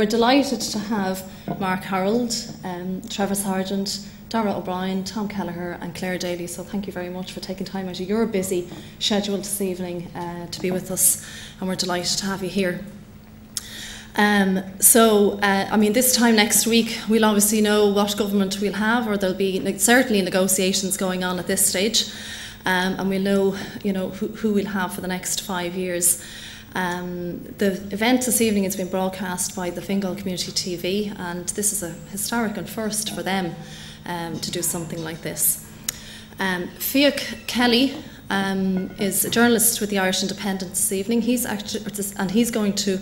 we're delighted to have Mark Harold, Trevor Sargent, Dara O'Brien, Tom Kelleher and Claire Daly. So thank you very much for taking time out of your busy schedule this evening to be with us, and we're delighted to have you here. I mean, this time next week we'll obviously know what government we'll have, or there'll be certainly negotiations going on at this stage, and we'll know, who we'll have for the next 5 years. The event this evening has been broadcast by the Fingal Community TV, and this is a historic and first for them to do something like this. Fiach Kelly is a journalist with the Irish Independent this evening. He's going to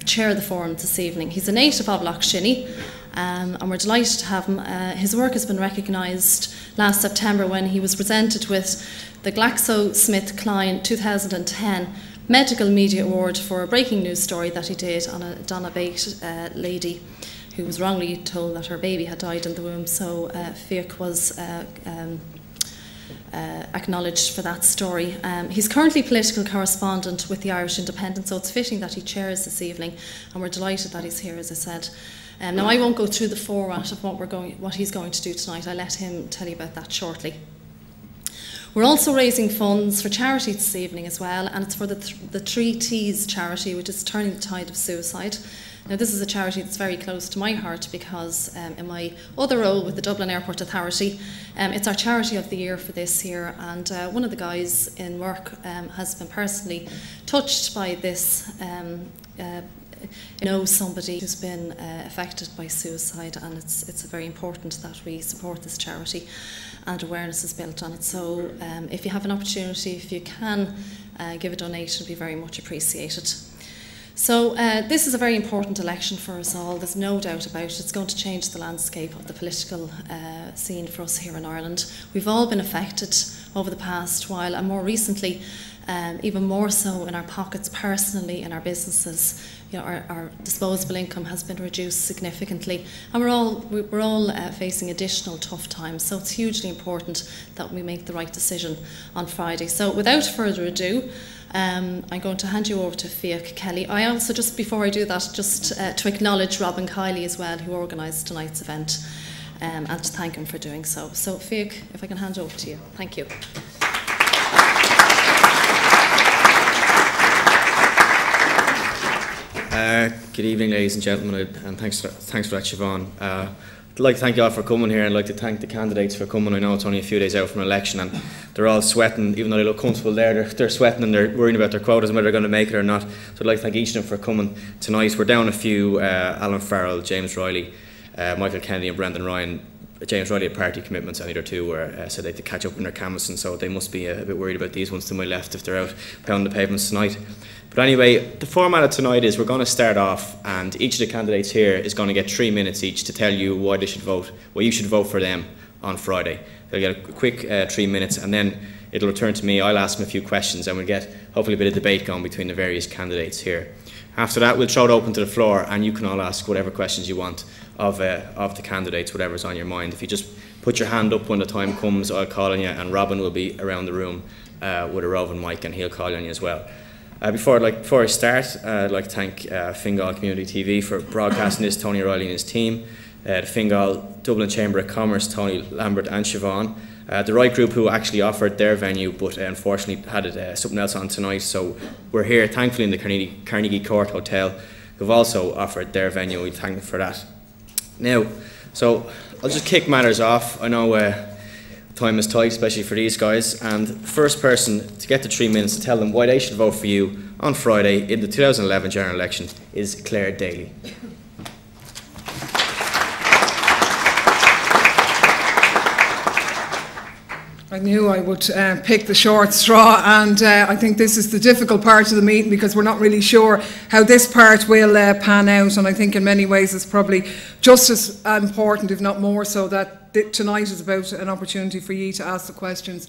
chair the forum this evening. He's a native of Lough Shinny, and we're delighted to have him. His work has been recognised last September when he was presented with the GlaxoSmithKline 2010 Medical Media Award for a breaking news story that he did on a Donna Bate lady who was wrongly told that her baby had died in the womb. So Fiach was acknowledged for that story. He's currently political correspondent with the Irish Independent, so it's fitting that he chairs this evening, and we're delighted that he's here, as I said. Now, I won't go through the format of what he's going to do tonight. I'll let him tell you about that shortly. We're also raising funds for charity this evening as well, and it's for the 3Ts charity, which is Turning the Tide of Suicide. Now, this is a charity that's very close to my heart because in my other role with the Dublin Airport Authority, it's our charity of the year for this year, and one of the guys in work has been personally touched by this. Somebody who's been affected by suicide, and it's very important that we support this charity and awareness is built on it. So if you have an opportunity, if you can give a donation, it'd be very much appreciated. So this is a very important election for us all. There's no doubt about it. It's going to change the landscape of the political scene for us here in Ireland. We've all been affected over the past while, and more recently, even more so in our pockets personally, in our businesses. Our disposable income has been reduced significantly, and we're all facing additional tough times. So it's hugely important that we make the right decision on Friday. So without further ado, I'm going to hand you over to Fiach Kelly. I also, just before I do that, just to acknowledge Robin Kiley as well, who organised tonight's event, and to thank him for doing so. So Fiach, if I can hand over to you. Thank you. Good evening, ladies and gentlemen, and thanks for that, Siobhan. I'd like to thank you all for coming here, and I'd like to thank the candidates for coming. I know it's only a few days out from an election, and they're all sweating, even though they look comfortable there, they're sweating and they're worrying about their quotas and whether they're going to make it or not. So I'd like to thank each of them for coming tonight. We're down a few: Alan Farrell, James Riley, Michael Kennedy and Brendan Ryan. James Riley had party commitments, and the other two were said they had to catch up on their canvassing, so they must be a bit worried about these ones to my left if they're out pounding the pavements tonight. But anyway, the format of tonight is we're going to start off, and each of the candidates here is going to get 3 minutes each to tell you why they should vote, why you should vote for them on Friday. They'll get a quick 3 minutes, and then it'll return to me. I'll ask them a few questions, and we'll get hopefully a bit of debate going between the various candidates here. After that, we'll throw it open to the floor, and you can all ask whatever questions you want of the candidates, whatever's on your mind. If you just put your hand up when the time comes, I'll call on you, and Robin will be around the room with a roving mic, and he'll call on you as well. Before I start, I'd like to thank Fingal Community TV for broadcasting this, Tony O'Reilly and his team, the Fingal Dublin Chamber of Commerce, Tony Lambert and Siobhan, the Right Group, who actually offered their venue but unfortunately had something else on tonight, so we're here thankfully in the Carnegie Court Hotel, who've also offered their venue. We thank them for that. Now, so I'll just kick matters off. I know time is tight, especially for these guys, and the first person to get the 3 minutes to tell them why they should vote for you on Friday in the 2011 general election is Claire Daly. I knew I would pick the short straw, and I think this is the difficult part of the meeting because we're not really sure how this part will pan out, and I think in many ways it's probably just as important, if not more so, that tonight is about an opportunity for you to ask the questions.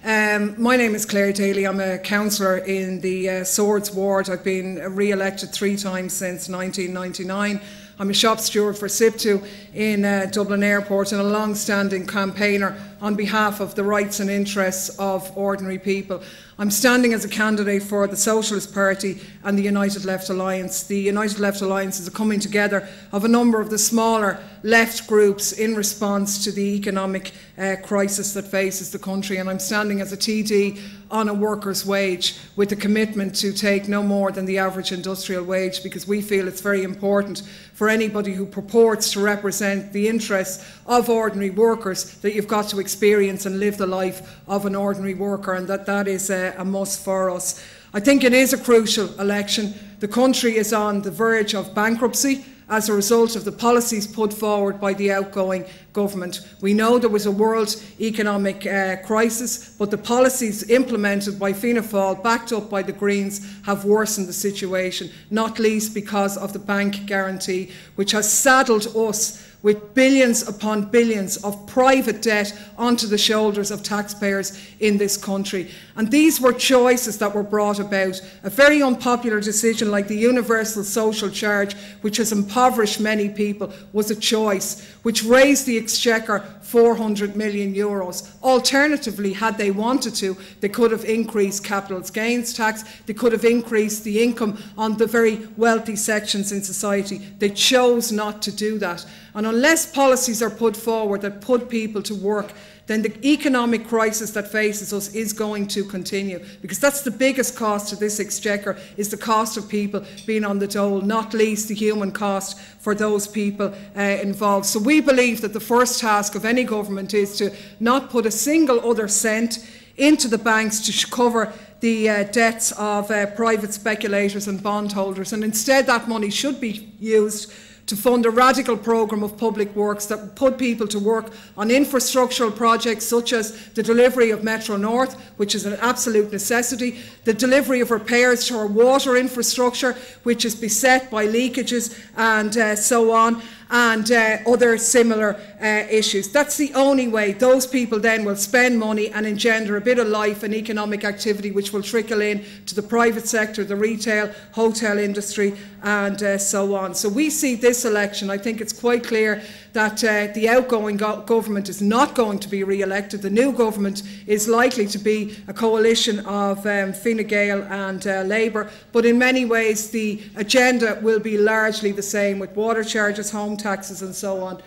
My name is Claire Daly. I'm a councillor in the Swords ward. I've been re-elected 3 times since 1999. I'm a shop steward for SIPTU in Dublin Airport and a long-standing campaigner on behalf of the rights and interests of ordinary people. I'm standing as a candidate for the Socialist Party and the United Left Alliance. The United Left Alliance is a coming together of a number of the smaller left groups in response to the economic crisis that faces the country, and I'm standing as a TD on a worker's wage with a commitment to take no more than the average industrial wage, because we feel it's very important for anybody who purports to represent the interests of ordinary workers that you've got to experience and live the life of an ordinary worker, and that is a must for us. I think it is a crucial election. The country is on the verge of bankruptcy as a result of the policies put forward by the outgoing government. We know there was a world economic crisis, but the policies implemented by Fianna Fáil, backed up by the Greens, have worsened the situation, not least because of the bank guarantee, which has saddled us with billions upon billions of private debt onto the shoulders of taxpayers in this country. And these were choices that were brought about. A very unpopular decision like the universal social charge, which has impoverished many people, was a choice which raised the exchequer €400 million. Alternatively, had they wanted to, they could have increased capital gains tax, they could have increased the income on the very wealthy sections in society. They chose not to do that. And unless policies are put forward that put people to work, then the economic crisis that faces us is going to continue, because that's the biggest cost to this exchequer, is the cost of people being on the dole, not least the human cost for those people involved. So we believe that the first task of any government is to not put a single other cent into the banks to cover the debts of private speculators and bondholders, and instead that money should be used to fund a radical programme of public works that put people to work on infrastructural projects such as the delivery of Metro North, which is an absolute necessity, the delivery of repairs to our water infrastructure, which is beset by leakages and so on, and other similar issues. That's the only way. Those people then will spend money and engender a bit of life and economic activity, which will trickle in to the private sector, the retail, hotel industry, and so on. So we see this election, I think it's quite clear that the outgoing government is not going to be re-elected. The new government is likely to be a coalition of Fine Gael and Labour, but in many ways the agenda will be largely the same, with water charges, home taxes and so on.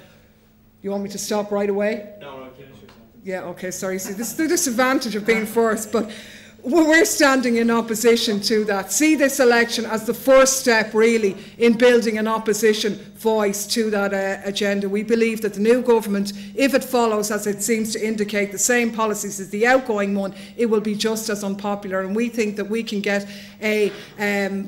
You want me to stop right away? No, finish your sentence. Yeah, okay, sorry. See, this is the disadvantage of being first, but we're standing in opposition to that. See this election as the first step, really, in building an opposition voice to that agenda. We believe that the new government, if it follows, as it seems to indicate, the same policies as the outgoing one, it will be just as unpopular. And we think that we can get a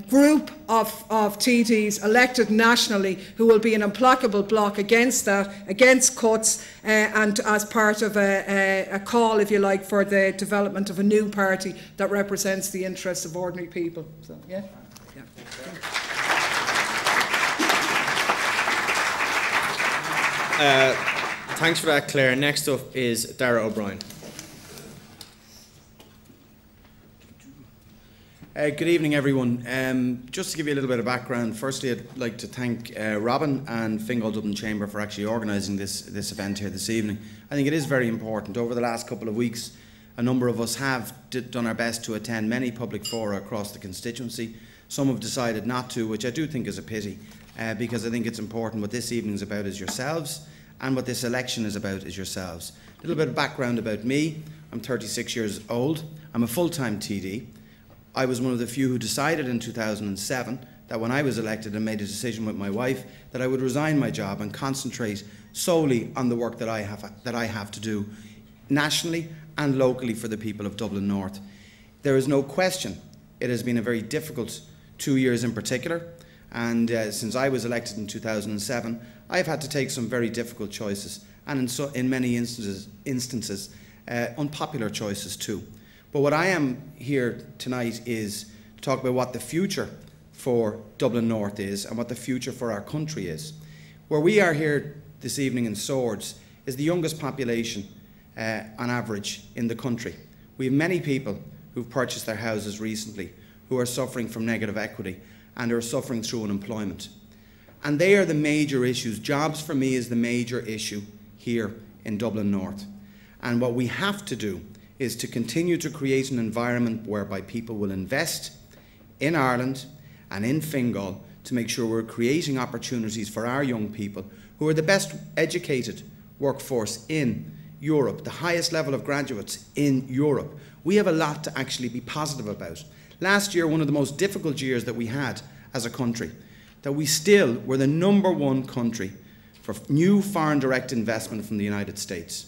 group of TDs elected nationally who will be an implacable bloc against that, against cuts, and as part of a call, if you like, for the development of a new party that represents the interests of ordinary people. So, yeah. Thanks for that, Claire. Next up is Dara O'Brien. Good evening, everyone. Just to give you a little bit of background, firstly I'd like to thank Robin and Fingal Dublin Chamber for actually organising this event here this evening. I think it is very important. Over the last couple of weeks, a number of us have done our best to attend many public fora across the constituency. Some have decided not to, which I do think is a pity, because I think it's important. What this evening is about is yourselves, and what this election is about is yourselves. A little bit of background about me. I'm 36 years old. I'm a full-time TD. I was one of the few who decided in 2007 that when I was elected and made a decision with my wife that I would resign my job and concentrate solely on the work that I have to do nationally and locally for the people of Dublin North. There is no question it has been a very difficult 2 years in particular, and since I was elected in 2007 I've had to take some very difficult choices, and in many instances unpopular choices too. But what I am here tonight is to talk about what the future for Dublin North is and what the future for our country is. Where we are here this evening in Swords is the youngest population on average in the country. We have many people who've purchased their houses recently who are suffering from negative equity and are suffering through unemployment. And they are the major issues. Jobs for me is the major issue here in Dublin North. And what we have to do is to continue to create an environment whereby people will invest in Ireland and in Fingal to make sure we're creating opportunities for our young people who are the best educated workforce in Europe, the highest level of graduates in Europe. We have a lot to actually be positive about. Last year, one of the most difficult years that we had as a country, that we still were the #1 country for new foreign direct investment from the United States,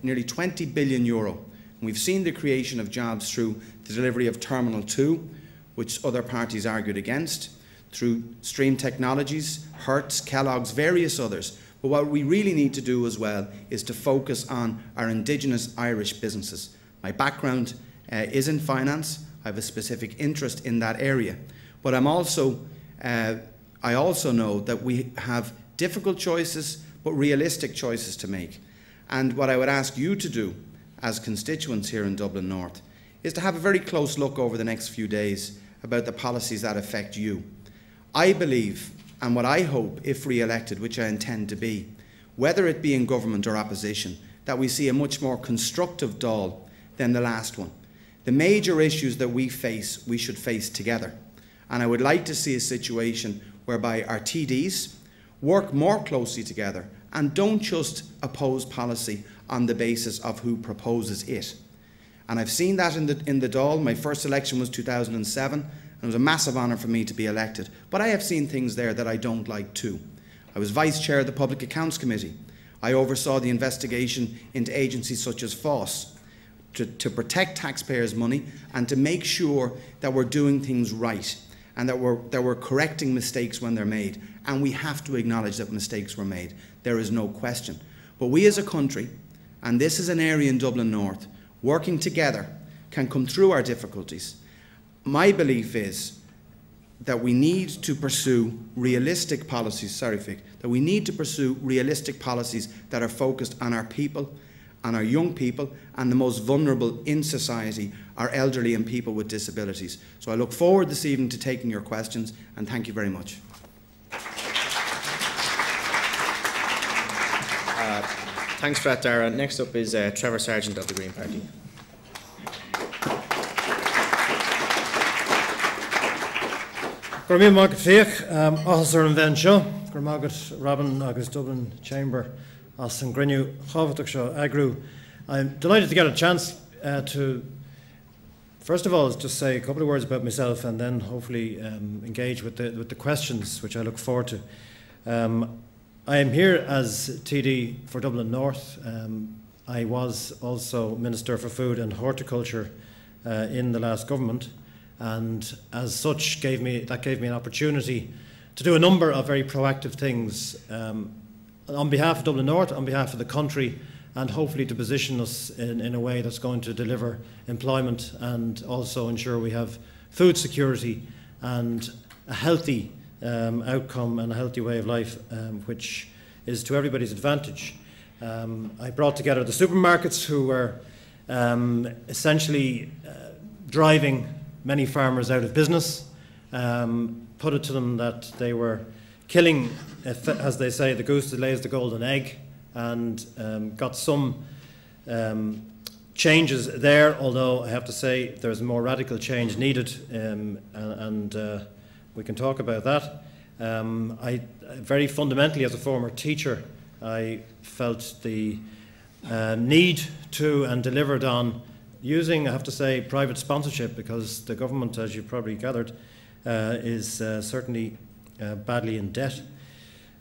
nearly €20 billion. And we've seen the creation of jobs through the delivery of Terminal 2, which other parties argued against, through Stream Technologies, Hertz, Kellogg's, various others. But what we really need to do as well is to focus on our Indigenous Irish businesses. My background is in finance. I have a specific interest in that area. But I also know that we have difficult choices, but realistic choices to make. And what I would ask you to do as constituents here in Dublin North is to have a very close look over the next few days about the policies that affect you. I believe, and what I hope, if re-elected, which I intend to be, whether it be in government or opposition, that we see a much more constructive Dáil than the last one. The major issues that we face, we should face together. And I would like to see a situation whereby our TDs work more closely together and don't just oppose policy on the basis of who proposes it. And I've seen that in the Dáil. My first election was 2007, and it was a massive honour for me to be elected. But I have seen things there that I don't like too. I was Vice Chair of the Public Accounts Committee. I oversaw the investigation into agencies such as FÁS to protect taxpayers' money and to make sure that we're doing things right and that we're correcting mistakes when they're made. And we have to acknowledge that mistakes were made. There is no question. But we as a country, and this is an area in Dublin North, working together can come through our difficulties. My belief is that we need to pursue realistic policies, that we need to pursue realistic policies that are focused on our people, on our young people, and the most vulnerable in society, our elderly and people with disabilities. So I look forward this evening to taking your questions, and thank you very much. Thanks for that, Dara. Next up is Trevor Sargent of the Green Party. Gurmín Margaret Fiach, Officer in Venshaw, Gurmagat Robin August Dublin Chamber, as an Grinu Chavatokshaw Agru. I'm delighted to get a chance to, first of all, just say a couple of words about myself and then hopefully engage with the questions, which I look forward to. I am here as TD for Dublin North. I was also Minister for Food and Horticulture in the last government, and as such gave me an opportunity to do a number of very proactive things on behalf of Dublin North, on behalf of the country, and hopefully to position us in a way that's going to deliver employment and also ensure we have food security and a healthy outcome and a healthy way of life, which is to everybody's advantage. I brought together the supermarkets who were essentially driving many farmers out of business, put it to them that they were killing, as they say, the goose that lays the golden egg, and got some changes there, although I have to say there's more radical change needed, and we can talk about that. I very fundamentally, as a former teacher, I felt the need to and delivered on using, I have to say, private sponsorship, because the government, as you probably gathered, is certainly badly in debt.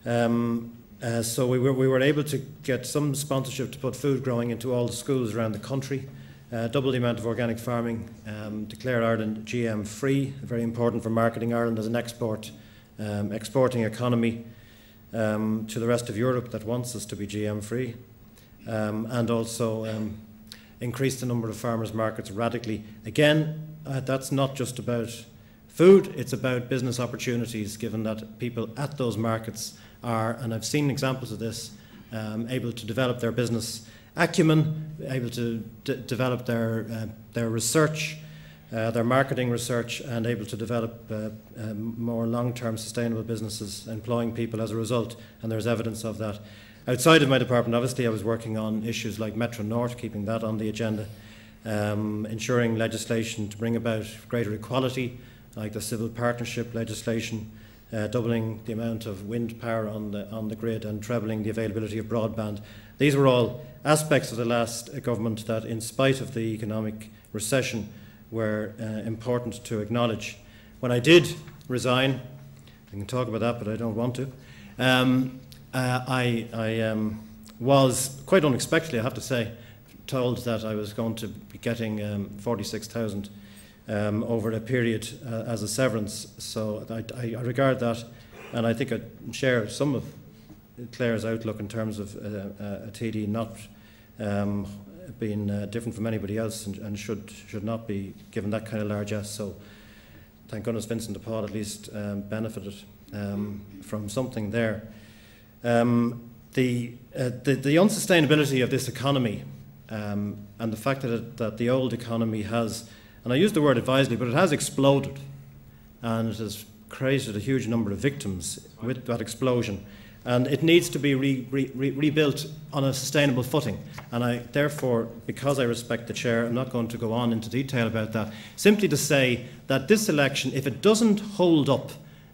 So we were able to get some sponsorship to put food growing into all the schools around the country, double the amount of organic farming, declare Ireland GM free, very important for marketing Ireland as an exporting economy to the rest of Europe that wants us to be GM free, and also increase the number of farmers markets radically. Again, that's not just about food, it's about business opportunities, given that people at those markets are, and I've seen examples of this, able to develop their business acumen, able to develop their research, their marketing research, and able to develop more long-term sustainable businesses, employing people as a result, and there's evidence of that. Outside of my department, obviously, I was working on issues like Metro North, keeping that on the agenda, ensuring legislation to bring about greater equality, like the civil partnership legislation, doubling the amount of wind power on the grid and trebling the availability of broadband. These were all aspects of the last government that, in spite of the economic recession, were important to acknowledge. When I did resign, I can talk about that, but I don't want to, I was, quite unexpectedly I have to say, told that I was going to be getting 46,000 over a period as a severance. So I regard that, and I think I share some of Claire's outlook in terms of a TD not being different from anybody else and should not be given that kind of largesse. So thank goodness Vincent de Paul at least benefited from something there. The unsustainability of this economy and the fact that the old economy has, and I use the word advisedly, but it has exploded, and it has created a huge number of victims with that explosion, and it needs to be rebuilt on a sustainable footing. And I, therefore, because I respect the chair, I'm not going to go on into detail about that, simply to say that this election, if it doesn't hold up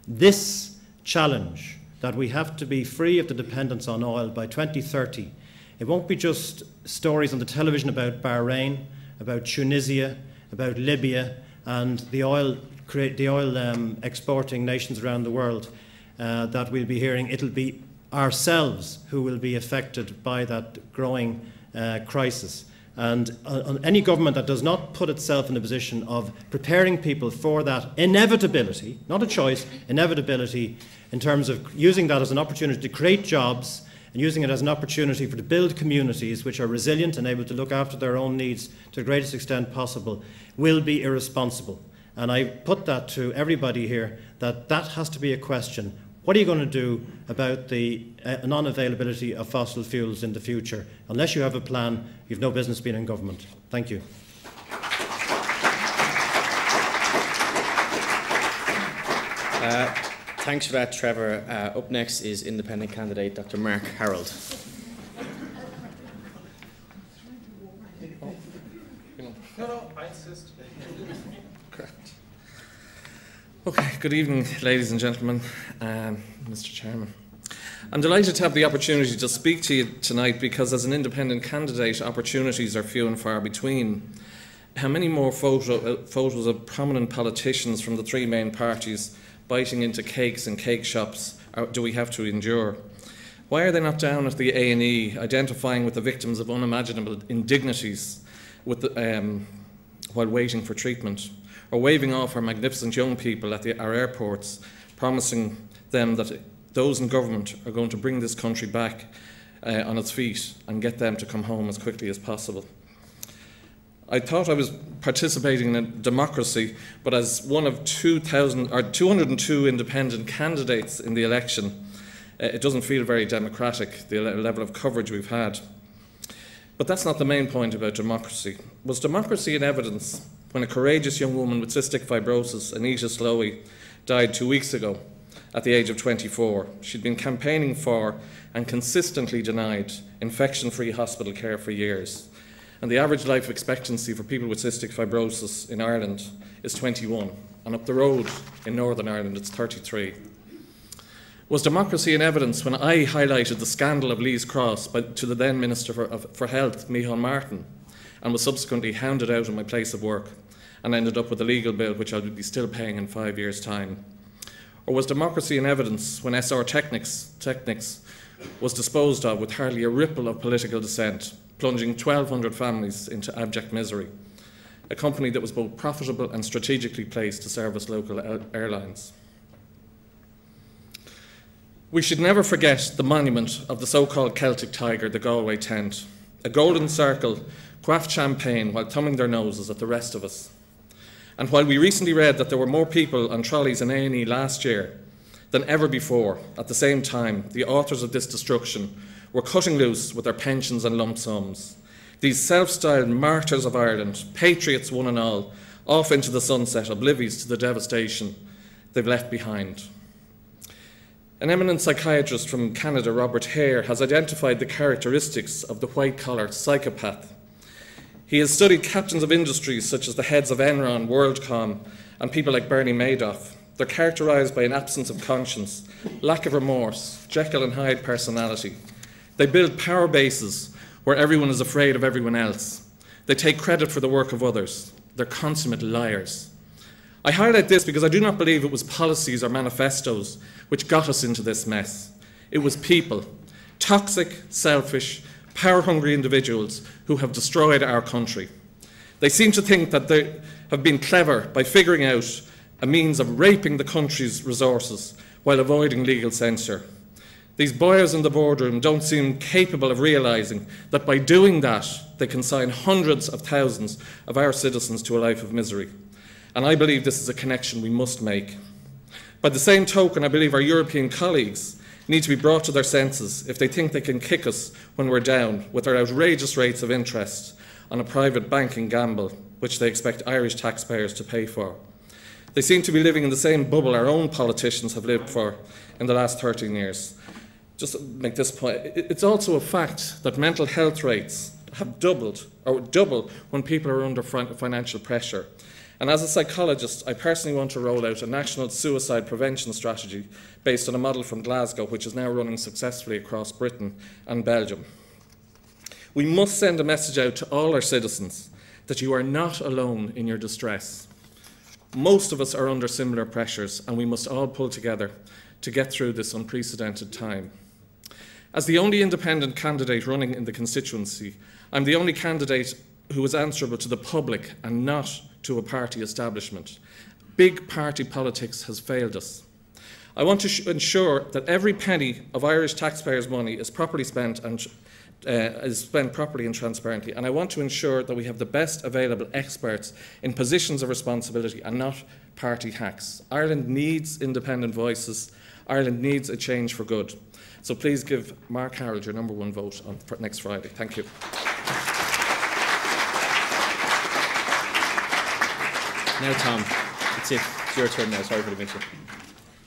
this challenge, that we have to be free of the dependence on oil by 2030, it won't be just stories on the television about Bahrain, about Tunisia, about Libya, and the oil exporting nations around the world that we'll be hearing. It'll be ourselves who will be affected by that growing crisis. And any government that does not put itself in a position of preparing people for that inevitability, not a choice, inevitability, in terms of using that as an opportunity to create jobs and using it as an opportunity to build communities which are resilient and able to look after their own needs to the greatest extent possible, will be irresponsible. And I put that to everybody here, that has to be a question. What are you going to do about the non-availability of fossil fuels in the future? Unless you have a plan, you've no business being in government. Thank you. Thanks for that, Trevor. Up next is independent candidate Dr. Mark Harold. No, I insist. Correct. Okay, good evening, ladies and gentlemen, Mr. Chairman. I'm delighted to have the opportunity to speak to you tonight because as an independent candidate, opportunities are few and far between. How many more photos of prominent politicians from the three main parties biting into cakes and cake shops do we have to endure? Why are they not down at the A&E identifying with the victims of unimaginable indignities while waiting for treatment, or waving off our magnificent young people at our airports, promising them that those in government are going to bring this country back on its feet and get them to come home as quickly as possible? I thought I was participating in a democracy, but as one of 202 independent candidates in the election, it doesn't feel very democratic, the level of coverage we've had. But that's not the main point about democracy. Was democracy in evidence when a courageous young woman with cystic fibrosis, Anita Slowey, died 2 weeks ago at the age of 24? She'd been campaigning for and consistently denied infection-free hospital care for years. And the average life expectancy for people with cystic fibrosis in Ireland is 21. And up the road in Northern Ireland, it's 33. Was democracy in evidence when I highlighted the scandal of Lee's Cross to the then Minister for Health, Micheál Martin, and was subsequently hounded out of my place of work and ended up with a legal bill which I'll be still paying in 5 years' time? Or was democracy in evidence when SR Technics was disposed of with hardly a ripple of political dissent, plunging 1,200 families into abject misery, a company that was both profitable and strategically placed to service local airlines? We should never forget the monument of the so-called Celtic tiger, the Galway tent, a golden circle, quaffed champagne while thumbing their noses at the rest of us. And while we recently read that there were more people on trolleys in A&E last year than ever before, at the same time, the authors of this destruction were cutting loose with their pensions and lump sums. These self-styled martyrs of Ireland, patriots one and all, off into the sunset, oblivious to the devastation they've left behind. An eminent psychiatrist from Canada, Robert Hare, has identified the characteristics of the white-collar psychopath. He has studied captains of industries such as the heads of Enron, WorldCom, and people like Bernie Madoff. They're characterised by an absence of conscience, lack of remorse, Jekyll and Hyde personality. They build power bases where everyone is afraid of everyone else. They take credit for the work of others. They're consummate liars. I highlight this because I do not believe it was policies or manifestos which got us into this mess. It was people, toxic, selfish, power-hungry individuals who have destroyed our country. They seem to think that they have been clever by figuring out a means of raping the country's resources while avoiding legal censure. These boyars in the boardroom don't seem capable of realising that by doing that, they consign hundreds of thousands of our citizens to a life of misery. And I believe this is a connection we must make. By the same token, I believe our European colleagues need to be brought to their senses if they think they can kick us when we're down with our outrageous rates of interest on a private banking gamble, which they expect Irish taxpayers to pay for. They seem to be living in the same bubble our own politicians have lived for in the last 13 years. Just to make this point, it's also a fact that mental health rates have doubled or double when people are under financial pressure. And as a psychologist, I personally want to roll out a national suicide prevention strategy based on a model from Glasgow, which is now running successfully across Britain and Belgium. We must send a message out to all our citizens that you are not alone in your distress. Most of us are under similar pressures, and we must all pull together to get through this unprecedented time. As the only independent candidate running in the constituency, I'm the only candidate who is answerable to the public and not to a party establishment. Big party politics has failed us. I want to ensure that every penny of Irish taxpayers' money is properly spent and is spent properly and transparently, and I want to ensure that we have the best available experts in positions of responsibility and not party hacks. Ireland needs independent voices. Ireland needs a change for good. So please give Mark Harold your #1 vote on next Friday. Thank you. Now, Tom, it's your turn now. Sorry for the mix-up.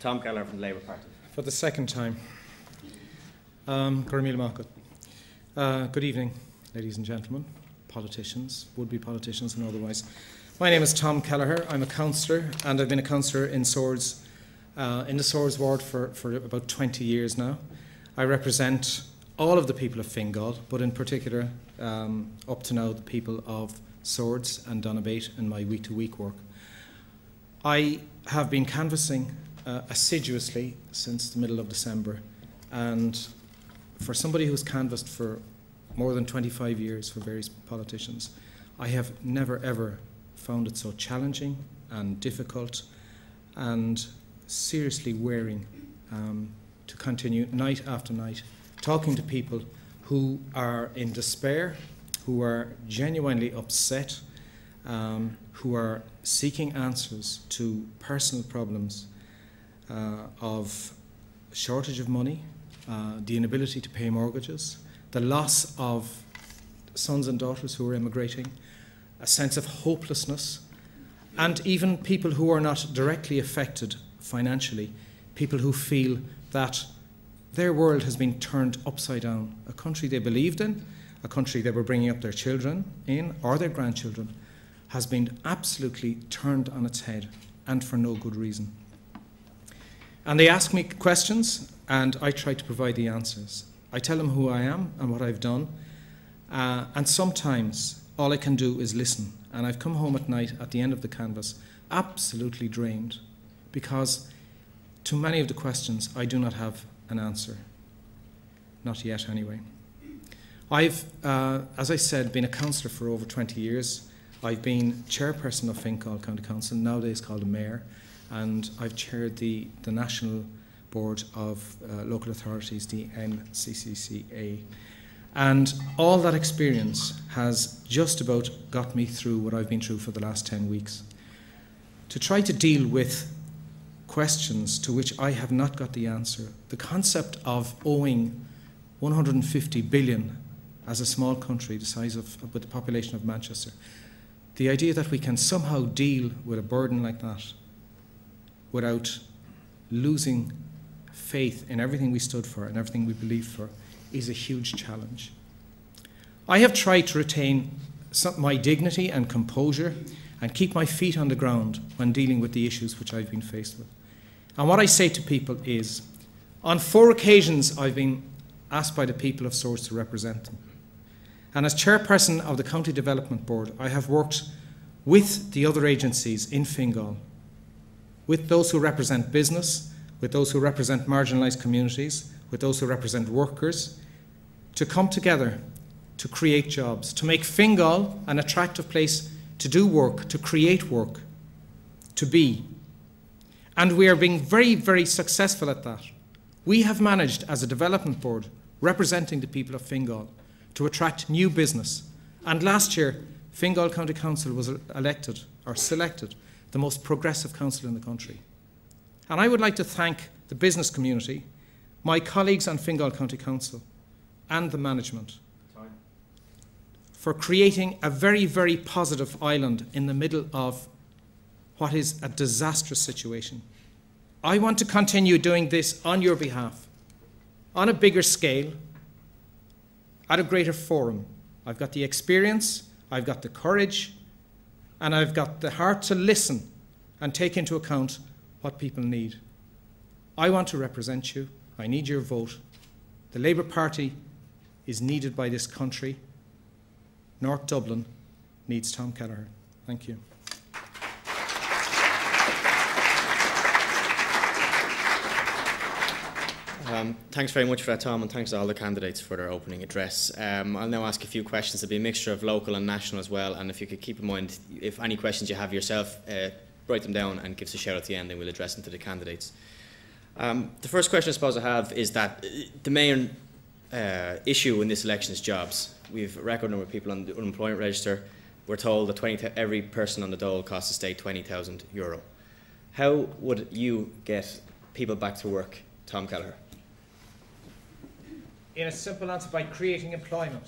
Tom Keller from the Labour Party. For the second time. Good evening, ladies and gentlemen, politicians, would-be politicians and otherwise. My name is Tom Kelleher. I'm a councillor, and I've been a councillor in Swords, in the Swords ward for about 20 years now. I represent all of the people of Fingal, but in particular, up to now, the people of Swords and Donabate in my week-to-week work. I have been canvassing assiduously since the middle of December, and for somebody who's canvassed for more than 25 years for various politicians, I have never ever found it so challenging and difficult and seriously wearing to continue night after night talking to people who are in despair, who are genuinely upset, who are seeking answers to personal problems of shortage of money, the inability to pay mortgages, the loss of sons and daughters who are immigrating, a sense of hopelessness, and even people who are not directly affected financially, people who feel that their world has been turned upside down. A country they believed in, a country they were bringing up their children in, or their grandchildren, has been absolutely turned on its head, and for no good reason. And they ask me questions, and I try to provide the answers. I tell them who I am and what I've done, and sometimes all I can do is listen. And I've come home at night at the end of the canvass absolutely drained, because to many of the questions I do not have an answer. Not yet, anyway. I've, as I said, been a councillor for over 20 years. I've been chairperson of Fingal County Council, nowadays called a mayor, and I've chaired the National Board of Local Authorities, the NCCCA. And all that experience has just about got me through what I've been through for the last 10 weeks. To try to deal with questions to which I have not got the answer, the concept of owing 150 billion as a small country the size of, with the population of Manchester, the idea that we can somehow deal with a burden like that without losing faith in everything we stood for and everything we believed for is a huge challenge. I have tried to retain my dignity and composure and keep my feet on the ground when dealing with the issues which I've been faced with. And what I say to people is, on 4 occasions I've been asked by the people of Swords to represent them. And as chairperson of the County Development Board, I have worked with the other agencies in Fingal, with those who represent business, with those who represent marginalised communities, with those who represent workers, to come together to create jobs, to make Fingal an attractive place to do work, to create work, to be. And we are being very, very successful at that. We have managed, as a development board, representing the people of Fingal, to attract new business. And last year, Fingal County Council was elected, or selected, the most progressive council in the country. And I would like to thank the business community, my colleagues on Fingal County Council, and the management for creating a very, very positive island in the middle of what is a disastrous situation. I want to continue doing this on your behalf, on a bigger scale, at a greater forum. I've got the experience, I've got the courage, and I've got the heart to listen and take into account what people need. I want to represent you. I need your vote. The Labour Party is needed by this country. North Dublin needs Tom Kelleher. Thank you. Thanks very much for that, Tom, and thanks to all the candidates for their opening address. I'll now ask a few questions. There'll be a mixture of local and national as well, and if you could keep in mind, if any questions you have yourself, write them down and give us a shout at the end, and we'll address them to the candidates. The first question I suppose I have is that the main issue in this election is jobs. We have a record number of people on the unemployment register. We're told that every person on the dole costs the state €20,000. How would you get people back to work, Tom Kelleher? In a simple answer, by creating employment.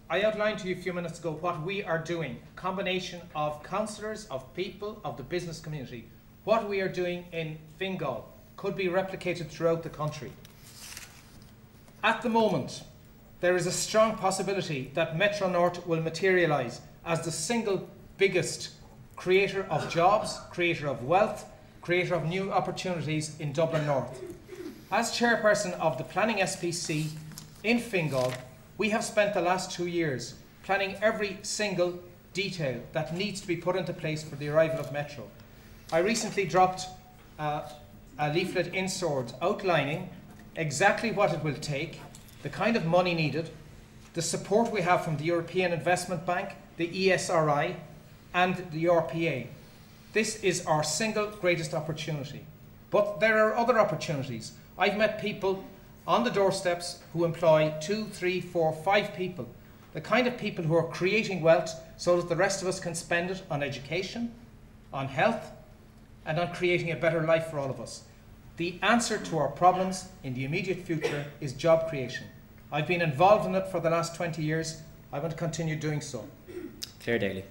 I outlined to you a few minutes ago what we are doing, a combination of councillors, of people, of the business community. What we are doing in Fingal could be replicated throughout the country. At the moment, there is a strong possibility that Metro North will materialise as the single biggest creator of jobs, creator of wealth, creator of new opportunities in Dublin North. As chairperson of the Planning SPC in Fingal, we have spent the last 2 years planning every single detail that needs to be put into place for the arrival of Metro. I recently dropped a leaflet in Swords outlining exactly what it will take, the kind of money needed, the support we have from the European Investment Bank, the ESRI, and the RPA. This is our single greatest opportunity. But there are other opportunities. I've met people on the doorsteps who employ 2, 3, 4, 5 people. The kind of people who are creating wealth so that the rest of us can spend it on education, on health, and on creating a better life for all of us. The answer to our problems in the immediate future is job creation. I've been involved in it for the last 20 years. I want to continue doing so. Claire Daly.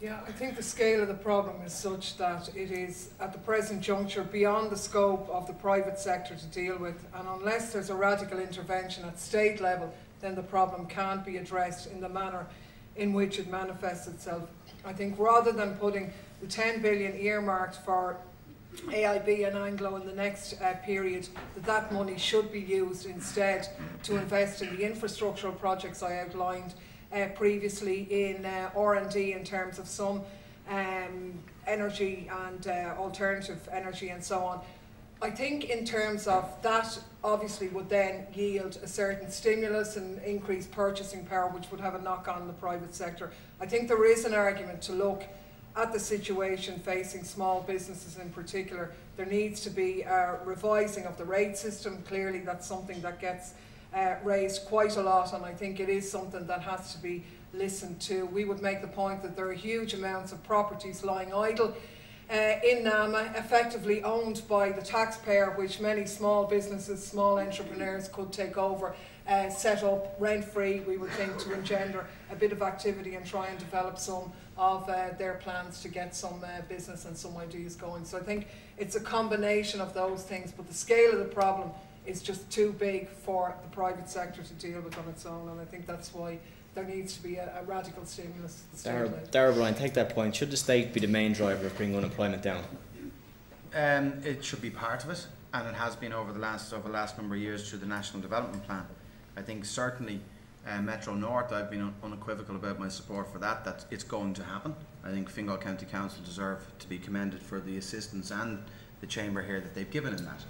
Yeah, I think the scale of the problem is such that it is, at the present juncture, beyond the scope of the private sector to deal with, and unless there's a radical intervention at state level, then the problem can't be addressed in the manner in which it manifests itself. I think rather than putting the 10 billion earmarked for AIB and Anglo in the next period, that money should be used instead to invest in the infrastructural projects I outlined previously, in R&D in terms of some energy and alternative energy and so on. I think in terms of that, obviously would then yield a certain stimulus and increased purchasing power, which would have a knock on the private sector. I think there is an argument to look at the situation facing small businesses in particular. There needs to be a revising of the rate system. Clearly that's something that gets raised quite a lot, and I think it is something that has to be listened to. We would make the point that there are huge amounts of properties lying idle in NAMA, effectively owned by the taxpayer, which many small businesses, small entrepreneurs could take over set up rent-free, we would think, to engender a bit of activity and try and develop some of their plans to get some business and some ideas going. So I think it's a combination of those things, but the scale of the problem is just too big for the private sector to deal with on its own, and I think that's why there needs to be a radical stimulus. Darragh Bryan, take that point. Should the state be the main driver of bringing unemployment down? It should be part of it, and it has been over the last number of years through the National Development Plan. I think certainly Metro North, I've been unequivocal about my support for that it's going to happen. I think Fingal County Council deserve to be commended for the assistance and the Chamber here that they've given in that.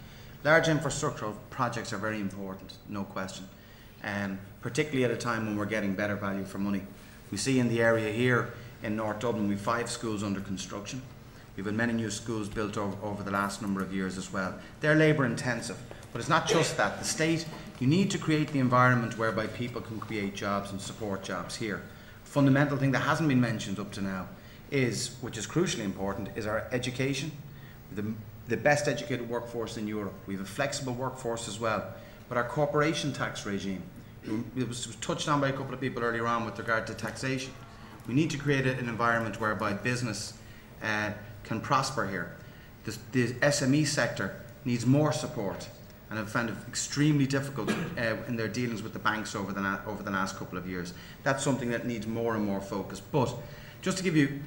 Large infrastructural projects are very important, no question, particularly at a time when we're getting better value for money. We see in the area here in North Dublin, we have 5 schools under construction. We've had many new schools built over the last number of years as well. They're labour intensive, but it's not just that. The state, you need to create the environment whereby people can create jobs and support jobs here. Fundamental thing that hasn't been mentioned up to now is, which is crucially important, is our education. The best educated workforce in Europe. We have a flexible workforce as well. But our corporation tax regime, it was touched on by a couple of people earlier on with regard to taxation. We need to create an environment whereby business can prosper here. The SME sector needs more support, and I've found it extremely difficult in their dealings with the banks over the last couple of years. That's something that needs more and more focus. But just to give you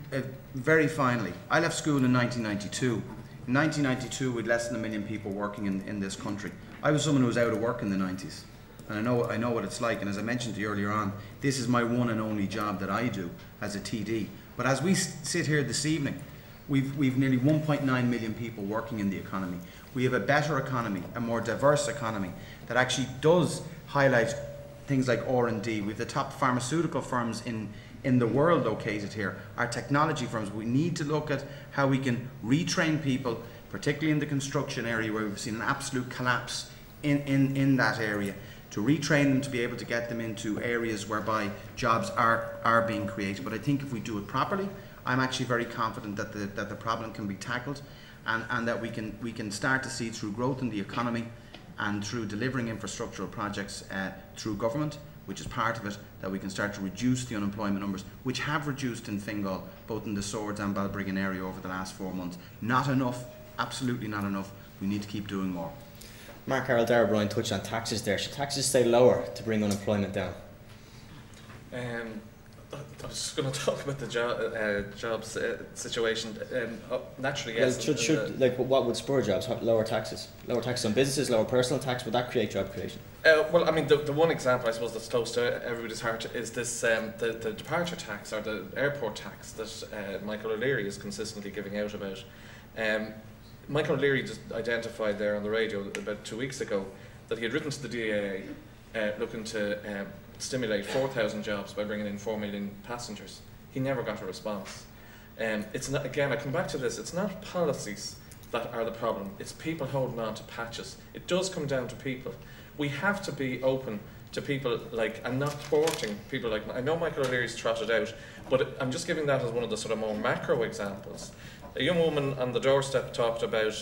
very finally, I left school in 1992. In 1992, we had less than 1 million people working in this country. I was someone who was out of work in the 90s, and I know what it's like. And as I mentioned to you earlier on, this is my one and only job that I do as a TD. But as we sit here this evening, we've nearly 1.9 million people working in the economy. We have a better economy, a more diverse economy that actually does highlight things like R&D. We have the top pharmaceutical firms in the world located here, our technology firms. We need to look at how we can retrain people, particularly in the construction area where we've seen an absolute collapse in that area, to retrain them to be able to get them into areas whereby jobs are being created. But I think if we do it properly, I'm actually very confident that the problem can be tackled, and that we can start to see through growth in the economy and through delivering infrastructural projects through government, which is part of it, that we can start to reduce the unemployment numbers, which have reduced in Fingal, both in the Swords and Balbriggan area over the last 4 months. Not enough, absolutely not enough. We need to keep doing more. Mark Harold, Darragh Bryan touched on taxes there. Should taxes stay lower to bring unemployment down? I was just going to talk about the jobs situation. Naturally, yes. Well, should what would spur jobs? Lower taxes on businesses, lower personal tax. Would that create job creation? Well, I mean, the one example I suppose that's close to everybody's heart is this: the departure tax or the airport tax that Michael O'Leary is consistently giving out about. Michael O'Leary just identified there on the radio about 2 weeks ago that he had written to the DAA looking to stimulate 4,000 jobs by bringing in 4 million passengers. He never got a response. It's not, again, I come back to this, it's not policies that are the problem, it's people holding on to patches. It does come down to people. We have to be open to people and not thwarting people like, I know Michael O'Leary's trotted out, but I'm just giving that as one of the sort of more macro examples. A young woman on the doorstep talked about,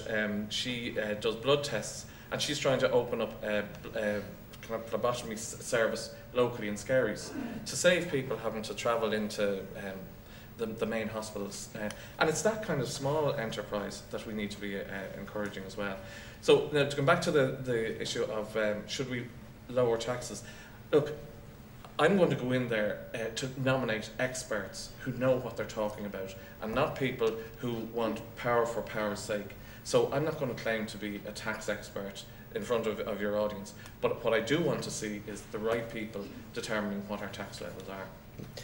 she does blood tests, and she's trying to open up a phlebotomy service locally in Skerries to save people having to travel into the main hospitals. And it's that kind of small enterprise that we need to be encouraging as well. So now to come back to the issue of should we lower taxes, look, I'm going to go in there to nominate experts who know what they're talking about and not people who want power for power's sake. So I'm not going to claim to be a tax expert in front of your audience, but what I do want to see is the right people determining what our tax levels are.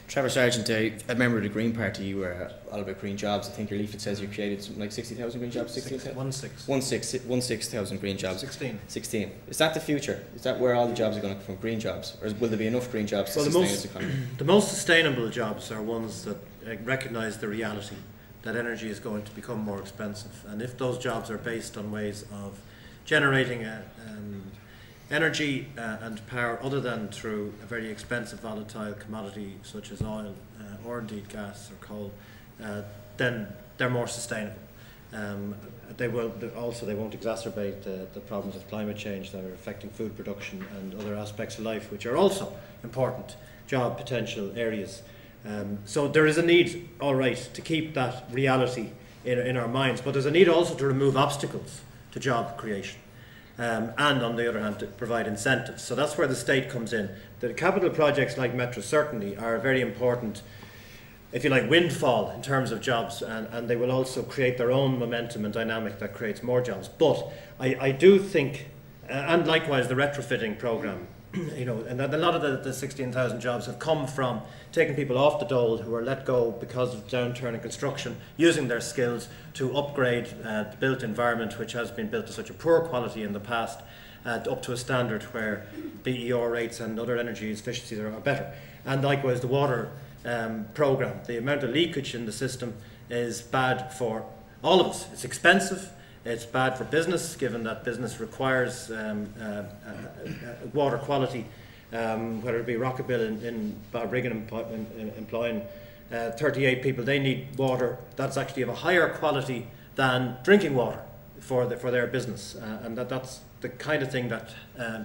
Trevor Sargent, a member of the Green Party, you were all about green jobs. I think your leaflet says you created something like 60,000 green jobs. 16,000 green jobs. 16. Is that the future? Is that where all the jobs are going to come from? Green jobs, or will there be enough green jobs to sustain this economy? The most sustainable jobs are ones that recognise the reality that energy is going to become more expensive, and if those jobs are based on ways of generating energy and power other than through a very expensive volatile commodity such as oil or indeed gas or coal, then they're more sustainable. They won't exacerbate the problems of climate change that are affecting food production and other aspects of life, which are also important job potential areas. So there is a need, all right, to keep that reality in our minds, but there's a need also to remove obstacles to job creation. And on the other hand, to provide incentives. So that's where the state comes in. The capital projects like Metro certainly are very important, if you like, windfall in terms of jobs, and they will also create their own momentum and dynamic that creates more jobs. But I do think, and likewise the retrofitting programme, you know, and a lot of the 16,000 jobs have come from taking people off the dole who are let go because of downturn in construction, using their skills to upgrade the built environment, which has been built to such a poor quality in the past, up to a standard where BER rates and other energy efficiencies are better. And likewise the water programme. The amount of leakage in the system is bad for all of us. It's expensive, it's bad for business, given that business requires water quality, whether it be Rockabill in Balbriggan employing 38 people, they need water that's actually of a higher quality than drinking water for their business, and that's the kind of thing that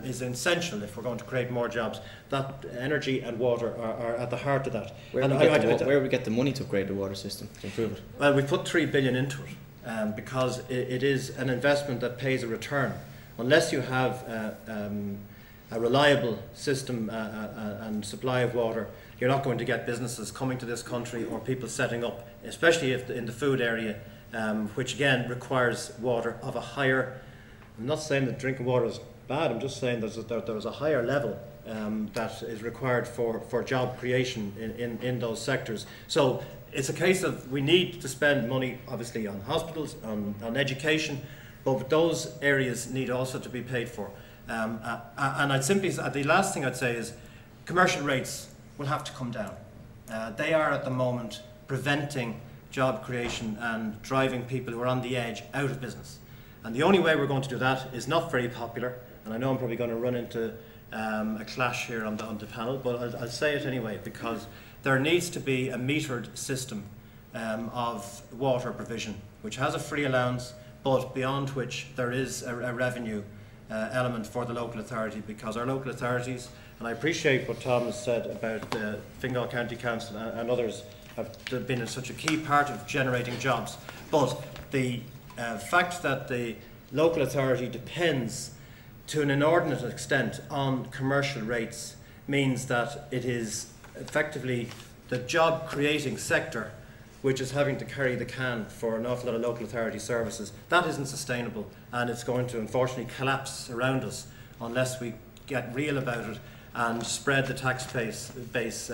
is essential if we're going to create more jobs. That energy and water are at the heart of that. Where do we get the money to upgrade the water system, to improve it? Well, we put 3 billion into it because it is an investment that pays a return. Unless you have a reliable system and supply of water, you're not going to get businesses coming to this country or people setting up, especially if in the food area, which again requires water of a higher. I'm not saying that drinking water is bad, I'm just saying there's a higher level that is required for job creation in those sectors. So it's a case of we need to spend money obviously on hospitals, on education, but those areas need also to be paid for. And I'd simply, the last thing I'd say is commercial rates will have to come down. They are at the moment preventing job creation and driving people who are on the edge out of business. And the only way we're going to do that is not very popular, and I know I'm probably going to run into a clash here on the panel, but I'll say it anyway, because there needs to be a metered system of water provision, which has a free allowance, but beyond which there is a revenue element for the local authority, because our local authorities, and I appreciate what Tom has said about the Fingal County Council and others, have been such a key part of generating jobs, but the fact that the local authority depends to an inordinate extent on commercial rates means that it is effectively the job creating sector which is having to carry the can for an awful lot of local authority services. That isn't sustainable, and it's going to unfortunately collapse around us unless we get real about it and spread the tax base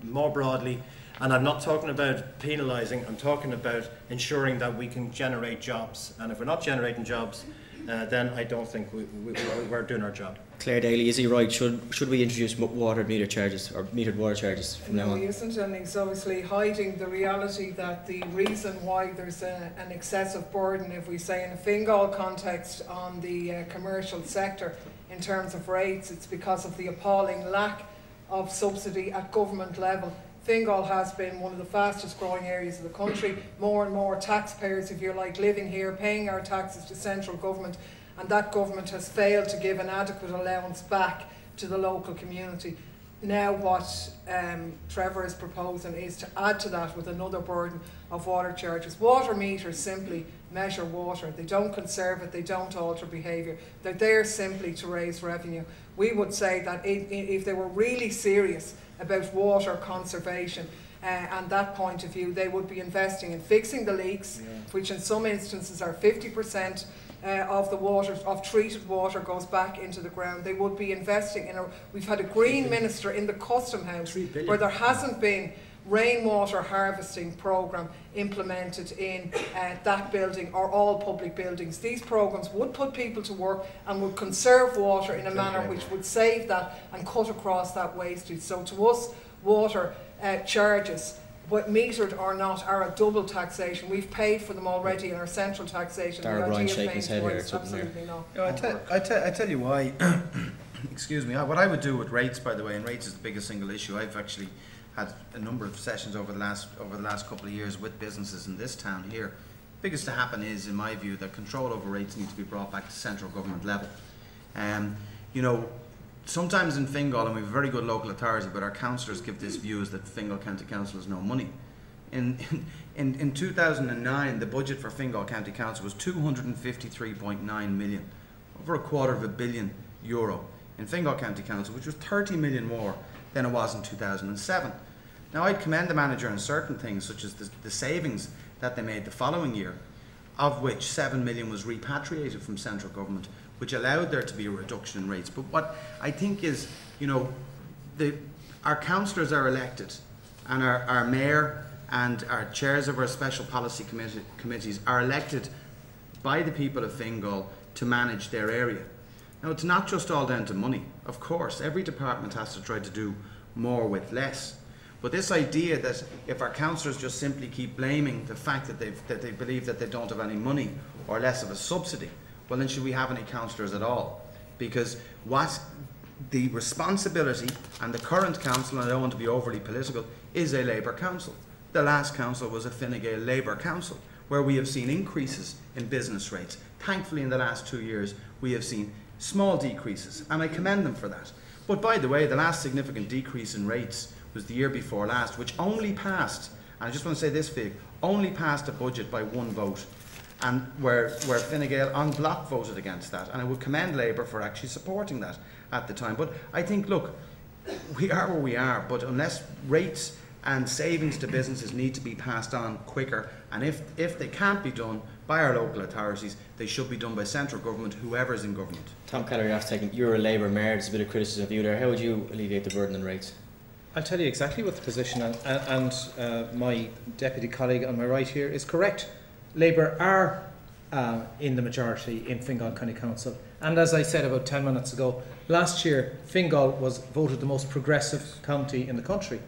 more broadly. And I'm not talking about penalising, I'm talking about ensuring that we can generate jobs. And if we're not generating jobs, then I don't think we're doing our job. Claire Daly, is he right? Should we introduce water meter charges or metered water charges from now on? No, he isn't, and he's obviously hiding the reality that the reason why there's an excessive burden, if we say in a Fingal context, on the commercial sector in terms of rates, it's because of the appalling lack of subsidy at government level. Fingal has been one of the fastest growing areas of the country. More and more taxpayers, if you like, living here, paying our taxes to central government, and that government has failed to give an adequate allowance back to the local community. Now what Trevor is proposing is to add to that with another burden of water charges. Water meters simply measure water. They don't conserve it, they don't alter behaviour. They're there simply to raise revenue. We would say that if they were really serious about water conservation and that point of view, they would be investing in fixing the leaks, which in some instances are 50% of the water, of treated water, goes back into the ground. They would be investing in we've had a green minister in the Custom House where there hasn't been rainwater harvesting programme implemented in that building or all public buildings. These programmes would put people to work and would conserve water in a manner which would save that and cut across that wastage. So to us, water charges, but metered or not, are a double taxation. We've paid for them already in our central taxation. Darragh Bryan shaking his head here. Absolutely not. I tell you why. Excuse me. What I would do with rates, by the way, and rates is the biggest single issue. I've actually had a number of sessions over the last couple of years with businesses in this town here, biggest to happen is, in my view, that control over rates need to be brought back to central government level. You know, sometimes in Fingal, and we have a very good local authority, but our councillors give this view is that Fingal County Council has no money. In 2009, the budget for Fingal County Council was 253.9 million, over €250 million in Fingal County Council, which was 30 million more than it was in 2007. Now, I'd commend the manager on certain things, such as the savings that they made the following year, of which 7 million was repatriated from central government, which allowed there to be a reduction in rates. But what I think is, you know, our councillors are elected, and our mayor and our chairs of our special policy committees are elected by the people of Fingal to manage their area. Now, it's not just all down to money. Of course, every department has to try to do more with less. But this idea that if our councillors just simply keep blaming the fact that they believe that they don't have any money or less of a subsidy, well, then should we have any councillors at all? Because what the responsibility, and the current council, and I don't want to be overly political, is a Labour council. The last council was a Fine Gael Labour council, where we have seen increases in business rates. Thankfully, in the last 2 years, we have seen small decreases, and I commend them for that. But by the way, the last significant decrease in rates was the year before last, which only passed, and I just want to say this, Fig, only passed a budget by one vote, and where Fine Gael en bloc voted against that, and I would commend Labour for actually supporting that at the time. But I think, look, we are where we are, but unless rates and savings to businesses need to be passed on quicker, and if they can't be done by our local authorities, they should be done by central government, whoever is in government. Tom Keller, you're a Labour mayor, there's a bit of criticism of you there. How would you alleviate the burden on rates? I'll tell you exactly what the position, and my deputy colleague on my right here is correct. Labour are in the majority in Fingal County Council, and as I said about 10 minutes ago, last year Fingal was voted the most progressive county in the country,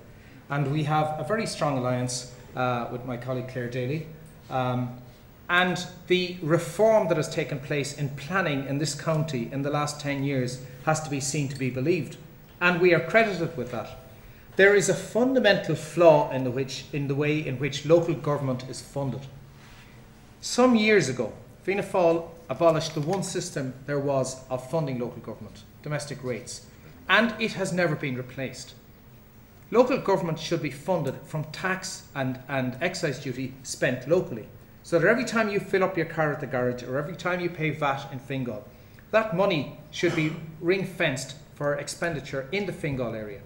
and we have a very strong alliance with my colleague Claire Daly, and the reform that has taken place in planning in this county in the last 10 years has to be seen to be believed, and we are credited with that. There is a fundamental flaw in the way in which local government is funded. Some years ago, Fianna Fáil abolished the one system there was of funding local government, domestic rates, and it has never been replaced. Local government should be funded from tax and excise duty spent locally, so that every time you fill up your car at the garage or every time you pay VAT in Fingal, that money should be ring-fenced for expenditure in the Fingal area.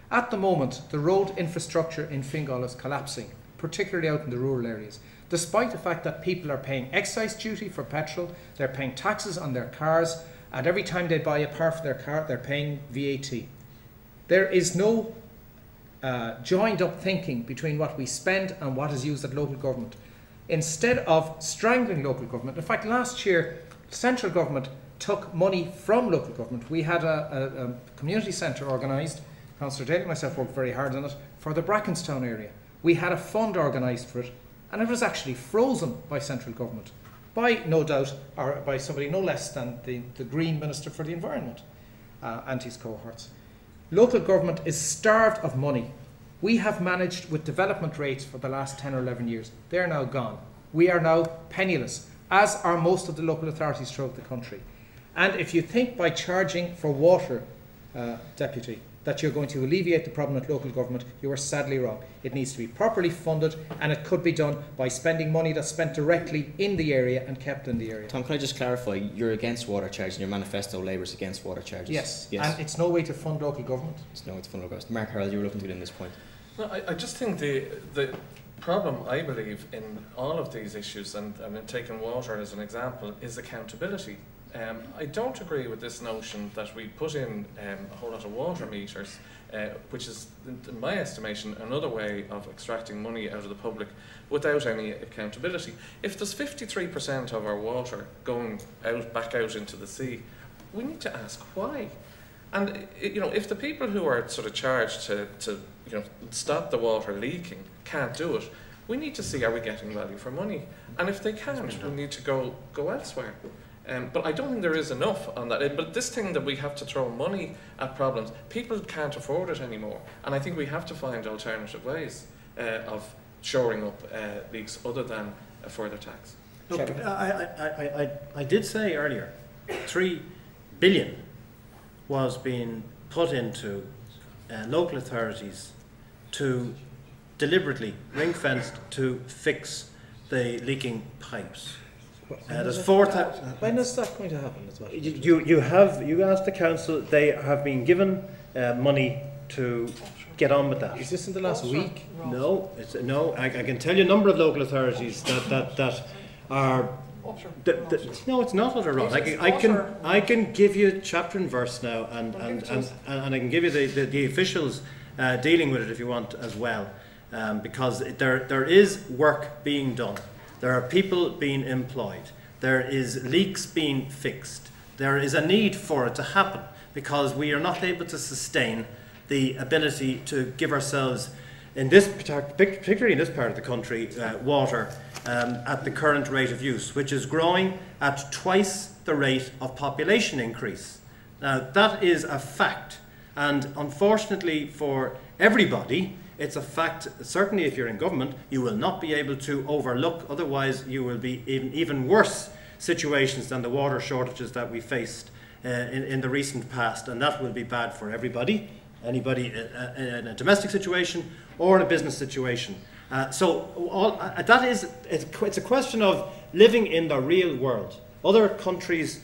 At the moment, the road infrastructure in Fingal is collapsing, particularly out in the rural areas, despite the fact that people are paying excise duty for petrol, they're paying taxes on their cars, and every time they buy a part for their car, they're paying VAT. There is no joined up thinking between what we spend and what is used at local government. Instead of strangling local government, in fact, last year, central government took money from local government. We had a community centre organised. Councillor Daly and myself worked very hard on it for the Brackenstown area. We had a fund organised for it, and it was actually frozen by central government, by no doubt, or by somebody no less than the Green Minister for the Environment and his cohorts. Local government is starved of money. We have managed with development rates for the last 10 or 11 years. They're now gone. We are now penniless, as are most of the local authorities throughout the country. And if you think by charging for water, Deputy, that you're going to alleviate the problem at local government, you are sadly wrong. It needs to be properly funded, and it could be done by spending money that's spent directly in the area and kept in the area. Tom, can I just clarify, you're against water charges, and your manifesto Labour's against water charges? Yes, and it's no way to fund local government. It's no way to fund local government. Mark Harold, you were looking to get in this point. No, I just think the problem, I believe, in all of these issues, and I mean, taking water as an example, is accountability. I don't agree with this notion that we put in a whole lot of water meters, which is, in my estimation, another way of extracting money out of the public without any accountability. If there's 53% of our water going back out into the sea, we need to ask why. And if the people who are sort of charged to stop the water leaking can't do it, we need to see, are we getting value for money? And if they can't, we need to go elsewhere. But I don't think there is enough on that. But this thing that we have to throw money at problems, people can't afford it anymore. And I think we have to find alternative ways of shoring up leaks other than a further tax. Look, I did say earlier, 3 billion was being put into local authorities to deliberately ring-fenced to fix the leaking pipes. There's 4,000. When is that going to happen as well? You asked the council. They have been given money to get on with that. Is this in the last week? No, I can tell you a number of local authorities that are. No, it's not utter rot. I can give you chapter and verse now, and I can give you the officials dealing with it if you want as well, because there is work being done. There are people being employed. There is leaks being fixed. There is a need for it to happen because we are not able to sustain the ability to give ourselves, in this particularly in this part of the country, water at the current rate of use, which is growing at twice the rate of population increase. Now, that is a fact, and unfortunately for everybody, it's a fact. Certainly if you're in government, you will not be able to overlook, otherwise you will be in even worse situations than the water shortages that we faced in the recent past, and that will be bad for everybody, anybody in a domestic situation or in a business situation. It's a question of living in the real world. Other countries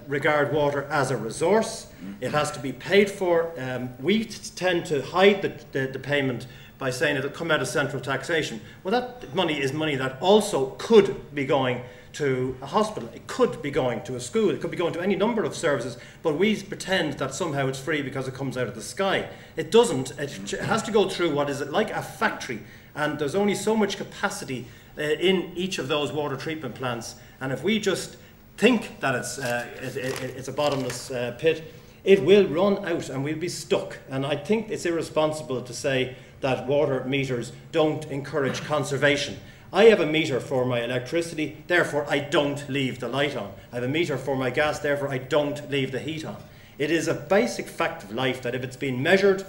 regard water as a resource. It has to be paid for. We tend to hide the payment by saying it'll come out of central taxation. Well, that money is money that also could be going to a hospital. It could be going to a school. It could be going to any number of services, but we pretend that somehow it's free because it comes out of the sky. It doesn't. It has to go through what is like a factory, and there's only so much capacity in each of those water treatment plants, and if we just think that it's a bottomless pit, it will run out and we'll be stuck. And I think it's irresponsible to say that water meters don't encourage conservation. I have a meter for my electricity, therefore I don't leave the light on. I have a meter for my gas, therefore I don't leave the heat on. It is a basic fact of life that if it's been measured,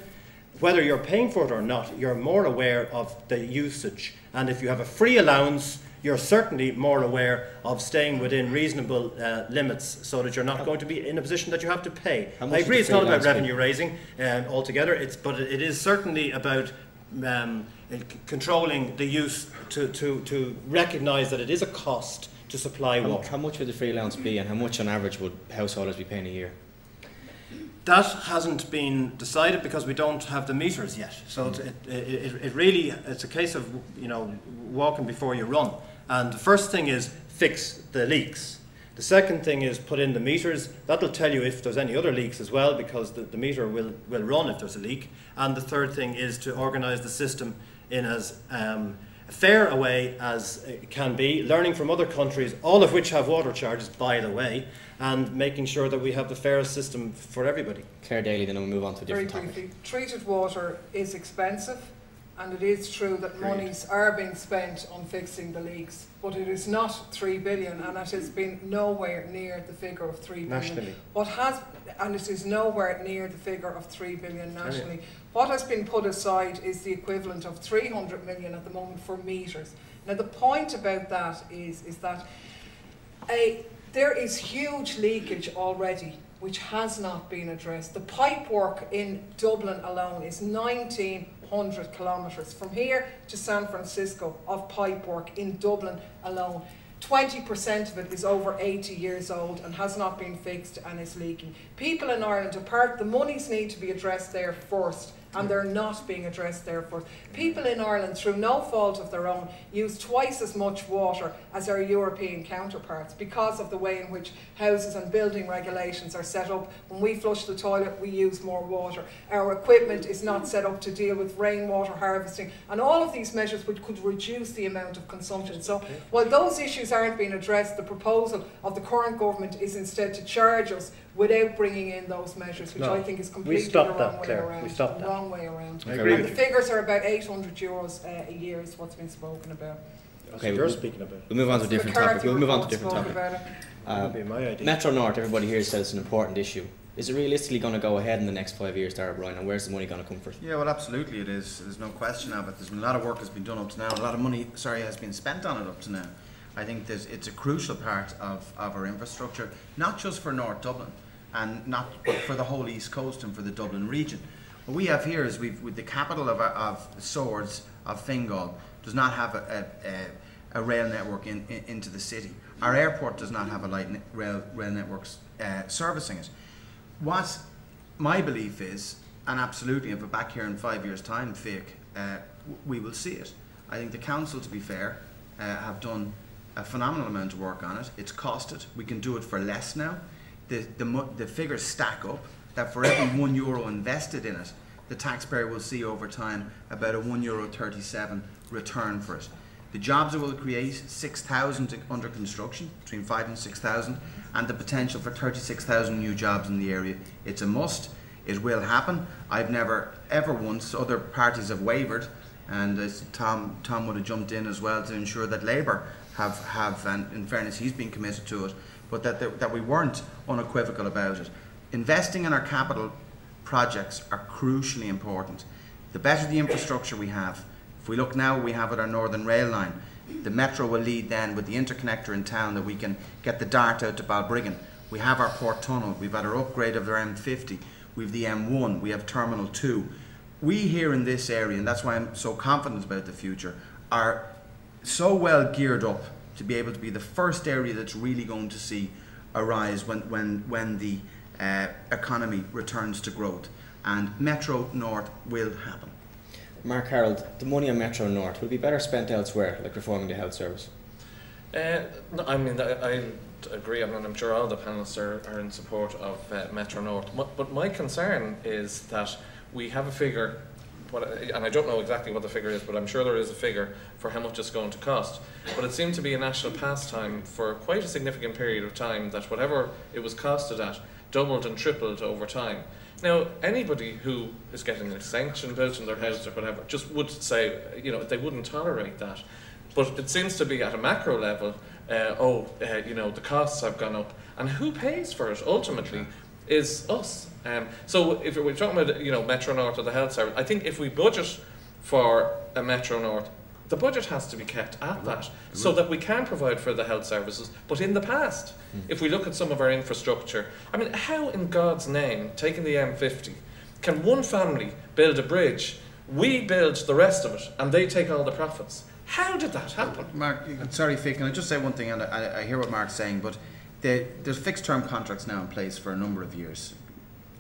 whether you're paying for it or not, you're more aware of the usage. And if you have a free allowance, you're certainly more aware of staying within reasonable limits so that you're not going to be in a position that you have to pay. I agree it's not about revenue raising altogether, but it is certainly about controlling the use to recognise that it is a cost to supply water. How much would the free allowance be, and how much on average would householders be paying a year? That hasn't been decided because we don't have the meters yet. So it really, it's a case of, walking before you run. And the first thing is fix the leaks. The second thing is put in the meters. That'll tell you if there's any other leaks as well, because the meter will run if there's a leak. And the third thing is to organise the system in as fair a way as it can be, learning from other countries, all of which have water charges, by the way, and making sure that we have the fairest system for everybody. Claire Daly, then we'll move on to a different Very topic. briefly, treated water is expensive, and it is true that monies are being spent on fixing the leaks, but it is not 3 billion, and it has been nowhere near the figure of 3 billion. Nationally. And it is nowhere near the figure of 3 billion nationally. What has been put aside is the equivalent of 300 million at the moment for meters. Now the point about that is that there is huge leakage already which has not been addressed. The pipe work in Dublin alone is 1,900 kilometres from here to San Francisco of pipe work in Dublin alone. 20% of it is over 80 years old and has not been fixed and is leaking. People in Ireland, the monies need to be addressed there first, and they're not being addressed there first. People in Ireland, through no fault of their own, use twice as much water as our European counterparts because of the way in which houses and building regulations are set up. When we flush the toilet, we use more water. Our equipment is not set up to deal with rainwater harvesting, and all of these measures which could reduce the amount of consumption. So while those issues aren't being addressed, the proposal of the current government is instead to charge us without bringing in those measures, which I think is completely the wrong way around. We stopped that. Wrong way around. I agree. And the figures are about €800 a year is what's been spoken about. Okay, you're speaking about. We'll move on to a different topic. Metro North, everybody here says it's an important issue. Is it realistically going to go ahead in the next 5 years, Darragh Bryan, and where's the money going to come from? Yeah, well, absolutely it is. There's no question of it. There's been a lot of work has been done up to now. A lot of money, has been spent on it up to now. I think it's a crucial part of our infrastructure, not just for North Dublin, and not for the whole East Coast and for the Dublin region. What we have here is with the capital of Swords, of Fingal, does not have a rail network into the city. Our airport does not have a light rail network servicing it. What my belief is, and absolutely, if we're back here in 5 years' time, we will see it. I think the council, to be fair, have done a phenomenal amount of work on it. It's costed. We can do it for less now. The figures stack up that for every €1 invested in it, the taxpayer will see over time about a €1.37 return for it. The jobs it will create, 6,000 under construction, between 5,000 and 6,000, and the potential for 36,000 new jobs in the area. It's a must. It will happen. I've never, ever once, other parties have wavered, and Tom would have jumped in as well to ensure that Labour have, and in fairness, he's been committed to it, but that we weren't unequivocal about it. Investing in our capital projects are crucially important. The better the infrastructure we have, if we look now, we have at our Northern Rail line, the Metro will lead then with the interconnector in town that we can get the Dart out to Balbriggan. We have our Port Tunnel, we've had our upgrade of our M50, we have the M1, we have Terminal 2. We here in this area, and that's why I'm so confident about the future, are so well geared up to be able to be the first area that's really going to see a rise when the economy returns to growth. And Metro North will happen. Mark Harold, the money on Metro North will be better spent elsewhere, like reforming the health service? No, I mean, I agree. I mean, I'm sure all the panellists are in support of Metro North. But my concern is that we have a figure, and I don't know exactly what the figure is, but I'm sure there is a figure for how much it's going to cost. But it seemed to be a national pastime for quite a significant period of time that whatever it was costed at doubled and tripled over time. Now, anybody who is getting an extension built in their house or whatever just would say, you know, they wouldn't tolerate that. But it seems to be at a macro level, you know, the costs have gone up. And who pays for it ultimately is us. So if we're talking about, you know, Metro North or the health service, I think if we budget for a Metro North, the budget has to be kept at that so that we can provide for the health services. But in the past, if we look at some of our infrastructure, I mean, how in God's name, taking the M50, can one family build a bridge, we build the rest of it, and they take all the profits? How did that happen? Mark, sorry, Fick, can I just say one thing? And I hear what Mark's saying, but there's fixed-term contracts now in place for a number of years.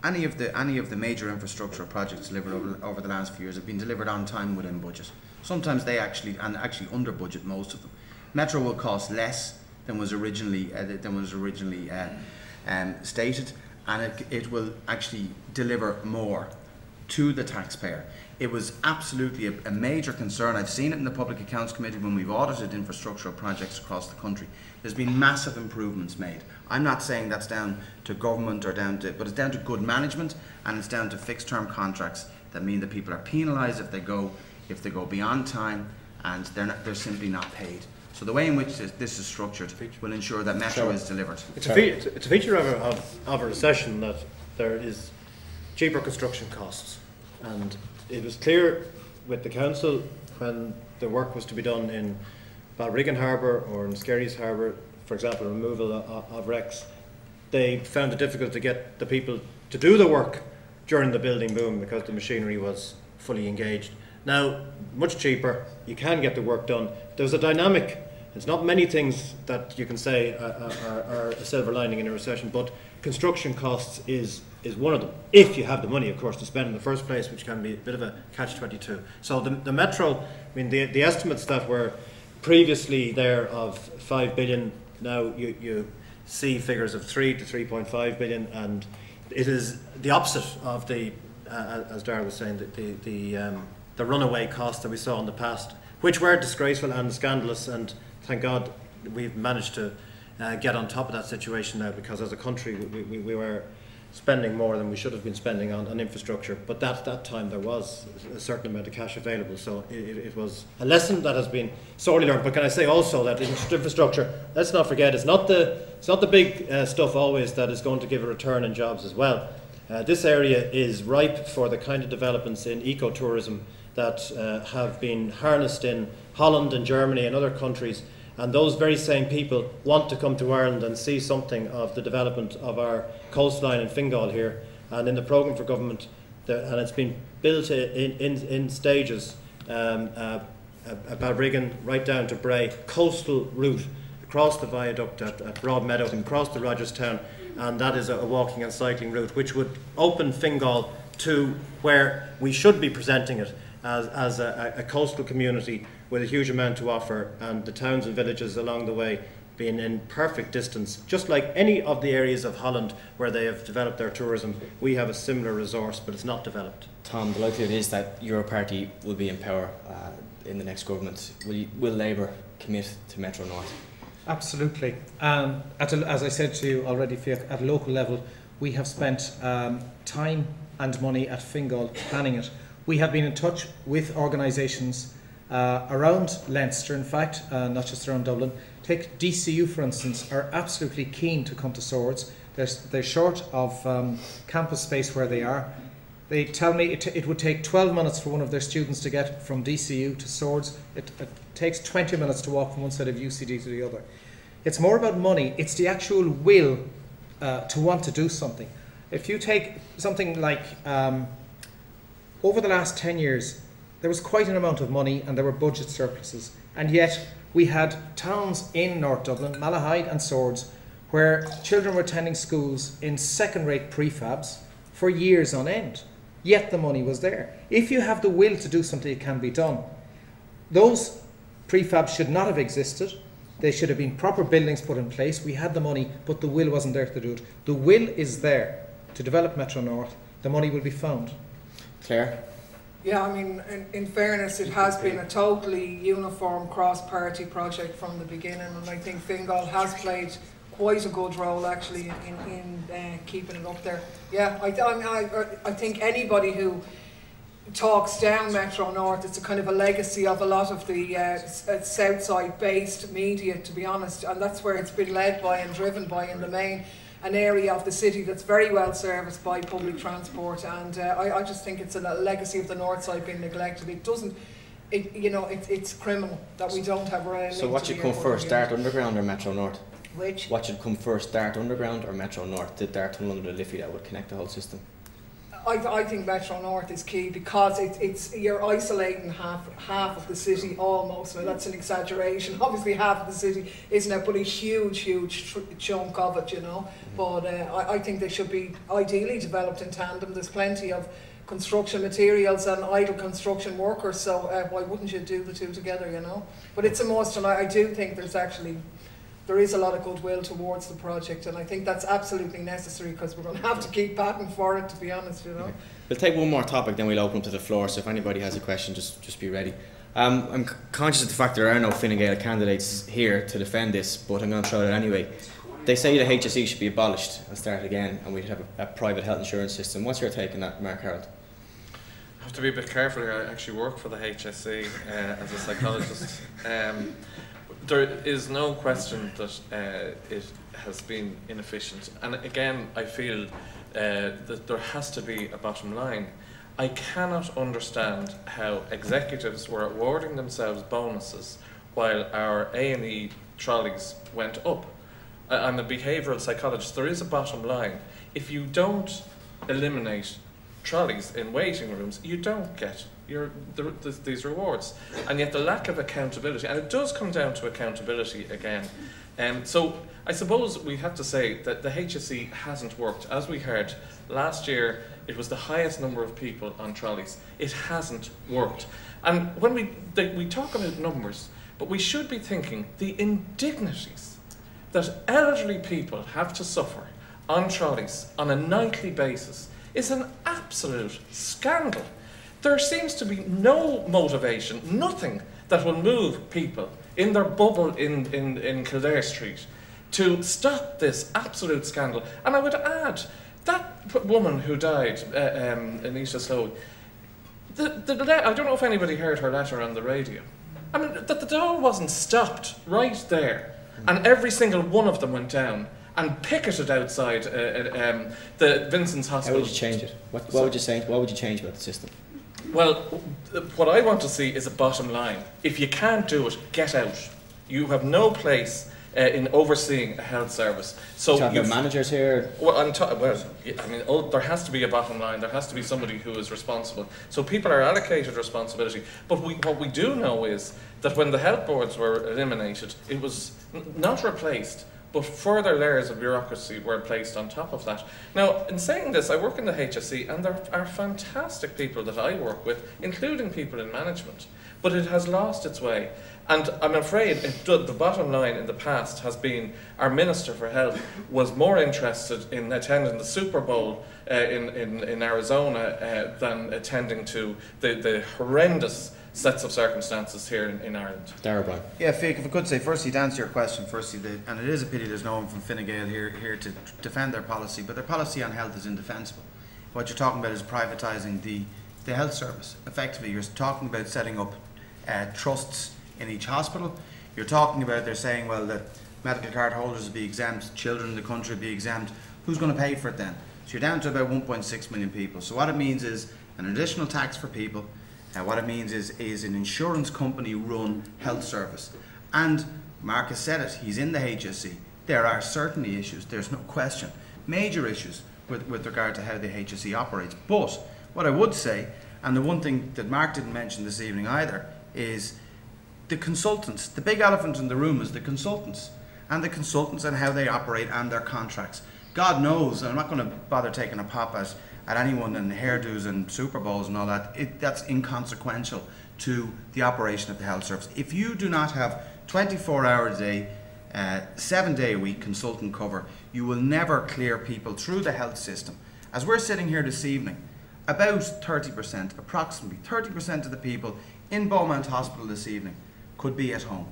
Any of the major infrastructure projects delivered over the last few years have been delivered on time within budget. Sometimes they actually under budget, most of them. Metro will cost less than was originally stated, and it will actually deliver more to the taxpayer. It was absolutely a major concern. I've seen it in the Public Accounts Committee when we've audited infrastructural projects across the country. There's been massive improvements made. I'm not saying that's down to government or but it's down to good management, and it's down to fixed-term contracts that mean that people are penalised if they go beyond time, and they're simply not paid. So the way in which this is structured will ensure that Metro is delivered. It's a feature of a recession that there is cheaper construction costs, and it was clear with the council when the work was to be done in Balbriggan Harbour or in Skerries Harbour, for example, removal of wrecks, they found it difficult to get the people to do the work during the building boom because the machinery was fully engaged. Now, much cheaper, you can get the work done. There's a dynamic. It's not many things that you can say are a silver lining in a recession, but construction costs is one of them. If you have the money, of course, to spend in the first place, which can be a bit of a catch-22. So the Metro, I mean, the estimates that were previously there of 5 billion, now you see figures of 3 to 3.5 billion, and it is the opposite of the, as Darragh was saying, the runaway costs that we saw in the past, which were disgraceful and scandalous, and thank God we've managed to get on top of that situation now, because as a country we were spending more than we should have been spending on infrastructure, but at that time there was a certain amount of cash available, so it was a lesson that has been sorely learned. But can I say also that infrastructure, let's not forget, it's not the big stuff always that is going to give a return in jobs as well. This area is ripe for the kind of developments in ecotourism that have been harnessed in Holland and Germany and other countries, and those very same people want to come to Ireland and see something of the development of our coastline in Fingal here. And in the programme for government, and it's been built in stages, Balbriggan right down to Bray, coastal route across the viaduct at Broadmeadow and across to Rogerstown, and that is a walking and cycling route which would open Fingal to where we should be presenting it as a coastal community with a huge amount to offer, and the towns and villages along the way being in perfect distance. Just like any of the areas of Holland where they have developed their tourism, we have a similar resource, but it's not developed. Tom, the likelihood is that your party will be in power in the next government. Will Labour commit to Metro North? Absolutely. As I said to you already, Fiach, at local level, we have spent time and money at Fingal planning it. We have been in touch with organisations around Leinster, in fact, not just around Dublin. Take DCU, for instance, are absolutely keen to come to Swords. They're short of campus space where they are. They tell me it would take 12 minutes for one of their students to get from DCU to Swords. It takes 20 minutes to walk from one side of UCD to the other. It's more about money. It's the actual will to want to do something. If you take something like over the last 10 years, there was quite an amount of money and there were budget surpluses. And yet we had towns in North Dublin, Malahide and Swords, where children were attending schools in second-rate prefabs for years on end. Yet the money was there. If you have the will to do something, it can be done. Those prefabs should not have existed. They should have been proper buildings put in place. We had the money, but the will wasn't there to do it. The will is there to develop Metro North. The money will be found. Claire? Yeah, I mean, in fairness, it has been a totally uniform cross-party project from the beginning, and I think Fingal has played quite a good role actually in keeping it up there. Yeah, I think anybody who talks down Metro North, it's a kind of a legacy of a lot of the Southside-based media, to be honest, and that's where it's been led by and driven by in the main. An area of the city that's very well serviced by public transport, and I just think it's a legacy of the north side being neglected. It doesn't, it's criminal that we don't have a rail. So what should come first, Dart Underground or Metro North? Which? What should come first, Dart Underground or Metro North? The Dart tunnel under the Liffey that would connect the whole system? I think Metro North is key because it's you're isolating half of the city almost. Now that's an exaggeration. Obviously half of the city isn't it, but a huge chunk of it, you know. But I think they should be ideally developed in tandem. There's plenty of construction materials and idle construction workers, so why wouldn't you do the two together, you know? But it's a must, and I do think there is a lot of goodwill towards the project, and I think that's absolutely necessary because we're going to have to keep batting for it, to be honest, you know. We'll take one more topic, then we'll open up to the floor, so if anybody has a question, just be ready. I'm conscious of the fact there are no Fine Gael candidates here to defend this, but I'm going to throw it anyway. They say the HSE should be abolished and start again, and we'd have a private health insurance system. What's your take on that, Mark Harold? I have to be a bit careful here. I actually work for the HSE as a psychologist. There is no question that it has been inefficient, and again I feel that there has to be a bottom line. I cannot understand how executives were awarding themselves bonuses while our A&E trolleys went up. I'm a behavioural psychologist. There is a bottom line. If you don't eliminate trolleys in waiting rooms, you don't get these rewards, and yet the lack of accountability, and it does come down to accountability again. So I suppose we have to say that the HSE hasn't worked. As we heard last year, it was the highest number of people on trolleys. It hasn't worked. And when we talk about numbers, but we should be thinking the indignities that elderly people have to suffer on trolleys on a nightly basis is an absolute scandal. There seems to be no motivation, nothing that will move people in their bubble in Kildare Street to stop this absolute scandal. And I would add, that woman who died, Anisha Slow, I don't know if anybody heard her letter on the radio. I mean, the dole wasn't stopped right there, and every single one of them went down and picketed outside the Vincent's Hospital. How would you change it? What would you say? What would you change about the system? Well, what I want to see is a bottom line. If you can't do it, get out. You have no place in overseeing a health service. So you have managers here. Well, I mean, there has to be a bottom line. There has to be somebody who is responsible. So people are allocated responsibility. But what we do know is that when the health boards were eliminated, it was not replaced, but further layers of bureaucracy were placed on top of that. Now, in saying this, I work in the HSE, and there are fantastic people that I work with, including people in management. But it has lost its way. And I'm afraid the bottom line in the past has been our Minister for Health was more interested in attending the Super Bowl in Arizona than attending to the horrendous sets of circumstances here in Ireland. Darragh. Yeah, Fiach, if I could say, firstly, to answer your question, and it is a pity there's no one from Fine Gael here to defend their policy, but their policy on health is indefensible. What you're talking about is privatising the health service. Effectively, you're talking about setting up trusts in each hospital. You're talking about, they're saying, well, that medical card holders will be exempt, children in the country will be exempt. Who's going to pay for it then? So you're down to about 1.6 million people. So what it means is an additional tax for people. What it means is an insurance company run health service. And Mark has said it, he's in the HSE. There are certainly issues, there's no question, major issues with regard to how the HSE operates. But what I would say, and the one thing that Mark didn't mention this evening either, is the consultants. The big elephant in the room is the consultants. And the consultants and how they operate and their contracts. God knows, and I'm not going to bother taking a pop at anyone and hairdos and Super Bowls and all that. That's inconsequential to the operation of the health service. If you do not have 24 hours a day, 7 day a week consultant cover, you will never clear people through the health system. As we're sitting here this evening, about 30%, approximately 30% of the people in Beaumont Hospital this evening could be at home.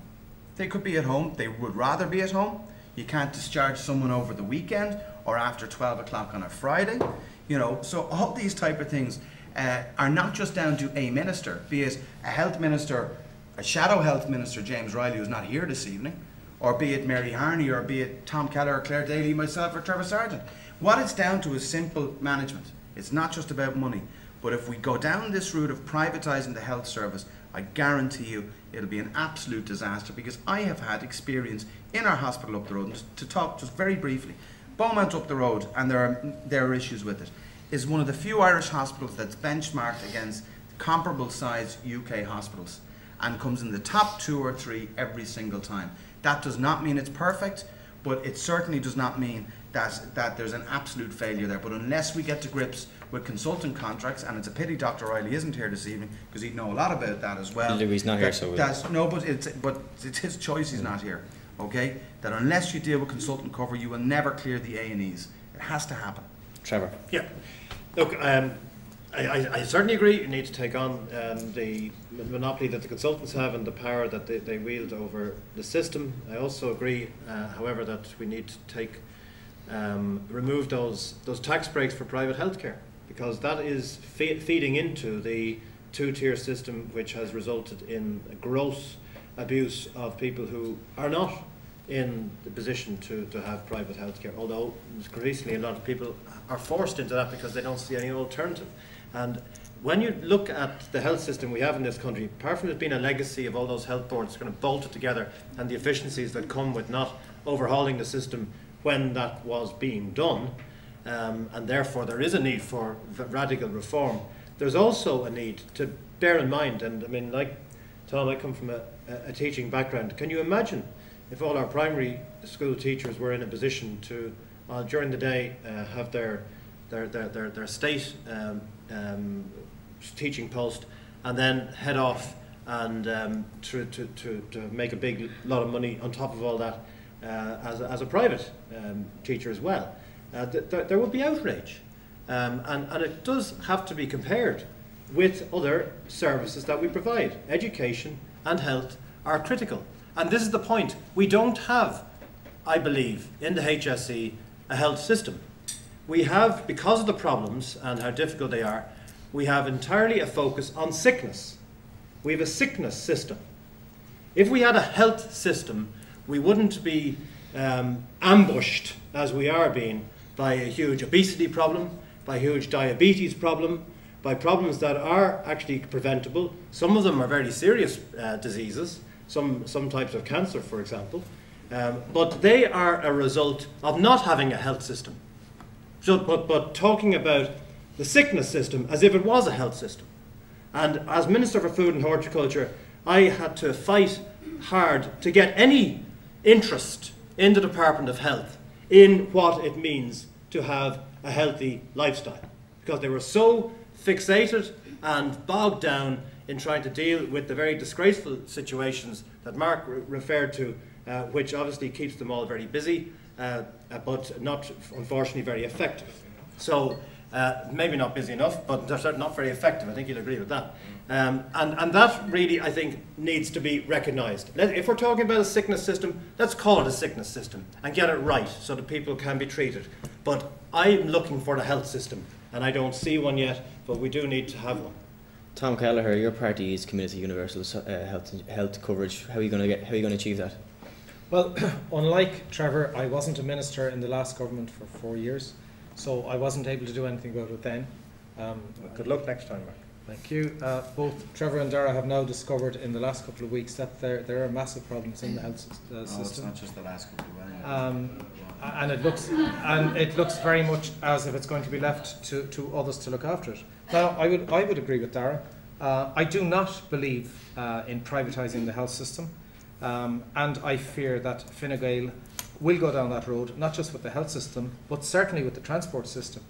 They could be at home, they would rather be at home. You can't discharge someone over the weekend or after 12 o'clock on a Friday. You know, so all these type of things are not just down to a minister, be it a health minister, a shadow health minister, James Riley, who's not here this evening, or be it Mary Harney, or be it Tom Keller, or Claire Daly, myself, or Trevor Sargent. What it's down to is simple management. It's not just about money. But if we go down this route of privatising the health service, I guarantee you it'll be an absolute disaster, because I have had experience in our hospital up the road. And to talk just very briefly, Beaumont up the road, and there are issues with it, is one of the few Irish hospitals that's benchmarked against comparable sized UK hospitals and comes in the top 2 or 3 every single time. That does not mean it's perfect, but it certainly does not mean that there's an absolute failure there. But unless we get to grips with consultant contracts, and it's a pity Dr. Riley isn't here this evening, because he'd know a lot about that as well. He's not here, so no, but it's his choice he's not here. Okay, that unless you deal with consultant cover, you will never clear the A&Es. It has to happen. Trevor. Yeah. Look, I certainly agree you need to take on the monopoly that the consultants have and the power that they wield over the system. I also agree, however, that we need to remove those tax breaks for private healthcare, because that is feeding into the two-tier system, which has resulted in a gross abuse of people who are not in the position to have private healthcare, although increasingly a lot of people are forced into that because they don't see any alternative. And when you look at the health system we have in this country, apart from it being a legacy of all those health boards kind of bolted together and the efficiencies that come with not overhauling the system when that was being done, and therefore there is a need for radical reform, there's also a need to bear in mind, and I mean, like Tom, I come from a teaching background. Can you imagine if all our primary school teachers were in a position to, during the day, have their state teaching post, and then head off and to make a big lot of money on top of all that as a private teacher as well? There would be outrage, and it does have to be compared with other services that we provide. Education and health are critical. And this is the point. We don't have, I believe, in the HSE a health system. we have, because of the problems and how difficult they are, we have entirely a focus on sickness. We have a sickness system. If we had a health system, we wouldn't be ambushed, as we are being, by a huge obesity problem, by a huge diabetes problem, by problems that are actually preventable. Some of them are very serious diseases, some types of cancer, for example, but they are a result of not having a health system. So, but talking about the sickness system as if it was a health system. And as Minister for Food and Horticulture, I had to fight hard to get any interest in the Department of Health in what it means to have a healthy lifestyle, because they were so fixated and bogged down in trying to deal with the very disgraceful situations that Mark referred to, which obviously keeps them all very busy, but not, unfortunately, very effective. So maybe not busy enough, but they're not very effective. I think you'll agree with that. And that really, I think, needs to be recognised. If we're talking about a sickness system, let's call it a sickness system and get it right so that people can be treated. But I'm looking for the health system, and I don't see one yet, but we do need to have one. Tom Kelleher, your party is community universal health coverage. How are you going to achieve that? Well, unlike Trevor, I wasn't a minister in the last government for 4 years, so I wasn't able to do anything about it then. Good luck next time, Mark. Thank you. Both Trevor and Dara have now discovered in the last couple of weeks that there are massive problems in the health system. It's not just the last couple of weeks. And it looks very much as if it's going to be left to others to look after it. Now, I would agree with Dara. I do not believe in privatising the health system, and I fear that Fine Gael will go down that road, not just with the health system, but certainly with the transport system.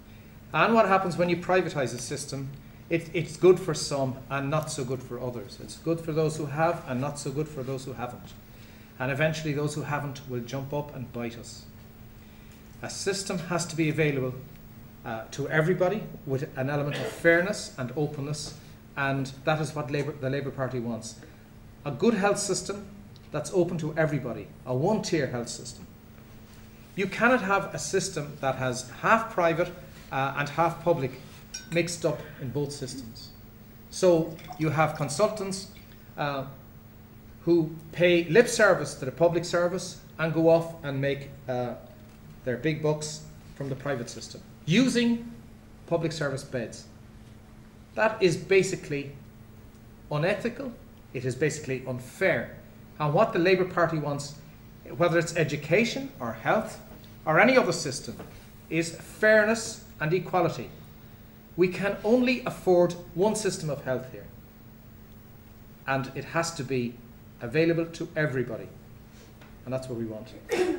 And what happens when you privatise a system? It's good for some and not so good for others. It's good for those who have and not so good for those who haven't. And eventually those who haven't will jump up and bite us. A system has to be available to everybody with an element of fairness and openness, and that is what the Labour Party wants. A good health system that's open to everybody, a one-tier health system. You cannot have a system that has half private and half public mixed up in both systems. So you have consultants who pay lip service to the public service and go off and make their big bucks from the private system, using public service beds. That is basically unethical, it is basically unfair. And what the Labour Party wants, whether it's education or health or any other system, is fairness and equality. We can only afford one system of health here, and it has to be available to everybody, and that's what we want.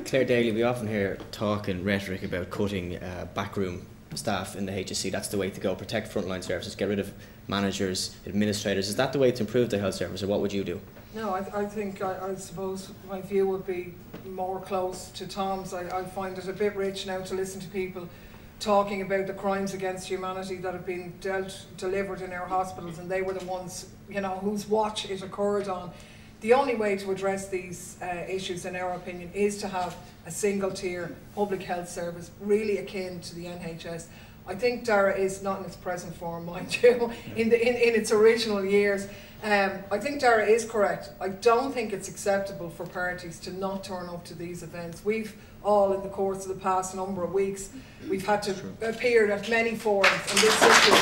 Claire Daly, we often hear talk and rhetoric about cutting backroom staff in the HSC. That's the way to go. Protect frontline services, get rid of managers, administrators. Is that the way to improve the health service, or what would you do? No, I think, I suppose my view would be more close to Tom's. I find it a bit rich now to listen to people talking about the crimes against humanity that have been delivered in our hospitals, and they were the ones, you know, whose watch it occurred on. The only way to address these issues, in our opinion, is to have a single-tier public health service, really akin to the NHS. I think Dara is not in its present form, mind you, in its original years. I think Dara is correct. I don't think it's acceptable for parties to not turn up to these events. We've all, in the course of the past number of weeks, we've had to appear at many forums, and this issue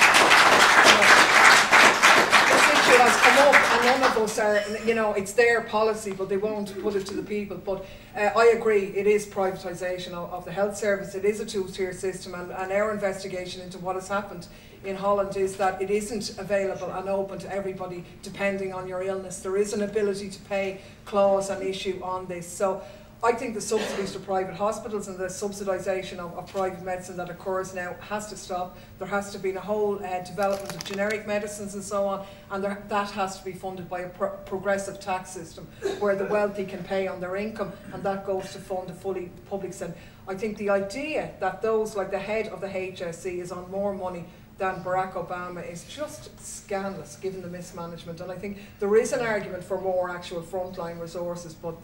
has come up, and none of us are, you know, it's their policy, but they won't put it to the people. But I agree, it is privatisation of the health service. It is a two-tier system, and our investigation into what has happened in Holland is that it isn't available and open to everybody depending on your illness. There is an ability to pay clause and issue on this. So I think the subsidies to private hospitals and the subsidisation of private medicine that occurs now has to stop. There has to be a whole development of generic medicines and so on, and that has to be funded by a progressive tax system where the wealthy can pay on their income, and that goes to fund a fully public system. I think the idea that those, like the head of the HSC, is on more money than Barack Obama is just scandalous given the mismanagement. And I think there is an argument for more actual frontline resources, but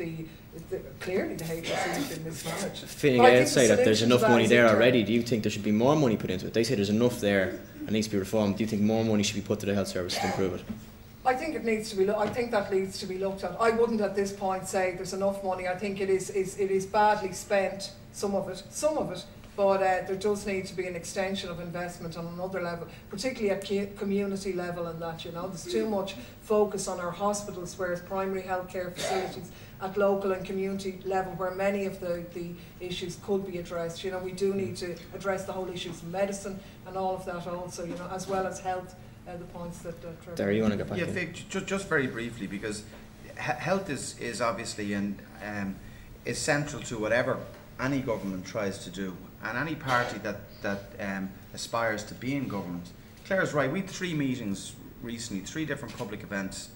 clearly the HSE has been mismanaged. Fine Gael say that there's enough money there already. Do you think there should be more money put into it? They say there's enough there and needs to be reformed. Do you think more money should be put to the health service to improve it? I think it needs to be. I think that needs to be looked at. I wouldn't at this point say there's enough money. I think it is badly spent. Some of it, but there does need to be an extension of investment on another level, particularly at community level. And that, you know, there's too much focus on our hospitals, whereas primary healthcare facilities at local and community level, where many of the issues could be addressed. You know, we do need to address the whole issues of medicine and all of that also. You know, as well as health. The points that Trevor. Derry, you want to get back? Yeah, Vic, just very briefly, because health is obviously is central to whatever any government tries to do, and any party that aspires to be in government. Claire's right. We had 3 meetings recently, 3 different public events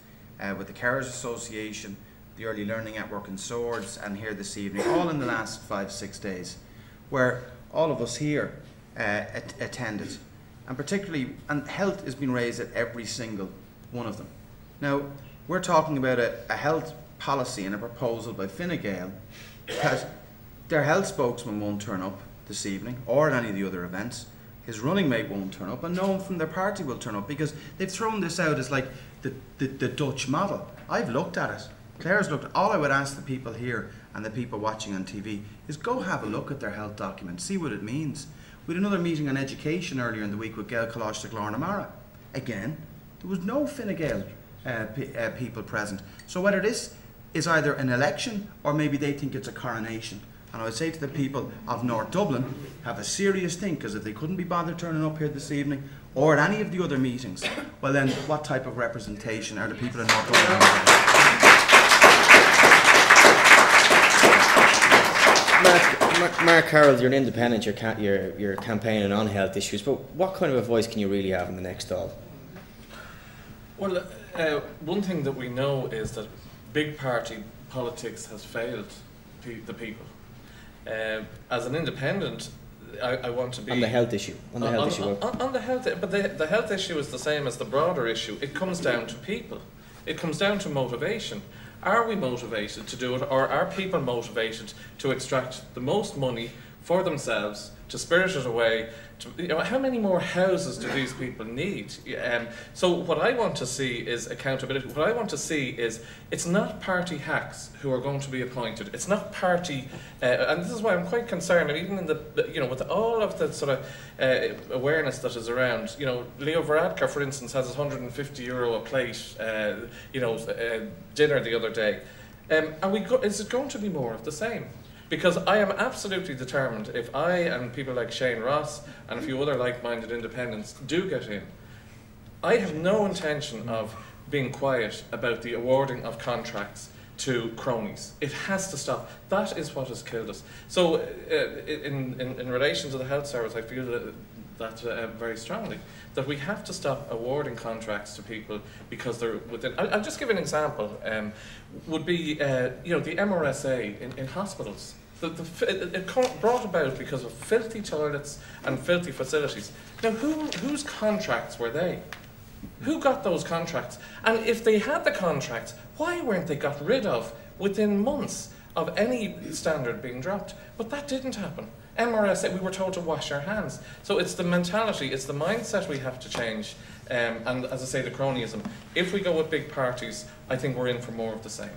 with the Carers Association, the Early Learning Network in Swords, and here this evening, all in the last 5-6 days, where all of us here attended. And particularly, and health has been raised at every single one of them. Now, we're talking about a health policy and a proposal by Fine Gael that their health spokesman won't turn up this evening or at any of the other events. His running mate won't turn up, and no one from their party will turn up, because they've thrown this out as like the Dutch model. I've looked at it. Claire's looked at it. All I would ask the people here and the people watching on TV is go have a look at their health document, see what it means. We had another meeting on education earlier in the week with Gail Kalosh to Glornamara. Again, there was no Fine Gael people present. So whether this is either an election or maybe they think it's a coronation. And I would say to the people of North Dublin, have a serious think, because if they couldn't be bothered turning up here this evening or at any of the other meetings, well then what type of representation are the people in North Dublin? Mark Carroll, you're an independent, you're campaigning on health issues, but what kind of a voice can you really have in the next Dáil? Well, one thing that we know is that big party politics has failed the people. As an independent, I want to be... On the health issue. On the health, but the health issue is the same as the broader issue. It comes down to people. It comes down to motivation. Are we motivated to do it, or are people motivated to extract the most money for themselves, to spirit it away? How many more houses do these people need? So what I want to see is accountability. What I want to see is it's not party hacks who are going to be appointed. It's not party, and this is why I'm quite concerned. And even in the, with all of the sort of awareness that is around, Leo Varadkar, for instance, has €150 a plate, dinner the other day. Is it going to be more of the same? Because I am absolutely determined, if I and people like Shane Ross and a few other like-minded independents do get in, I have no intention of being quiet about the awarding of contracts to cronies. It has to stop. That is what has killed us. So in relation to the health service, I feel that very strongly, that we have to stop awarding contracts to people because they're within... I'll just give an example. Would be, the MRSA in hospitals. It brought about because of filthy toilets and filthy facilities. Now, whose contracts were they? Who got those contracts? And if they had the contracts, why weren't they got rid of within months of any standard being dropped? But that didn't happen. MRSA, we were told to wash our hands. So it's the mentality, it's the mindset we have to change. And as I say, the cronyism. If we go with big parties, I think we're in for more of the same.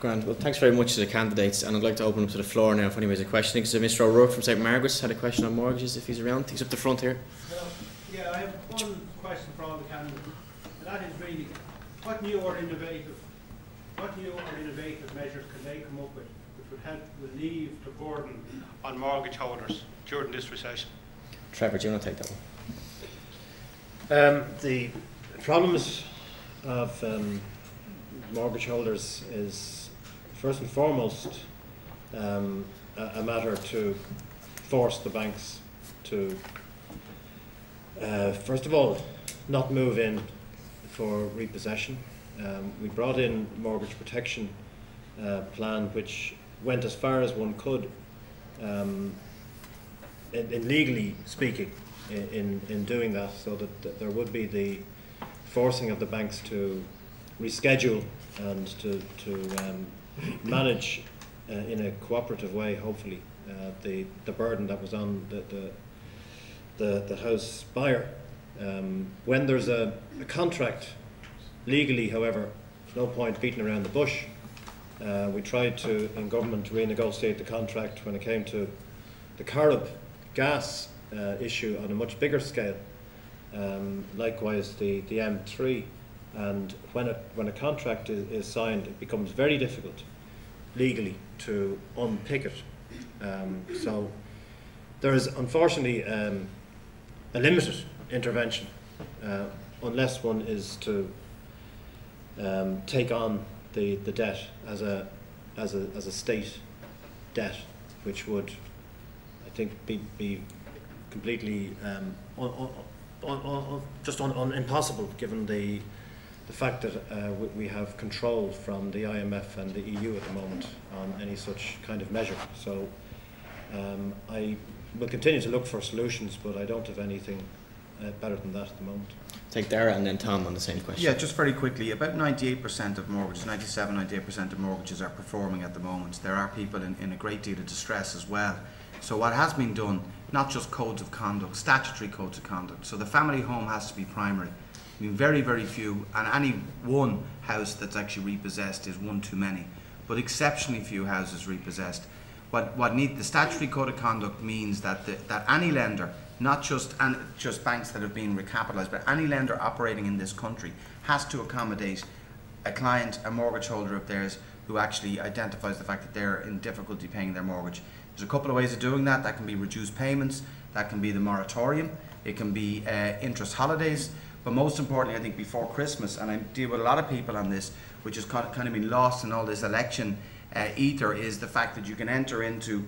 Grand. Well, thanks very much to the candidates, and I'd like to open up to the floor now if anyone has a question. I think Mr. O'Rourke from St Margaret's had a question on mortgages, if he's around. He's up the front here. Yeah, I have one question for all the candidates, and that is really, what new or innovative measures can they come up with which would help relieve the burden on mortgage holders during this recession? Trevor, do you want to take that one? The problems of mortgage holders is first and foremost a matter to force the banks to first of all not move in for repossession. We brought in mortgage protection plan which went as far as one could in legally speaking in doing that, so that there would be the forcing of the banks to reschedule and to manage in a cooperative way, hopefully, the burden that was on the house buyer. When there's a contract legally, however, there's no point beating around the bush. We tried to, in government, renegotiate the contract when it came to the Carib gas issue on a much bigger scale. Likewise, the M3, and when a contract is signed, it becomes very difficult legally to unpick it. So there is unfortunately a limited intervention unless one is to take on the debt as a state debt, which would, I think, be completely impossible, given the fact that we have control from the IMF and the EU at the moment on any such kind of measure. So I will continue to look for solutions, but I don't have anything better than that at the moment. Take Dara and then Tom on the same question. Yeah, just very quickly, about 98% of mortgages, 98% of mortgages are performing at the moment. There are people in a great deal of distress as well. So what has been done, not just codes of conduct, statutory codes of conduct. So the family home has to be primary. I mean, very, very few, and any one house that's actually repossessed is one too many, but exceptionally few houses repossessed. The statutory code of conduct means that that any lender, not just banks that have been recapitalised, but any lender operating in this country has to accommodate a client, a mortgage holder of theirs, who actually identifies the fact that they're in difficulty paying their mortgage. There's a couple of ways of doing that. That can be reduced payments, that can be the moratorium, it can be interest holidays, but most importantly, I think before Christmas, and I deal with a lot of people on this, which has kind of been lost in all this election ether, is the fact that you can enter into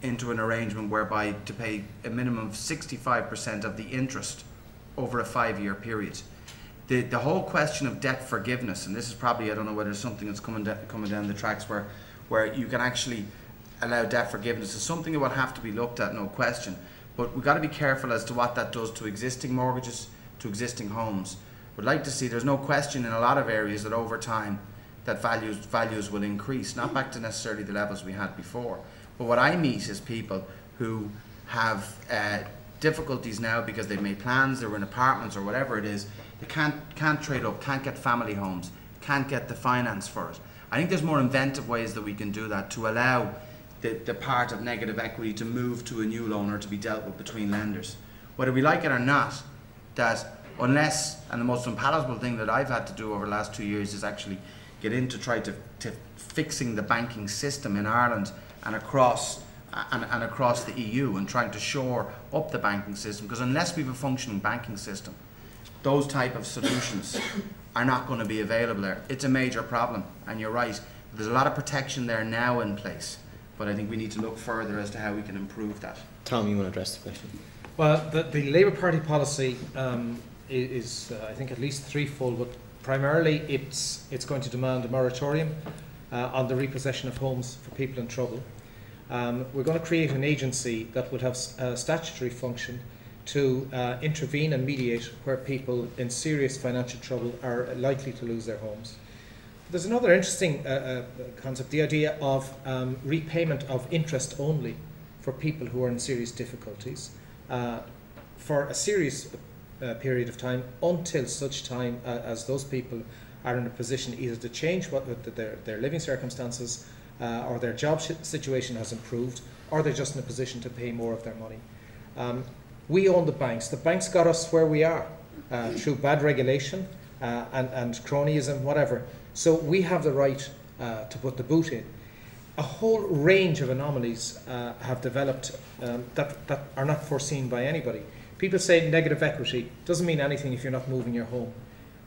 an arrangement whereby to pay a minimum of 65% of the interest over a 5-year period. The whole question of debt forgiveness, and this is probably, I don't know whether it's something that's coming down the tracks where you can actually allow debt forgiveness, is something that will have to be looked at, no question. But we've got to be careful as to what that does to existing mortgages, to existing homes. We'd like to see, there's no question in a lot of areas that over time that values will increase, not back to necessarily the levels we had before. But what I meet is people who have difficulties now because they've made plans, they're in apartments or whatever it is, they can't trade up, can't get family homes, can't get the finance for it. I think there's more inventive ways that we can do that to allow the part of negative equity to move to a new loan or to be dealt with between lenders. Whether we like it or not, that unless, and the most unpalatable thing that I've had to do over the last 2 years is actually get in to try to fixing the banking system in Ireland and across the EU, and trying to shore up the banking system, because unless we have a functioning banking system, those type of solutions are not going to be available there. It's a major problem, and you're right, there's a lot of protection there now in place, but I think we need to look further as to how we can improve that. Tom, you want to address the question? Well, the Labour Party policy is I think, at least threefold, but primarily it's going to demand a moratorium on the repossession of homes for people in trouble. We're going to create an agency that would have a statutory function to intervene and mediate where people in serious financial trouble are likely to lose their homes. There's another interesting concept, the idea of repayment of interest only for people who are in serious difficulties for a serious period of time, until such time as those people are in a position either to change their living circumstances, or their job situation has improved, or they're just in a position to pay more of their money. We own the banks. The banks got us where we are through bad regulation and cronyism, whatever. So we have the right to put the boot in. A whole range of anomalies have developed that are not foreseen by anybody. People say negative equity doesn't mean anything if you're not moving your home.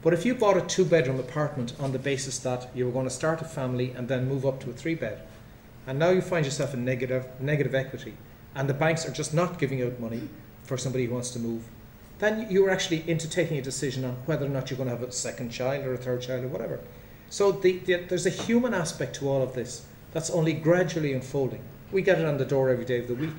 But if you bought a 2-bedroom apartment on the basis that you were going to start a family and then move up to a 3-bed, and now you find yourself in negative equity, and the banks are just not giving out money for somebody who wants to move, then you're actually into taking a decision on whether or not you're going to have a second child or a third child or whatever. So there's a human aspect to all of this that's only gradually unfolding. We get it on the door every day of the week.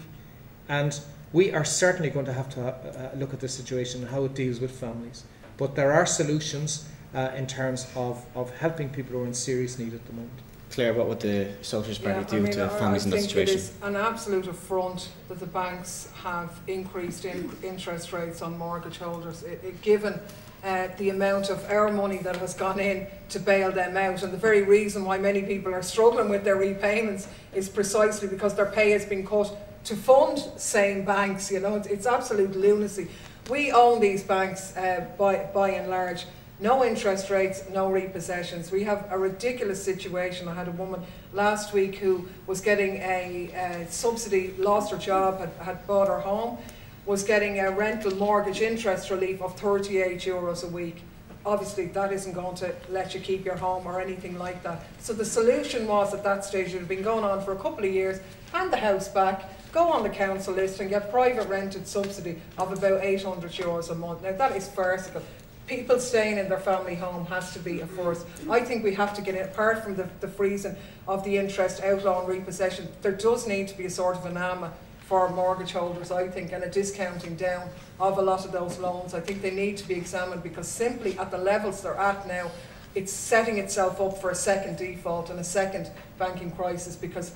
And We are certainly going to have to look at this situation and how it deals with families. But there are solutions in terms of helping people who are in serious need at the moment. Claire, what would the Socialist Party do to families in that situation? I think it is an absolute affront that the banks have increased interest rates on mortgage holders, given the amount of our money that has gone in to bail them out. And the very reason why many people are struggling with their repayments is precisely because their pay has been cut to fund same banks. You know, it's absolute lunacy. We own these banks by and large. No interest rates, no repossessions. We have a ridiculous situation. I had a woman last week who was getting a subsidy, lost her job, had bought her home, was getting a rental mortgage interest relief of €38 a week. Obviously that isn't going to let you keep your home or anything like that. So the solution was at that stage, it had been going on for a couple of years, hand the house back, go on the council list and get private rented subsidy of about €800 a month. Now that is farcical. People staying in their family home has to be a first. I think we have to get it, apart from the freezing of the interest, outlaw and repossession, there does need to be a sort of an AMA for mortgage holders, I think, and a discounting down of a lot of those loans. I think they need to be examined, because simply at the levels they're at now, it's setting itself up for a second default and a second banking crisis, because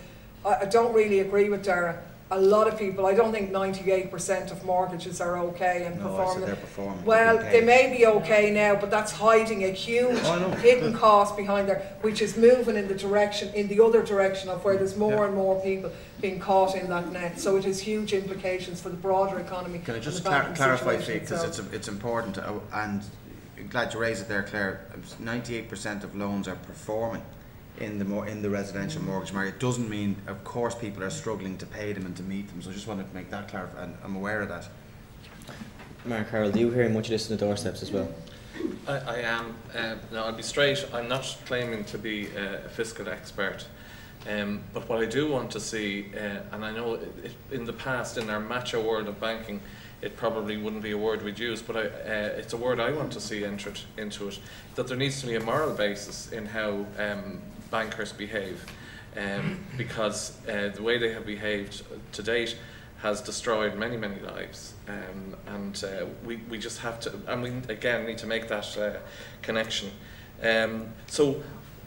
I don't really agree with Dara. A lot of people, I don't think 98% of mortgages are okay and performing. Well, they may be okay now, but that's hiding a huge hidden cost behind there, which is moving in the other direction of where there's more and more people being caught in that net. So it has huge implications for the broader economy. Can I just clarify for you, because it's important, and I'm glad you raised it there, Claire. 98% of loans are performing in the residential mortgage market. It doesn't mean, of course, people are struggling to pay them and to meet them. So I just wanted to make that clear, and I'm aware of that. Mark Carroll, do you hear much of this in the doorsteps as well? I am. Now, I'll be straight. I'm not claiming to be a fiscal expert. But what I do want to see, and I know in the past, in our macho world of banking, it probably wouldn't be a word we'd use, but it's a word I want to see entered into it, that there needs to be a moral basis in how bankers behave, because the way they have behaved to date has destroyed many, many lives, and we just have to, and we again need to make that connection. So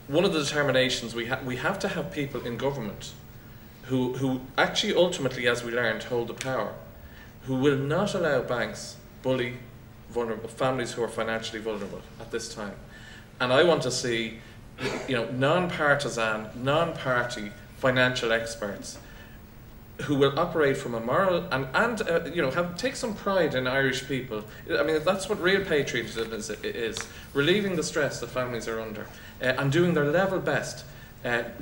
one of the determinations we have to have people in government who actually ultimately, as we learned, hold the power, who will not allow banks bully vulnerable families who are financially vulnerable at this time. And I want to see, non-partisan, non-party financial experts who will operate from a moral and take some pride in Irish people. I mean, that's what real patriotism is relieving the stress that families are under, and doing their level best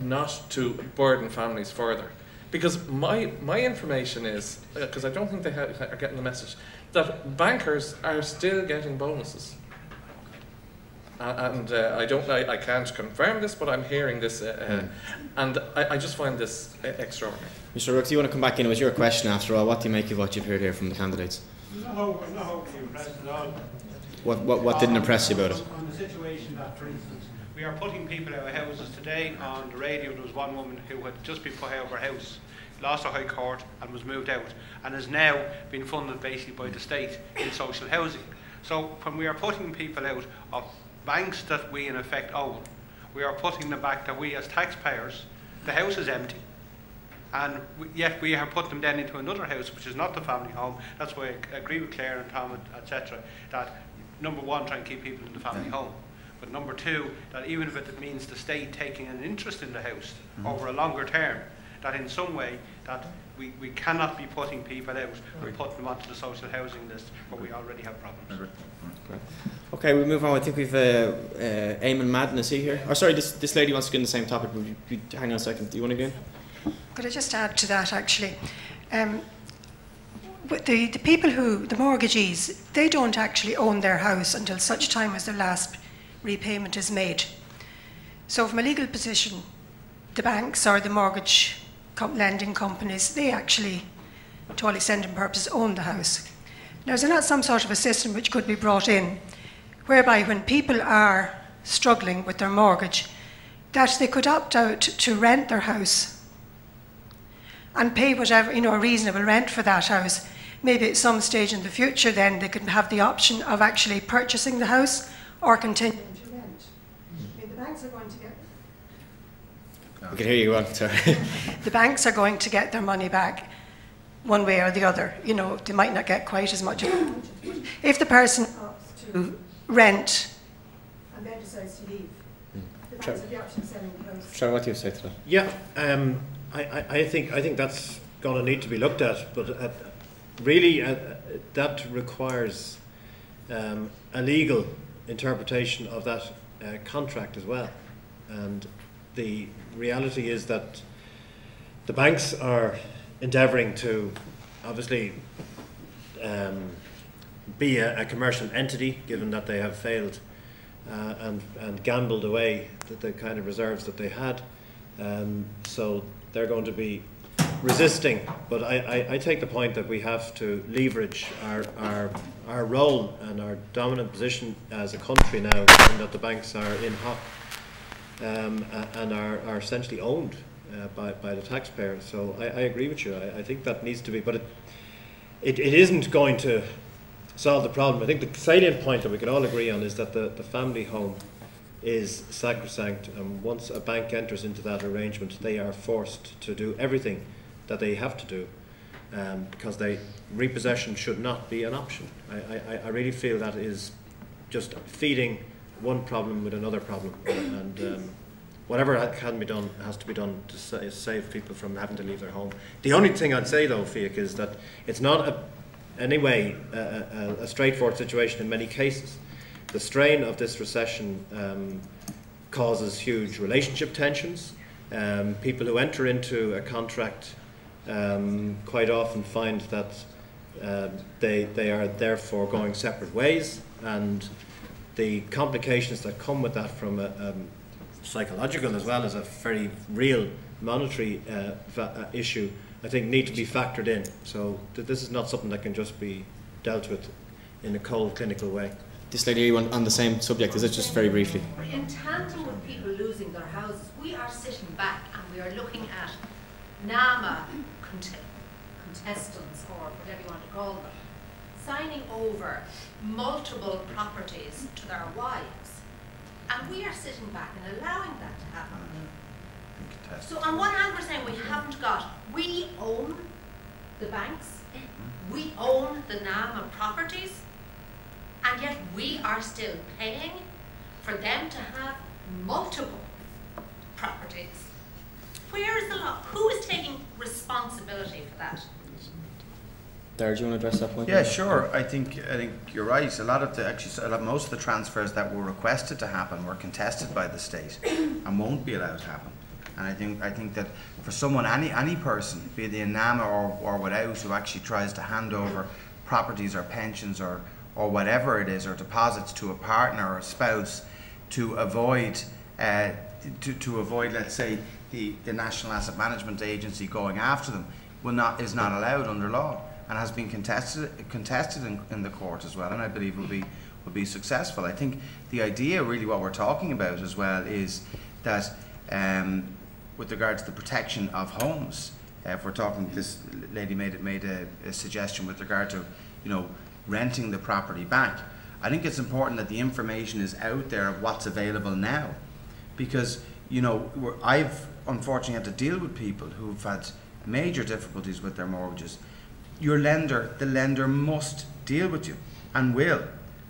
not to burden families further. Because my information is, because I don't think they are getting the message, that bankers are still getting bonuses. I can't confirm this, but I'm hearing this, and I just find this extraordinary. Mr. Rook, do you want to come back in? It was your question after all. What do you make of what you've heard here from the candidates? I'm not hopefully impressed at all. What didn't impress you about it? On the situation that, for instance, we are putting people out of houses today. On the radio there was one woman who had just been put out of her house, lost her High Court and was moved out, and is now being funded basically by the state in social housing. So when we are putting people out of banks that we in effect own, we are putting them back that we as taxpayers, the house is empty, and yet we are putting them then into another house which is not the family home. That's why I agree with Claire and Tom, etc., that number one, try and keep people in the family home, but number two, that even if it means the state taking an interest in the house over a longer term, that in some way that we cannot be putting people out and putting them onto the social housing list where we already have problems. Okay, we move on. I think we've Eamon Madden, is he here? Oh, sorry, this lady wants to get in the same topic. Hang on a second. Do you want to get in? Could I just add to that, actually? The people the mortgagees, they don't actually own their house until such time as their last repayment is made. So from a legal position, the banks or the mortgage lending companies, they actually, to all extent and purpose, own the house. Now, is there not some sort of a system which could be brought in whereby when people are struggling with their mortgage, that they could opt out to rent their house and pay whatever, a reasonable rent for that house, maybe at some stage in the future then they could have the option of actually purchasing the house or continuing to rent. I mean, the banks are going to get... We can hear you on, sorry. The banks are going to get their money back one way or the other. You know, they might not get quite as much. If the person opts to rent and then decides to leave, the banks have the option of selling the house. Trevor, what do you say to that? Yeah, I think that's going to need to be looked at, but really that requires a legal interpretation of that contract as well. And the reality is that the banks are endeavouring to obviously be a commercial entity, given that they have failed and gambled away the kind of reserves that they had. So they're going to be resisting, but I take the point that we have to leverage our role and our dominant position as a country now, and that the banks are in hock and are essentially owned by the taxpayer. So I agree with you. I think that needs to be, but it isn't going to solve the problem. I think the salient point that we can all agree on is that the family home is sacrosanct, and once a bank enters into that arrangement, they are forced to do everything that they have to do, because repossession should not be an option. I really feel that is just feeding one problem with another problem, and whatever can be done has to be done to save people from having to leave their home. The only thing I'd say though, Fiach, is that it's not anyway a straightforward situation in many cases. The strain of this recession causes huge relationship tensions. People who enter into a contract quite often find that they are therefore going separate ways, and the complications that come with that from a psychological as well as a very real monetary issue, I think, need to be factored in. So this is not something that can just be dealt with in a cold clinical way. This lady on the same subject, is it, just very briefly? In tandem with people losing their houses, we are sitting back and we are looking at NAMA contestants, or whatever you want to call them, signing over multiple properties to their wives. And we are sitting back and allowing that to happen. So on one hand we're saying we own the banks, we own the NAMA properties, and yet we are still paying for them to have multiple properties. Where is the law? Who is taking responsibility for that? Darragh, do you want to address that point? Yeah, sure. I think you're right. Most of the transfers that were requested to happen were contested by the state and won't be allowed to happen. And I think that for someone, any person, be they a NAMA or without, who actually tries to hand over properties or pensions or whatever it is, or deposits to a partner or a spouse, to avoid let's say the National Asset Management Agency going after them, is not allowed under law, and has been contested in the court as well, and I believe will be successful. I think the idea, really, what we're talking about as well, is that with regard to the protection of homes, if we're talking, this lady made a suggestion with regard to, renting the property back. I think it's important that the information is out there of what's available now, because I've unfortunately had to deal with people who've had major difficulties with their mortgages. The lender must deal with you, and will.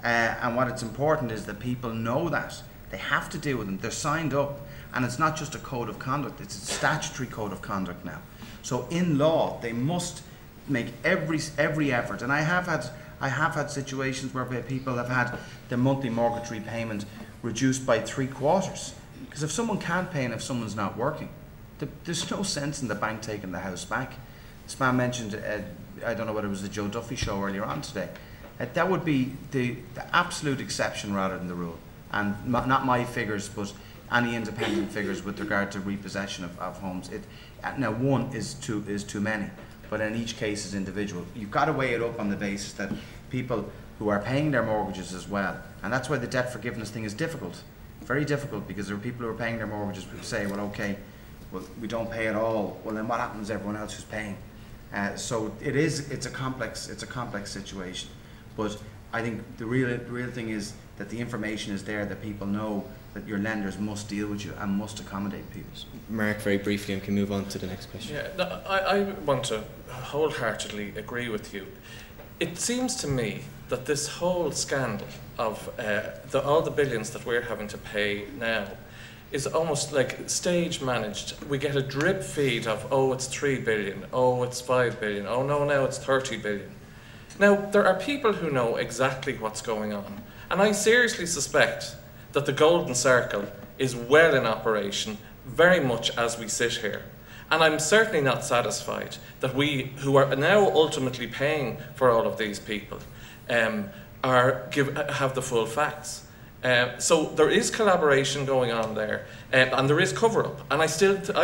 And what it's important is that people know that they have to deal with them. They're signed up, and it's not just a code of conduct; it's a statutory code of conduct now. So in law, they must make every effort. And I have had situations where people have had their monthly mortgage repayment reduced by 3/4, because if someone can't pay and if someone's not working, there's no sense in the bank taking the house back. This man mentioned, I don't know whether it was the Joe Duffy show earlier on today, that would be the absolute exception rather than the rule, and not my figures, but any independent figures with regard to repossession of homes. Now, one is too many, but in each case is individual. You've got to weigh it up on the basis that people who are paying their mortgages as well, and that's why the debt forgiveness thing is difficult, very difficult, because there are people who are paying their mortgages who say, well, okay, well, we don't pay at all. Well, then what happens to everyone else who's paying? So it's a complex situation. But I think the real thing is that the information is there, that people know that your lenders must deal with you and must accommodate people. Mark, very briefly, and can move on to the next question. Yeah, no, I want to wholeheartedly agree with you. It seems to me that this whole scandal of all the billions that we're having to pay now is almost like stage managed. We get a drip feed of, oh, it's 3 billion, oh, it's 5 billion, oh no, now it's 30 billion. Now, there are people who know exactly what's going on, and I seriously suspect that the Golden Circle is well in operation, very much as we sit here. And I'm certainly not satisfied that we, who are now ultimately paying for all of these people, have the full facts. So there is collaboration going on there, and there is cover-up. And I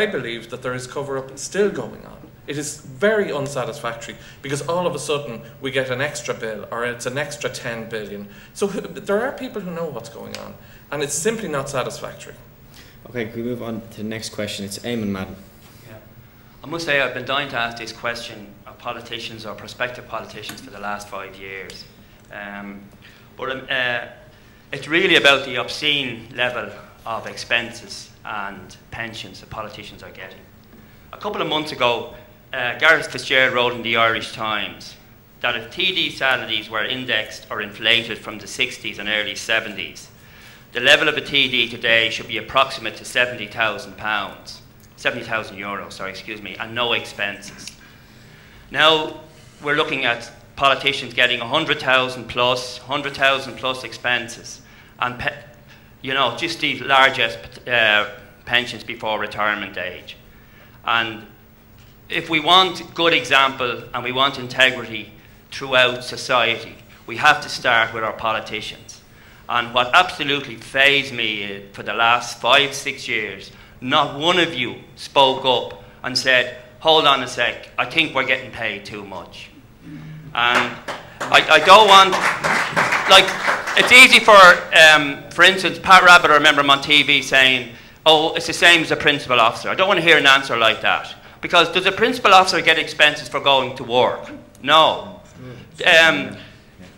believe that there is cover-up still going on. It is very unsatisfactory, because all of a sudden we get an extra bill, or it's an extra 10 billion. So there are people who know what's going on, and it's simply not satisfactory. Okay, can we move on to the next question? It's Eamon Madden. Yeah. I must say I've been dying to ask this question of politicians or prospective politicians for the last 5 years. It's really about the obscene level of expenses and pensions that politicians are getting. A couple of months ago, Gareth Fitzgerald wrote in the Irish Times that if TD salaries were indexed or inflated from the 60s and early 70s, the level of a TD today should be approximate to €70,000, and no expenses. Now we're looking at politicians getting 100,000 plus expenses, and just these largest pensions before retirement age. And if we want good example and we want integrity throughout society, we have to start with our politicians. And what absolutely fazed me for the last 5-6 years, not one of you spoke up and said, hold on a sec, I think we're getting paid too much. And I don't want, like, it's easy for instance, Pat Rabbitt, I remember him on TV saying, oh, it's the same as a principal officer. I don't want to hear an answer like that. Because does a principal officer get expenses for going to work? No.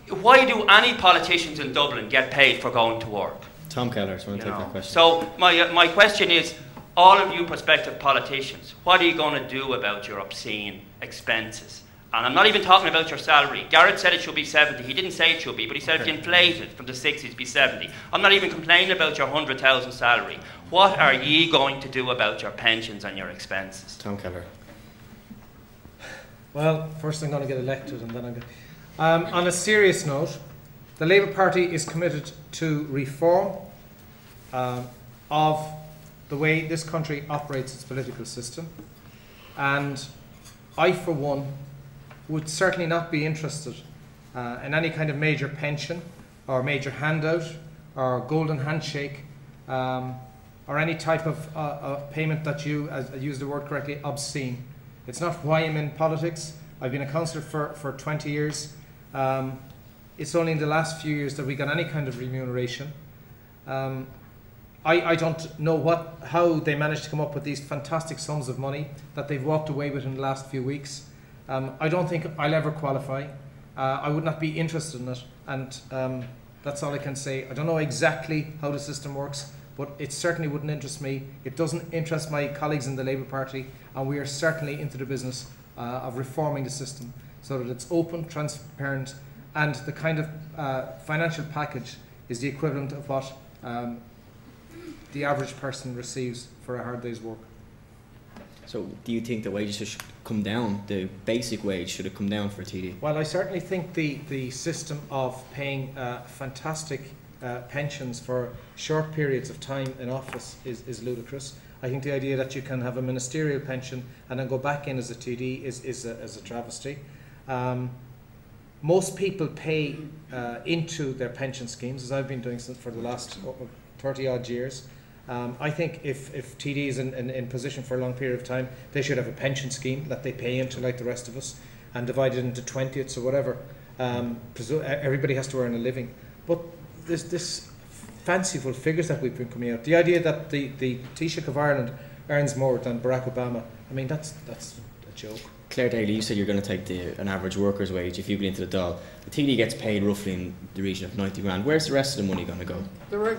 Why do any politicians in Dublin get paid for going to work? Tom Keller, so I want to take that question. So my question is, all of you prospective politicians, what are you going to do about your obscene expenses? And I'm not even talking about your salary. Garrett said it should be 70. He didn't say it should be, but he said if you inflate it from the 60s, be 70. I'm not even complaining about your 100,000 salary. What are ye going to do about your pensions and your expenses? Tom Keller. Well, first I'm going to get elected, and then I'm going to... on a serious note, the Labour Party is committed to reform of the way this country operates its political system. And I, for one, would certainly not be interested in any kind of major pension or major handout or golden handshake or any type of payment that you, as I use the word correctly, obscene. It's not why I'm in politics. I've been a councillor for 20 years. It's only in the last few years that we got any kind of remuneration. I don't know how they managed to come up with these fantastic sums of money that they've walked away with in the last few weeks. I don't think I'll ever qualify. I would not be interested in it, and that's all I can say. I don't know exactly how the system works, but it certainly wouldn't interest me. It doesn't interest my colleagues in the Labour Party, and we are certainly into the business of reforming the system so that it's open, transparent, and the kind of financial package is the equivalent of what the average person receives for a hard day's work. So do you think the wages should come down, the basic wage, should it come down for TD? Well, I certainly think the system of paying fantastic pensions for short periods of time in office is ludicrous. I think the idea that you can have a ministerial pension and then go back in as a TD is a travesty. Most people pay into their pension schemes, as I've been doing for the last 30 odd years. I think if TD is in position for a long period of time, they should have a pension scheme that they pay into like the rest of us and divide it into 20ths or whatever. Everybody has to earn a living. But this fanciful figures that we've been coming out, the idea that the Taoiseach of Ireland earns more than Barack Obama, I mean, that's a joke. Claire Daly, you said you're going to take an average worker's wage if you get into the Dáil. The TD gets paid roughly in the region of 90 grand. Where's the rest of the money going to go?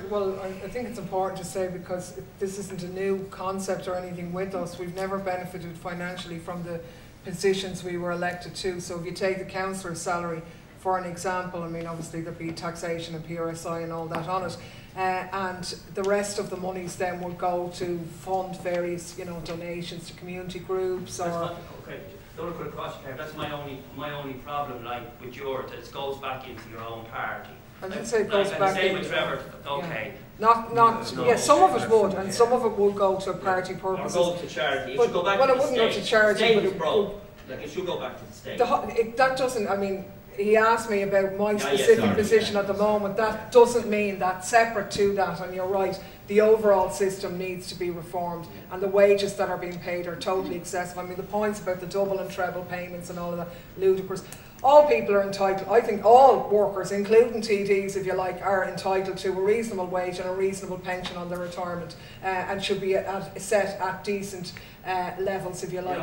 Well, I think it's important to say, because this isn't a new concept or anything with us, we've never benefited financially from the positions we were elected to. So if you take the councillor's salary, for an example, I mean, obviously there'd be taxation and PRSI and all that on it. And the rest of the monies then would go to fund various, donations to community groups or... Okay, don't put across, that's my only problem, like with yours, it goes back into your own party. I didn't say it goes back same into... with Trevor, okay. Yeah, some of it would, and some of it would go to party purposes. Or go to charity. It should go back to the it wouldn't go to charity. State is broke. Like, it should go back to the state. That doesn't, I mean, he asked me about my specific position at the moment. That doesn't mean that separate to that, and you're right, the overall system needs to be reformed, and the wages that are being paid are totally excessive. I mean, the points about the double and treble payments and all of that, ludicrous. All people are entitled, I think all workers, including TDs if you like, are entitled to a reasonable wage and a reasonable pension on their retirement, and should be set at decent levels if you like.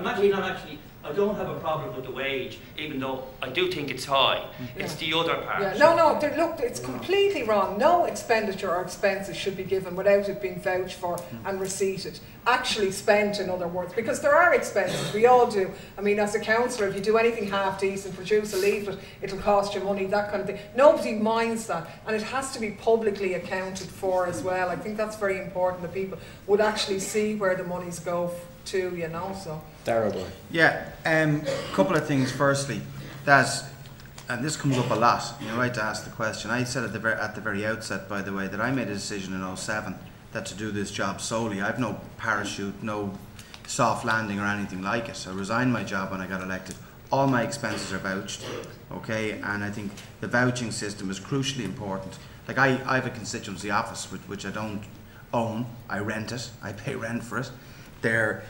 I don't have a problem with the wage, even though I do think it's high. Yeah. It's the other part. Yeah. No, look, it's completely wrong. No expenditure or expenses should be given without it being vouched for and receipted. Actually spent, in other words, because there are expenses, we all do. I mean, as a councillor, if you do anything half decent, produce a leaflet, it'll cost you money, that kind of thing. Nobody minds that, and it has to be publicly accounted for as well. I think that's very important, that people would actually see where the monies go to, so. Terrible. Yeah, couple of things. Firstly, and this comes up a lot, you're right to ask the question. I said at the very outset, by the way, that I made a decision in 2007 that to do this job solely. I have no parachute, no soft landing or anything like it. I resigned my job when I got elected. All my expenses are vouched, okay, and I think the vouching system is crucially important. Like I have a constituency office which I don't own, I rent it, I pay rent for it. They're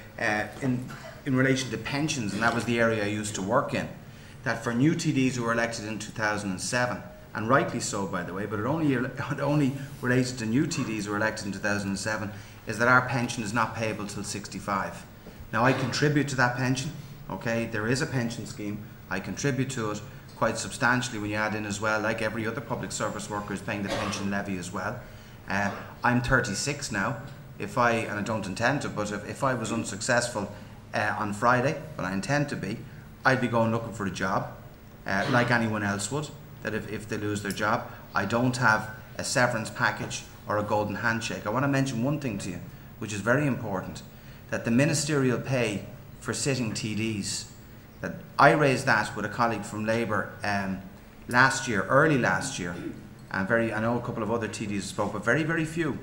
in relation to pensions, and that was the area I used to work in, that for new TDs who were elected in 2007, and rightly so by the way, but it only related to new TDs who were elected in 2007, is that our pension is not payable till 65. Now I contribute to that pension, okay, there is a pension scheme, I contribute to it quite substantially when you add in as well, like every other public service worker is paying the pension levy as well. I'm 36 now, and I don't intend to, but if I was unsuccessful on Friday, but I intend to be, I'd be going looking for a job, like anyone else would, that if they lose their job. I don't have a severance package or a golden handshake. I want to mention one thing to you, which is very important, that the ministerial pay for sitting TDs, that I raised that with a colleague from Labour early last year, and I know a couple of other TDs spoke, but very, very few.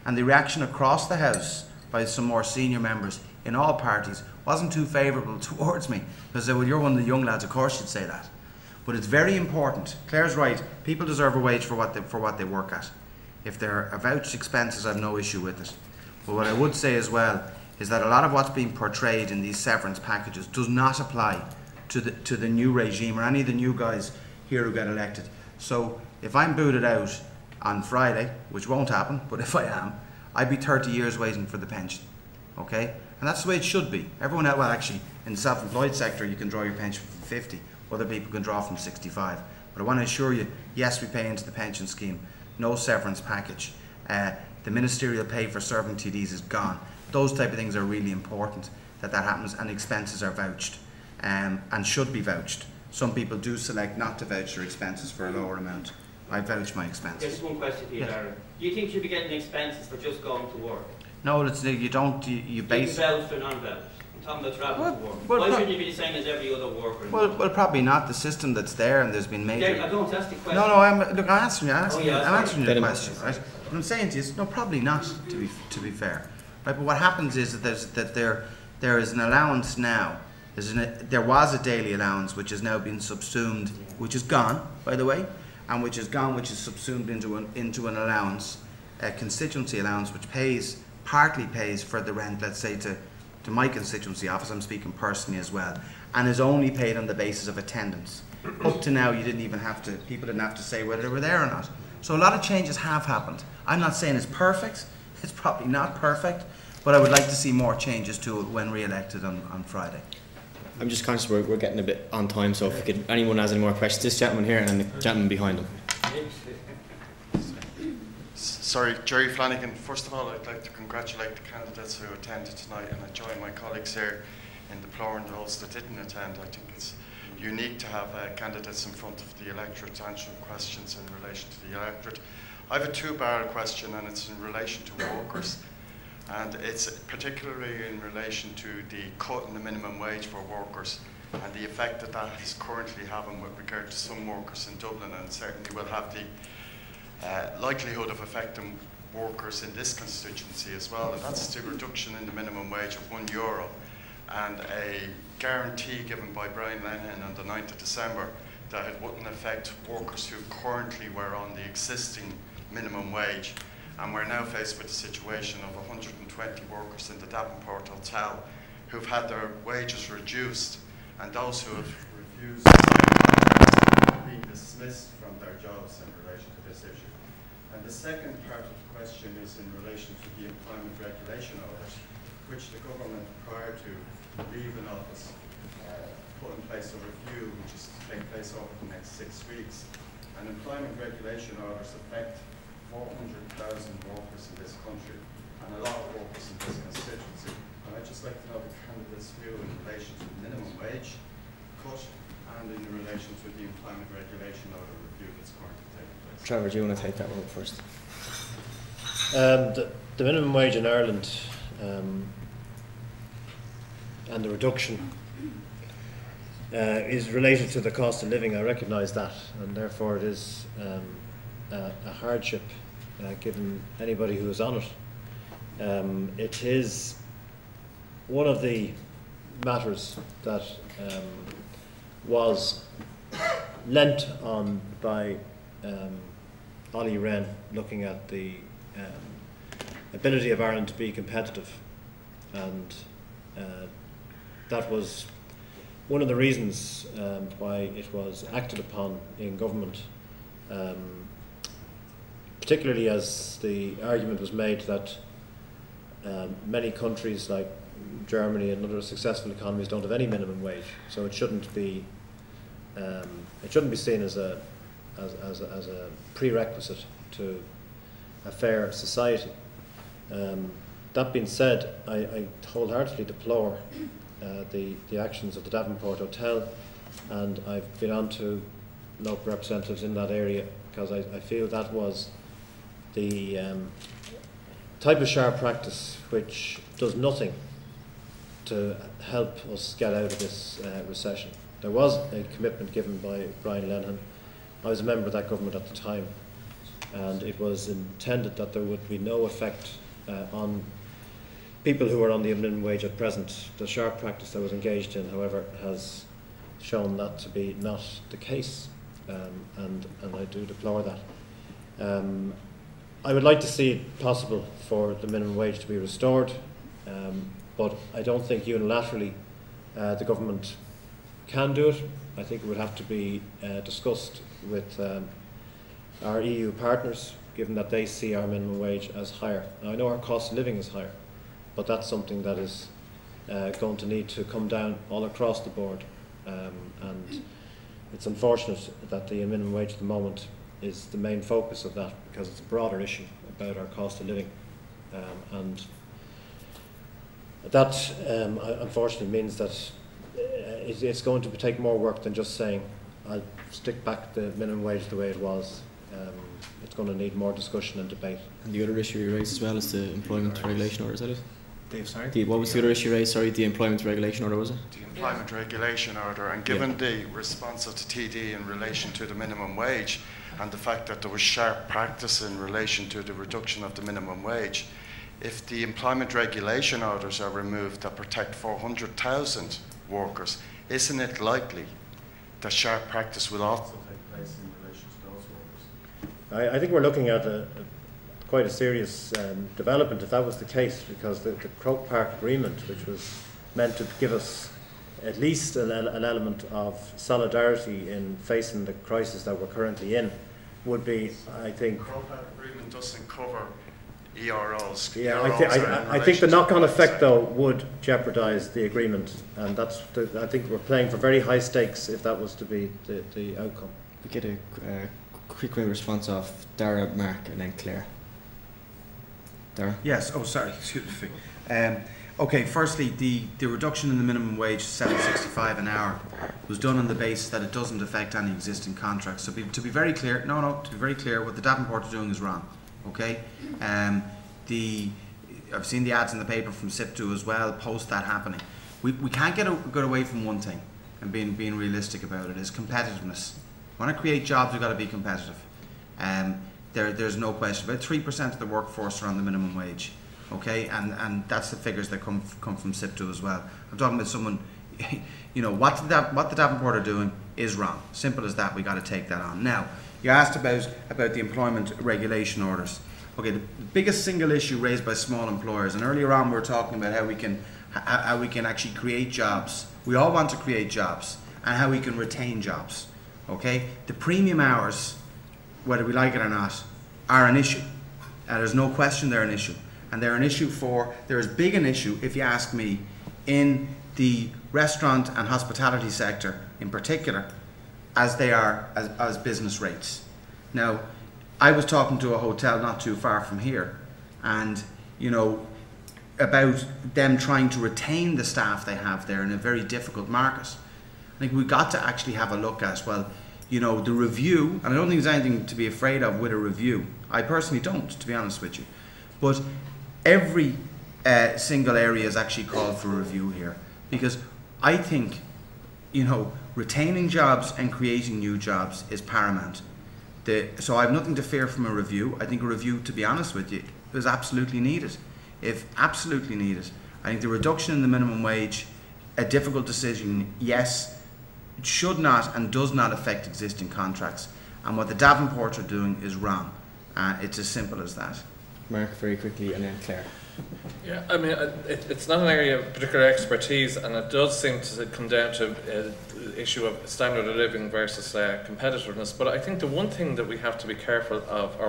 And the reaction across the House by some more senior members in all parties wasn't too favourable towards me, because they said, well, you're one of the young lads, of course you'd say that. But it's very important. Claire's right, people deserve a wage for what they work at. If they're vouched expenses, I have no issue with it. But what I would say as well is that a lot of what's being portrayed in these severance packages does not apply to the new regime or any of the new guys here who get elected. So if I'm booted out on Friday, which won't happen, but if I am, I'd be 30 years waiting for the pension, okay? And that's the way it should be. Everyone else, well actually, in the self-employed sector you can draw your pension from 50, other people can draw from 65. But I want to assure you, yes, we pay into the pension scheme, no severance package. The ministerial pay for serving TDs is gone. Those type of things are really important, that happens, and expenses are vouched, and should be vouched. Some people do select not to vouch their expenses for a lower amount. I vouch my expenses. Just one question to you, Darren. Do you think you should be getting expenses for just going to work? No, you don't. You base. Vouched or non-vouched? I'm talking about travelling to work. Why shouldn't you be the same as every other worker? Well, probably not. The system that's there, and there's been major. I don't ask the question. No, I'm answering you. I'm answering your question, right? What I'm saying to you is, no, probably not. To be fair, right? But what happens is that there is an allowance now. There was a daily allowance which has now been subsumed, which is gone, by the way, and which is subsumed into an allowance, a constituency allowance, which partly pays for the rent, let's say to my constituency office, I'm speaking personally as well, and is only paid on the basis of attendance. Up to now, people didn't have to say whether they were there or not. So a lot of changes have happened. I'm not saying it's perfect, it's probably not perfect, but I would like to see more changes to it when re-elected on Friday. I'm just conscious we're getting a bit on time, so if anyone has any more questions, this gentleman here and then the gentleman behind him. Sorry, Jerry Flanagan. First of all, I'd like to congratulate the candidates who attended tonight, and I join my colleagues here in deploring those that didn't attend. I think it's unique to have candidates in front of the electorate answering questions in relation to the electorate. I have a two-barrel question, and it's in relation to workers, and it's particularly in relation to the cut in the minimum wage for workers and the effect that that is currently having with regard to some workers in Dublin, and certainly will have the likelihood of affecting workers in this constituency as well, and that's the reduction in the minimum wage of €1 and a guarantee given by Brian Lenihan on the 9th of December that it wouldn't affect workers who currently were on the existing minimum wage. And we're now faced with the situation of 120 workers in the Davenport Hotel who've had their wages reduced, and those who have refused to sign contracts are being dismissed from their jobs in relation to this issue. And the second part of the question is in relation to the employment regulation orders, which the government, prior to leaving office, put in place a review which is to take place over the next 6 weeks. And employment regulation orders affect 400,000 workers in this country and a lot of workers in this constituency. And I'd just like to know the candidate's view in relation to the minimum wage cut and in relation to the employment regulation order review that's currently taking place. Trevor, do you want to take that one first? The minimum wage in Ireland and the reduction is related to the cost of living. I recognise that, and therefore it is a hardship given anybody who is on it. It is one of the matters that was lent on by Ollie Wren, looking at the ability of Ireland to be competitive, and that was one of the reasons why it was acted upon in government, particularly as the argument was made that many countries like Germany and other successful economies don't have any minimum wage, so it shouldn't be seen as a prerequisite to a fair society. That being said, I wholeheartedly deplore the actions of the Davenport Hotel, and I've been on to local representatives in that area because I feel that was the type of sharp practice which does nothing to help us get out of this recession. There was a commitment given by Brian Lenihan. I was a member of that government at the time, and it was intended that there would be no effect on people who are on the minimum wage at present. The sharp practice that was engaged in, however, has shown that to be not the case, and I do deplore that. I would like to see it possible for the minimum wage to be restored, but I don't think unilaterally the government can do it. I think it would have to be discussed with our EU partners, given that they see our minimum wage as higher. Now, I know our cost of living is higher, but that's something that is going to need to come down all across the board, and it's unfortunate that the minimum wage at the moment is the main focus of that, because it's a broader issue about our cost of living, and that unfortunately means that it's going to take more work than just saying I'll stick back the minimum wage the way it was. It's going to need more discussion and debate. And the other issue you raised as well is the employment regulation order, is that it? Dave, sorry? What was the other issue raised? Sorry, the employment regulation order, was it? The employment regulation order, and given the response of the TD in relation to the minimum wage and the fact that there was sharp practice in relation to the reduction of the minimum wage, if the employment regulation orders are removed that protect 400,000 workers, isn't it likely that sharp practice will also take place in relation to those workers? I think we're looking at quite a serious development if that was the case, because the Croke Park Agreement, which was meant to give us at least an element of solidarity in facing the crisis that we're currently in, would be, I think... The Croke Park Agreement doesn't cover EROs. Yeah, I think the knock-on effect, though, would jeopardise the agreement, and I think we're playing for very high stakes if that was to be the outcome. We get a quick response of Dara, Mark, and then Claire. Dara? Yes. Oh, sorry. Excuse me. Okay. Firstly, the reduction in the minimum wage to $7.65 an hour was done on the basis that it doesn't affect any existing contracts. So to be very clear, to be very clear, what the Davenport are doing is wrong. Okay. I've seen the ads in the paper from SIPTU as well post that happening. We can't get away from one thing, and being realistic about it, is competitiveness. When I create jobs, we've got to be competitive. There's no question. About 3% of the workforce are on the minimum wage. Okay, and that's the figures that come from SIPTU as well. I'm talking about someone, you know, what the Davenport are doing is wrong. Simple as that. We got to take that on. Now, you asked about the employment regulation orders. Okay, the biggest single issue raised by small employers, and earlier on we were talking about how we can actually create jobs. We all want to create jobs, and how we can retain jobs. Okay, the premium hours, whether we like it or not, are an issue. There's no question they're an issue. And they're an issue they're as big an issue, if you ask me, in the restaurant and hospitality sector in particular, as they are as business rates. Now, I was talking to a hotel not too far from here, and, you know, about them trying to retain the staff they have there in a very difficult market. I think we've got to actually have a look at, well, you know, the review, and I don't think there's anything to be afraid of with a review. I personally don't, to be honest with you. But every single area is actually called for a review here, because I think, you know, retaining jobs and creating new jobs is paramount. So I have nothing to fear from a review. I think a review, to be honest with you, is absolutely needed. If absolutely needed. I think the reduction in the minimum wage, a difficult decision, yes, it should not and does not affect existing contracts. And what the Davenport are doing is wrong. It's as simple as that. Mark, very quickly, and then Claire. Yeah, I mean, it's not an area of particular expertise, and it does seem to come down to the issue of standard of living versus competitiveness. But I think the one thing that we have to be careful of,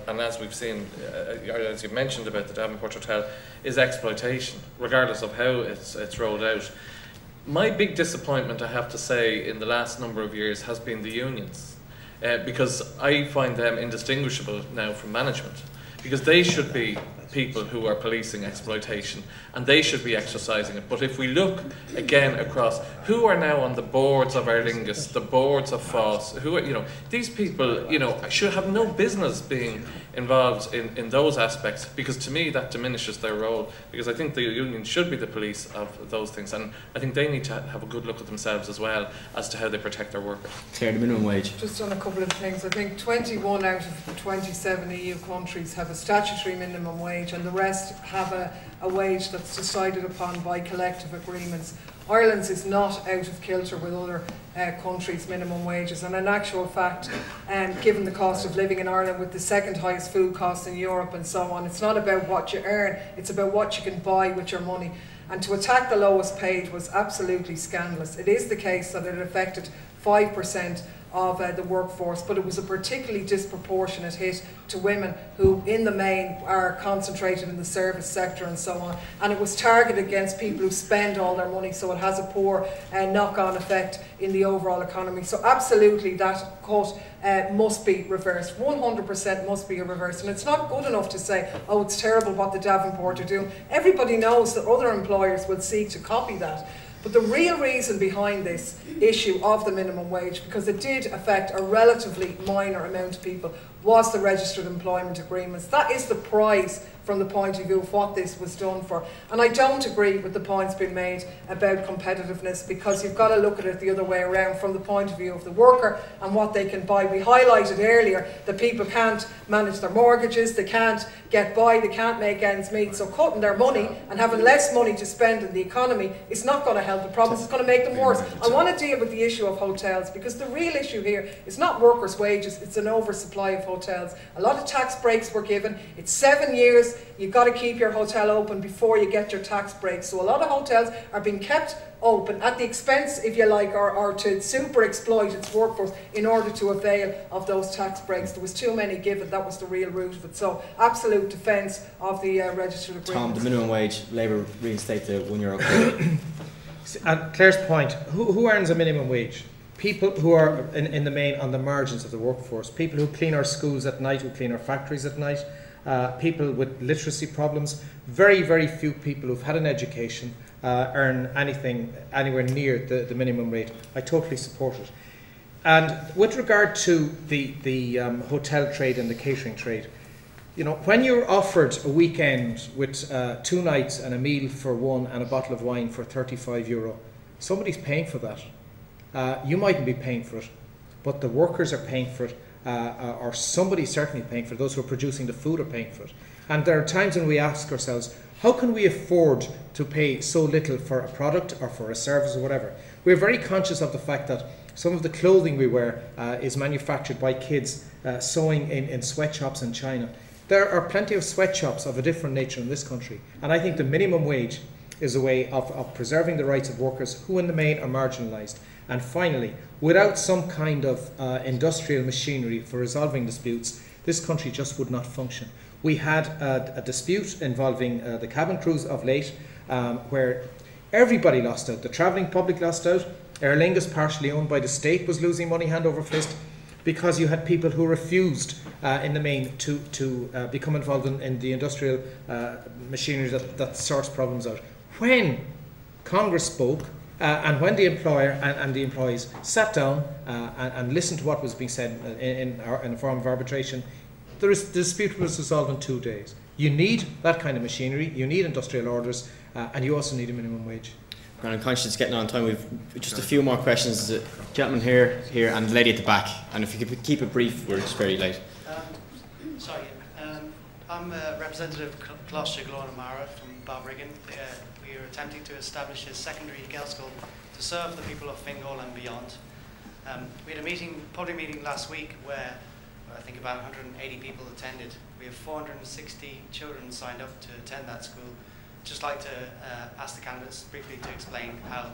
and as we've seen, as you mentioned about the Davenport Hotel, is exploitation, regardless of how it's rolled out. My big disappointment, I have to say, in the last number of years has been the unions, because I find them indistinguishable now from management. Because they should be people who are policing exploitation, and they should be exercising it. But if we look again across, who are now on the boards of Aer Lingus, the boards of FÁS, who are, you know, these people, you know, should have no business being involved in those aspects, because to me that diminishes their role, because I think the union should be the police of those things, and I think they need to have a good look at themselves as well as to how they protect their workers. Claire, the minimum wage. Just on a couple of things, I think 21 out of the 27 EU countries have a statutory minimum wage, and the rest have a wage that's decided upon by collective agreements. Ireland's is not out of kilter with other countries' minimum wages, and in actual fact, given the cost of living in Ireland with the second highest food costs in Europe and so on, it's not about what you earn, it's about what you can buy with your money. And to attack the lowest paid was absolutely scandalous. It is the case that it affected 5% of the workforce, but it was a particularly disproportionate hit to women who in the main are concentrated in the service sector and so on, and it was targeted against people who spend all their money, so it has a poor knock-on effect in the overall economy. So absolutely that cut must be reversed, 100% must be reversed, and it's not good enough to say, oh, it's terrible what the Davenport are doing. Everybody knows that other employers will seek to copy that. But the real reason behind this issue of the minimum wage, because it did affect a relatively minor amount of people, was the registered employment agreements. That is the prize from the point of view of what this was done for. And I don't agree with the points being made about competitiveness, because you've got to look at it the other way around from the point of view of the worker and what they can buy. We highlighted earlier that people can't manage their mortgages, they can't get by, they can't make ends meet, so cutting their money and having less money to spend in the economy is not going to help the problems, it's going to make them worse. I want to deal with the issue of hotels, because the real issue here is not workers' wages, it's an oversupply of hotels. A lot of tax breaks were given. It's 7 years, you've got to keep your hotel open before you get your tax breaks. So a lot of hotels are being kept open at the expense, if you like, or to super exploit its workforce in order to avail of those tax breaks. There was too many given, that was the real root of it. So absolute defence of the registered agreement. Tom, the minimum wage, Labour reinstate the €1 quota. At Claire's point, who earns a minimum wage? People who are in the main on the margins of the workforce, people who clean our schools at night, who clean our factories at night, people with literacy problems. Very, very few people who've had an education earn anything anywhere near the minimum rate. I totally support it. And with regard to the hotel trade and the catering trade, you know, when you're offered a weekend with 2 nights and a meal for one and a bottle of wine for €35, somebody's paying for that. You mightn't be paying for it, but the workers are paying for it, or somebody's certainly paying for it. Those who are producing the food are paying for it. And there are times when we ask ourselves, how can we afford to pay so little for a product or for a service or whatever? We're very conscious of the fact that some of the clothing we wear is manufactured by kids sewing in sweatshops in China. There are plenty of sweatshops of a different nature in this country, and I think the minimum wage is a way of preserving the rights of workers who in the main are marginalised. And finally, without some kind of industrial machinery for resolving disputes, this country just would not function. We had a dispute involving the cabin crews of late, where everybody lost out. The travelling public lost out. Aer Lingus, partially owned by the state, was losing money hand over fist, because you had people who refused in the main to become involved in the industrial machinery that sorts problems out. When Congress spoke, and when the employer and the employees sat down and listened to what was being said in a form of arbitration, the dispute was resolved in 2 days. You need that kind of machinery, you need industrial orders, and you also need a minimum wage. And I'm conscious it's getting on time. We've just a few more questions. There's a gentleman here, and the lady at the back. And if you could keep it brief, we're just very late. I'm Representative Closter Glónamara from Balbriggan. We are attempting to establish a secondary girls' school to serve the people of Fingal and beyond. We had a public meeting last week where I think about 180 people attended. We have 460 children signed up to attend that school. Just like to ask the candidates briefly to explain how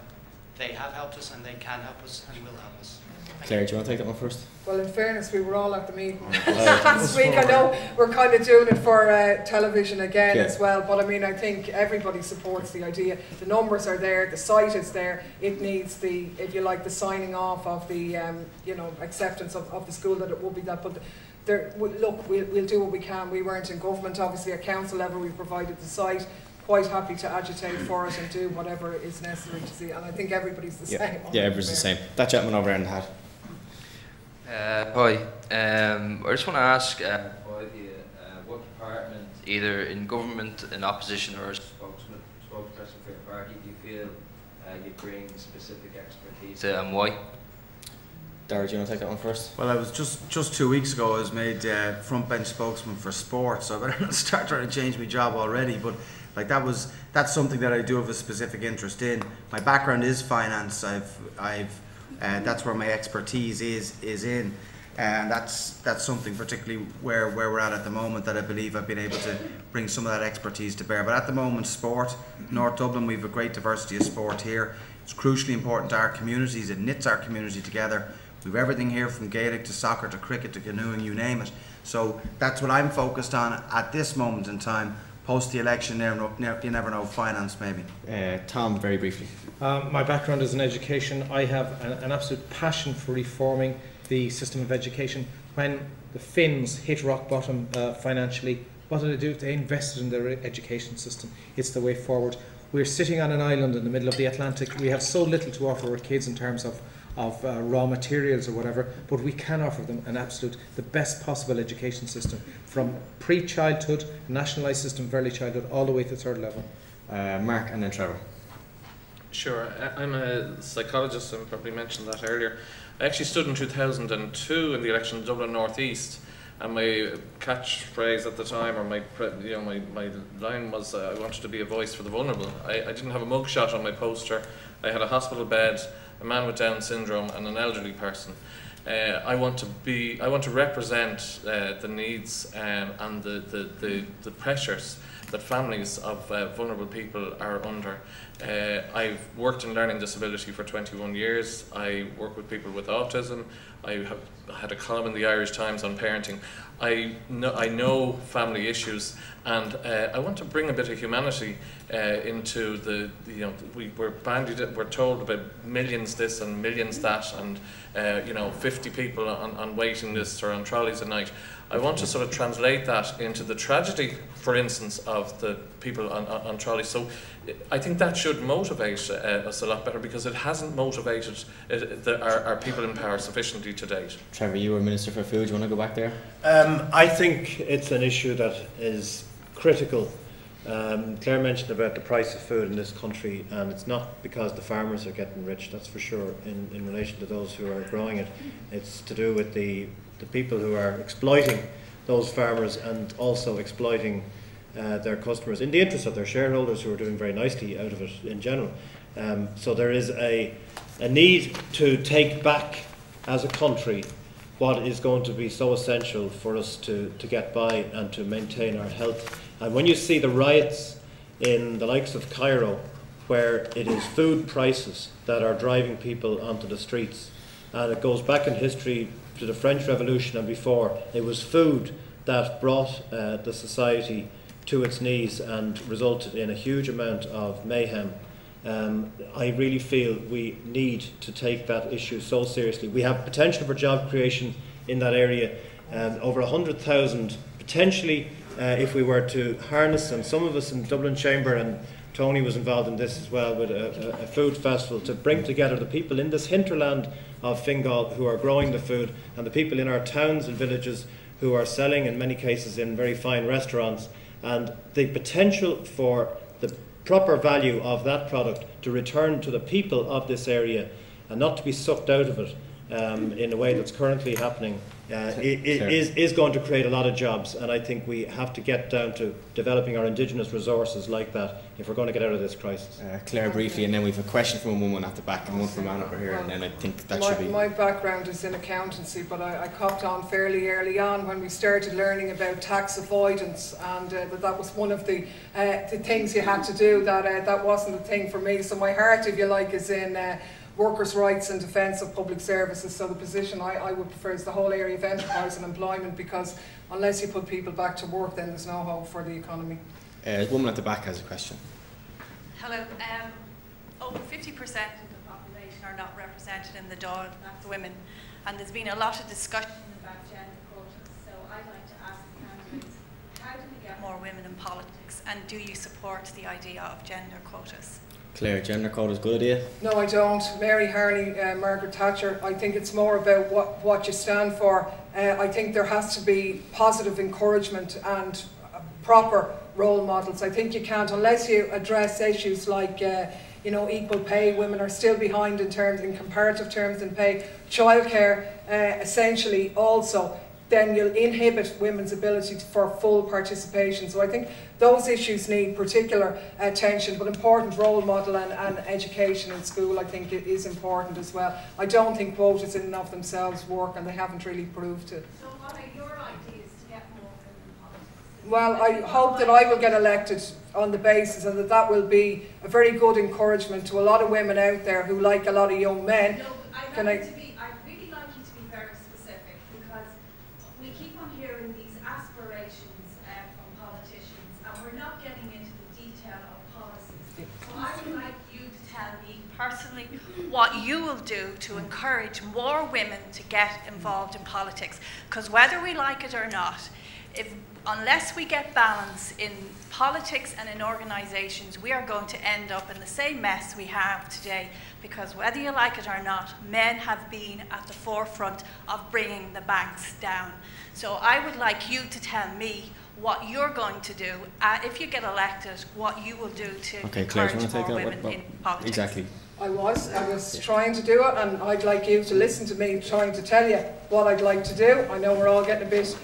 they have helped us and they can help us and will help us. Claire, do you want to take that one first? Well, in fairness, we were all at the meeting last week. I know we're kind of doing it for television again as well, but I mean, I think everybody supports the idea. The numbers are there, the site is there. It needs the, if you like, the signing off of the, acceptance of the school that it will be that. But look, we'll do what we can. We weren't in government, obviously at council level. We provided the site. Quite happy to agitate for it and do whatever is necessary to see. And I think everybody's the same. Yeah, everybody's the same. That gentleman over there in the hat. Hi. I just want to ask what department, either in government, in opposition, or as spokesperson for your party, do you feel you bring specific expertise to, and why? Dara, do you want to take that one first? Well, I was just 2 weeks ago, I was made front bench spokesman for sport, so I better not start trying to change my job already. But like that's something that I do have a specific interest in. My background is finance. That's where my expertise is in, and that's something particularly where we're at the moment that I believe I've been able to bring some of that expertise to bear. But at the moment, sport, North Dublin, we have a great diversity of sport here. It's crucially important to our communities. It knits our community together. We have everything here from Gaelic to soccer to cricket to canoeing, you name it. So that's what I'm focused on at this moment in time. Post the election, you never know, finance maybe. Tom, very briefly. My background is in education. I have an absolute passion for reforming the system of education. When the Finns hit rock bottom financially, what did they do? They invested in their education system. It's the way forward. We're sitting on an island in the middle of the Atlantic. We have so little to offer our kids in terms of raw materials or whatever, but we can offer them the best possible education system, from pre-childhood, nationalised system of early childhood, all the way to third level. Mark and then Trevor. Sure, I'm a psychologist, I probably mentioned that earlier. I actually stood in 2002 in the election in Dublin North East, and my catchphrase at the time, or my line was, I wanted to be a voice for the vulnerable. I didn't have a mugshot on my poster. I had a hospital bed, a man with Down syndrome, and an elderly person. I want to represent the needs and the pressures that families of vulnerable people are under. I've worked in learning disability for 21 years. I work with people with autism. I have had a column in the Irish Times on parenting. I know family issues, and I want to bring a bit of humanity into we're told about millions this and millions that, and 50 people on waiting lists or on trolleys a night. I want to sort of translate that into the tragedy, for instance, of the people on trolleys. So I think that should motivate us a lot better, because it hasn't motivated our people in power sufficiently to date. Trevor, you were Minister for Food. Do you want to go back there? I think it's an issue that is critical. Claire mentioned about the price of food in this country, and it's not because the farmers are getting rich, that's for sure, in relation to those who are growing it. It's to do with the people who are exploiting those farmers and also exploiting their customers in the interest of their shareholders, who are doing very nicely out of it in general. So there is a need to take back as a country what is going to be so essential for us to get by and to maintain our health. And when you see the riots in the likes of Cairo, where it is food prices that are driving people onto the streets, and it goes back in history to the French Revolution and before, it was food that brought the society to its knees and resulted in a huge amount of mayhem. I really feel we need to take that issue so seriously. We have potential for job creation in that area, over 100,000 potentially if we were to harness, and some of us in Dublin Chamber, and Tony was involved in this as well, with a food festival to bring together the people in this hinterland of Fingal who are growing the food, and the people in our towns and villages who are selling, in many cases in very fine restaurants, and the potential for the proper value of that product to return to the people of this area and not to be sucked out of it in a way that's currently happening is going to create a lot of jobs. And I think we have to get down to developing our indigenous resources like that if we're going to get out of this crisis. Claire, briefly, and then we have a question from a woman at the back and one from Anne over here, and then I think that should be... My background is in accountancy, but I copped on fairly early on when we started learning about tax avoidance, and that was one of the things you had to do. That wasn't a thing for me. So my heart, if you like, is in workers' rights and defence of public services. So the position I would prefer is the whole area of enterprise and employment, because unless you put people back to work, then there's no hope for the economy. A woman at the back has a question. Hello. Over 50% of the population are not represented in the Dáil, that's women, and there's been a lot of discussion about gender quotas. So I'd like to ask the candidates, how do we get more women in politics, and do you support the idea of gender quotas? Claire, gender quota is a good idea? No, I don't. Mary Harley, Margaret Thatcher, I think it's more about what you stand for. I think there has to be positive encouragement and proper role models. I think you can't, unless you address issues like equal pay. Women are still behind in comparative terms in pay. Childcare, essentially also. Then you'll inhibit women's ability for full participation. So I think those issues need particular attention, but important role model and education in school I think it is important as well. I don't think quotas in and of themselves work, and they haven't really proved it. So what are your ideas to get more women in politics? Well, I hope that I will get elected on the basis, and that will be a very good encouragement to a lot of women out there who, like a lot of young men, No, I'd really like you to be very specific, because we keep on hearing these aspirations from politicians, and we're not getting into the detail of policies. So I would like you to tell me personally what you will do to encourage more women to get involved in politics. Because whether we like it or not, unless we get balance in politics and in organisations, we are going to end up in the same mess we have today, because whether you like it or not, men have been at the forefront of bringing the banks down. So I would like you to tell me what you're going to do, if you get elected, what you will do to encourage more women in politics. Exactly. I was trying to do it, and I'd like you to listen to me trying to tell you what I'd like to do. I know we're all getting a bit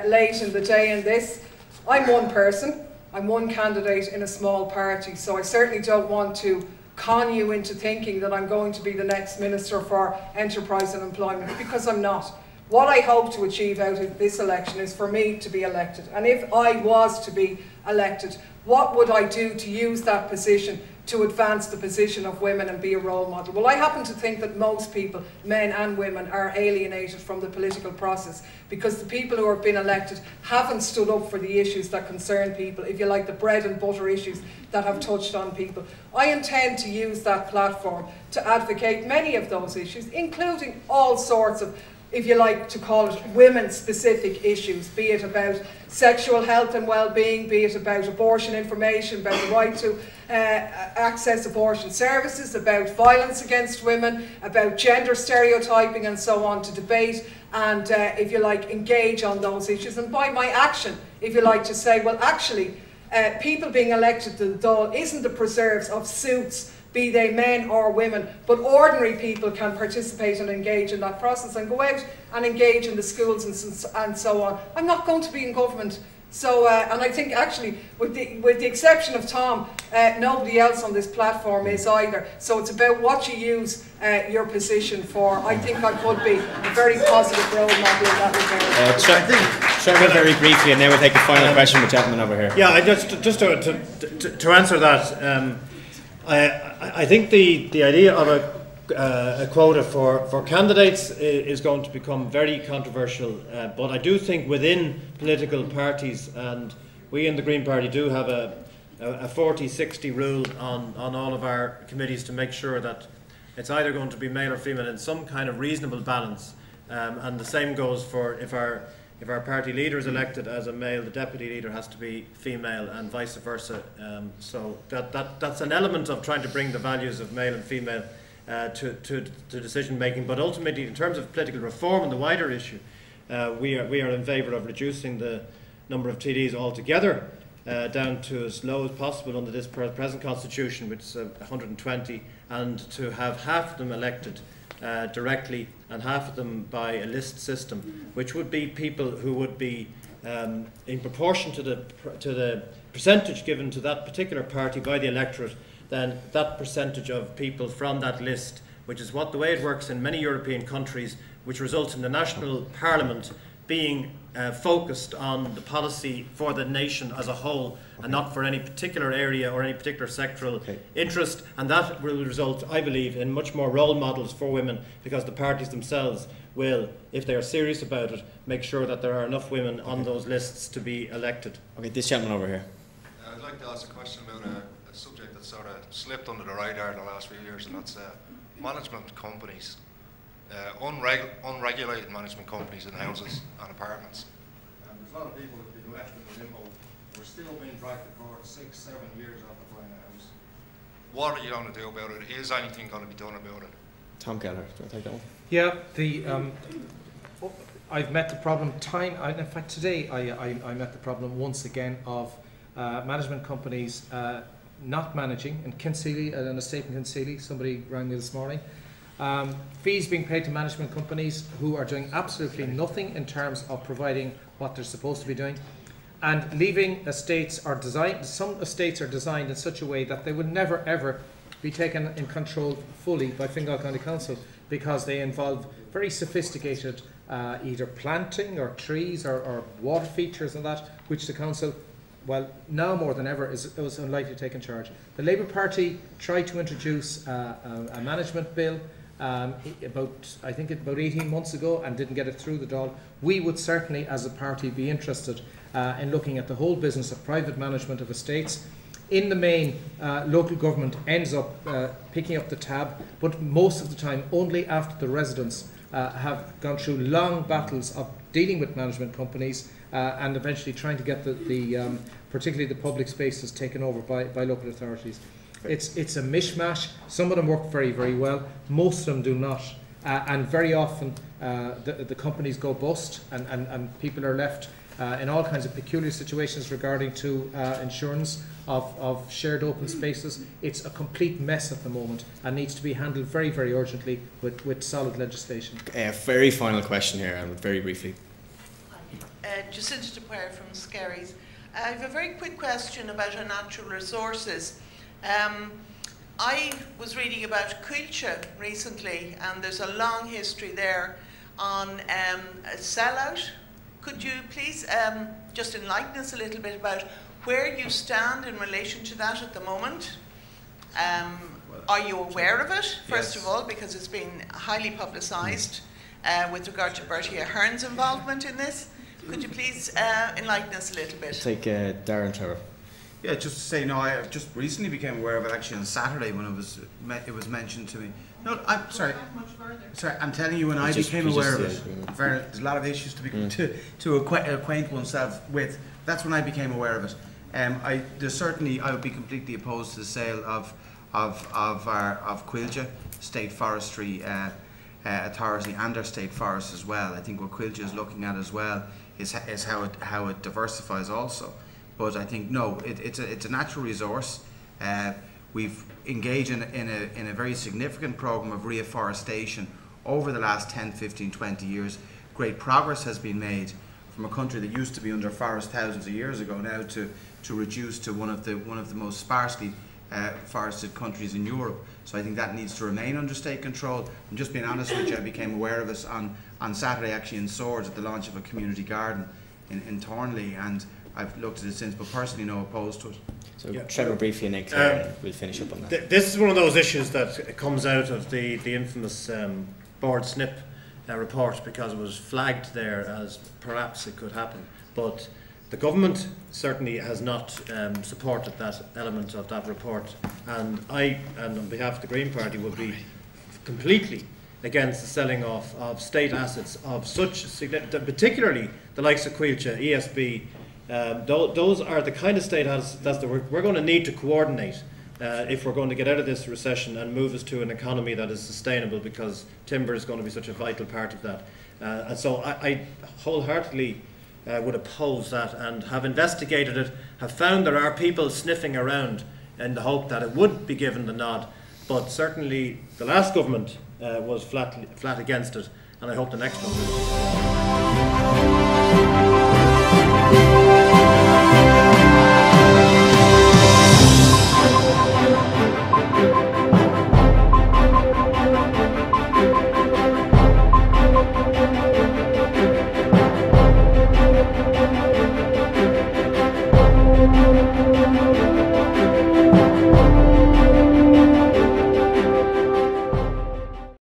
late in the day in this. I'm one person, I'm one candidate in a small party, so I certainly don't want to con you into thinking that I'm going to be the next Minister for Enterprise and Employment, because I'm not. What I hope to achieve out of this election is for me to be elected. And if I was to be elected, what would I do to use that position to advance the position of women and be a role model? Well, I happen to think that most people, men and women, are alienated from the political process because the people who have been elected haven't stood up for the issues that concern people, if you like, the bread and butter issues that have touched on people. I intend to use that platform to advocate many of those issues, including all sorts of, if you like to call it, women-specific issues, be it about sexual health and well-being, be it about abortion information, about the right to access abortion services, about violence against women, about gender stereotyping and so on, to debate and, if you like, engage on those issues. And by my action, if you like, to say, well, actually, people being elected to the Dáil isn't the preserves of suits, be they men or women, but ordinary people can participate and engage in that process and go out and engage in the schools and so on. I'm not going to be in government. So, and I think actually, with the exception of Tom, nobody else on this platform is either. So it's about what you use your position for. I think I could be a very positive role model in that regard. Very briefly, and then we'll take the final question from the gentleman over here. Yeah, just to answer that, I think the idea of a quota for candidates is going to become very controversial, but I do think within political parties, and we in the Green Party do have a 40-60 rule on all of our committees to make sure that it's either going to be male or female in some kind of reasonable balance, and the same goes for if our party leader is elected as a male, the deputy leader has to be female, and vice versa. So that's an element of trying to bring the values of male and female to decision making. But ultimately, in terms of political reform and the wider issue, we are in favour of reducing the number of TDs altogether down to as low as possible under this present constitution, which is 120, and to have half of them elected directly and half of them by a list system, which would be people who would be in proportion to the percentage given to that particular party by the electorate, then that percentage of people from that list, which is the way it works in many European countries, which results in the national parliament being focused on the policy for the nation as a whole and not for any particular area or any particular sectoral interest, and that will result, I believe, in much more role models for women, because the parties themselves will, if they are serious about it, make sure that there are enough women on those lists to be elected. Okay, this gentleman over here. I'd like to ask a question about a subject that sort of slipped under the radar in the last few years, and that's management companies. Unregulated management companies in houses and apartments. And there's a lot of people that have been left in the limbo. We're still being dragged to court 6-7 years after buying a house. What are you going to do about it? Is anything going to be done about it? Tom Keller, do you want to take that one? Yeah, I've met the problem in fact today I met the problem once again of management companies not managing, in Kinseely, an estate in Kinseely, somebody rang me this morning, fees being paid to management companies who are doing absolutely nothing in terms of providing what they're supposed to be doing, and leaving estates are designed, some estates are designed in such a way that they would never ever be taken in control fully by Fingal County Council, because they involve very sophisticated either planting or trees or water features and that, which the council, well, now more than ever, is unlikely to take in charge. The Labour Party tried to introduce a management bill about 18 months ago and didn't get it through the Dáil. We would certainly, as a party, be interested in looking at the whole business of private management of estates. In the main, local government ends up picking up the tab, but most of the time only after the residents have gone through long battles of dealing with management companies and eventually trying to get particularly the public spaces taken over by local authorities. It's a mishmash. Some of them work very, very well. Most of them do not. And very often the companies go bust and people are left in all kinds of peculiar situations regarding to insurance of shared open spaces. It's a complete mess at the moment and needs to be handled very, very urgently with solid legislation. Very final question here, and very briefly. Jacinta DePuer from Skerries. I have a very quick question about our natural resources. I was reading about Culture recently, and there's a long history there on a sellout. Could you please just enlighten us a little bit about where you stand in relation to that at the moment? Are you aware of it, first of all, because it's been highly publicised with regard to Bertie Ahern's involvement in this? Could you please enlighten us a little bit? Take Darren Trevor. Yeah, just to say, no, I just recently became aware of it actually on Saturday when it was mentioned to me. No, I'm sorry. Sorry, I'm telling you when I became aware of it. There's a lot of issues to acquaint oneself with. That's when I became aware of it. I would be completely opposed to the sale of Quilja State Forestry Authority and our state forests as well. I think what Quilja is looking at as well is how it diversifies also. But I think no, it's a natural resource. We've engaged in a very significant program of reforestation over the last 10, 15, 20 years. Great progress has been made from a country that used to be under forest thousands of years ago now to reduce to one of the most sparsely forested countries in Europe. So I think that needs to remain under state control. I'm just being honest with you, I became aware of it on Saturday actually in Swords at the launch of a community garden in Thornley, and I've looked at it since, but personally no opposed to it. So Trevor briefly and then Claire, we'll finish up on that. This is one of those issues that comes out of the infamous board snip report, because it was flagged there as perhaps it could happen. But the government certainly has not supported that element of that report, and on behalf of the Green Party would be completely against the selling off of state assets of such significant, particularly the likes of Quilcha, ESB. Those are the kind of state assets that we're going to need to coordinate if we're going to get out of this recession and move us to an economy that is sustainable, because timber is going to be such a vital part of that. And so I wholeheartedly would oppose that, and have investigated it, have found there are people sniffing around in the hope that it would be given the nod, but certainly the last government was flat against it, and I hope the next one will.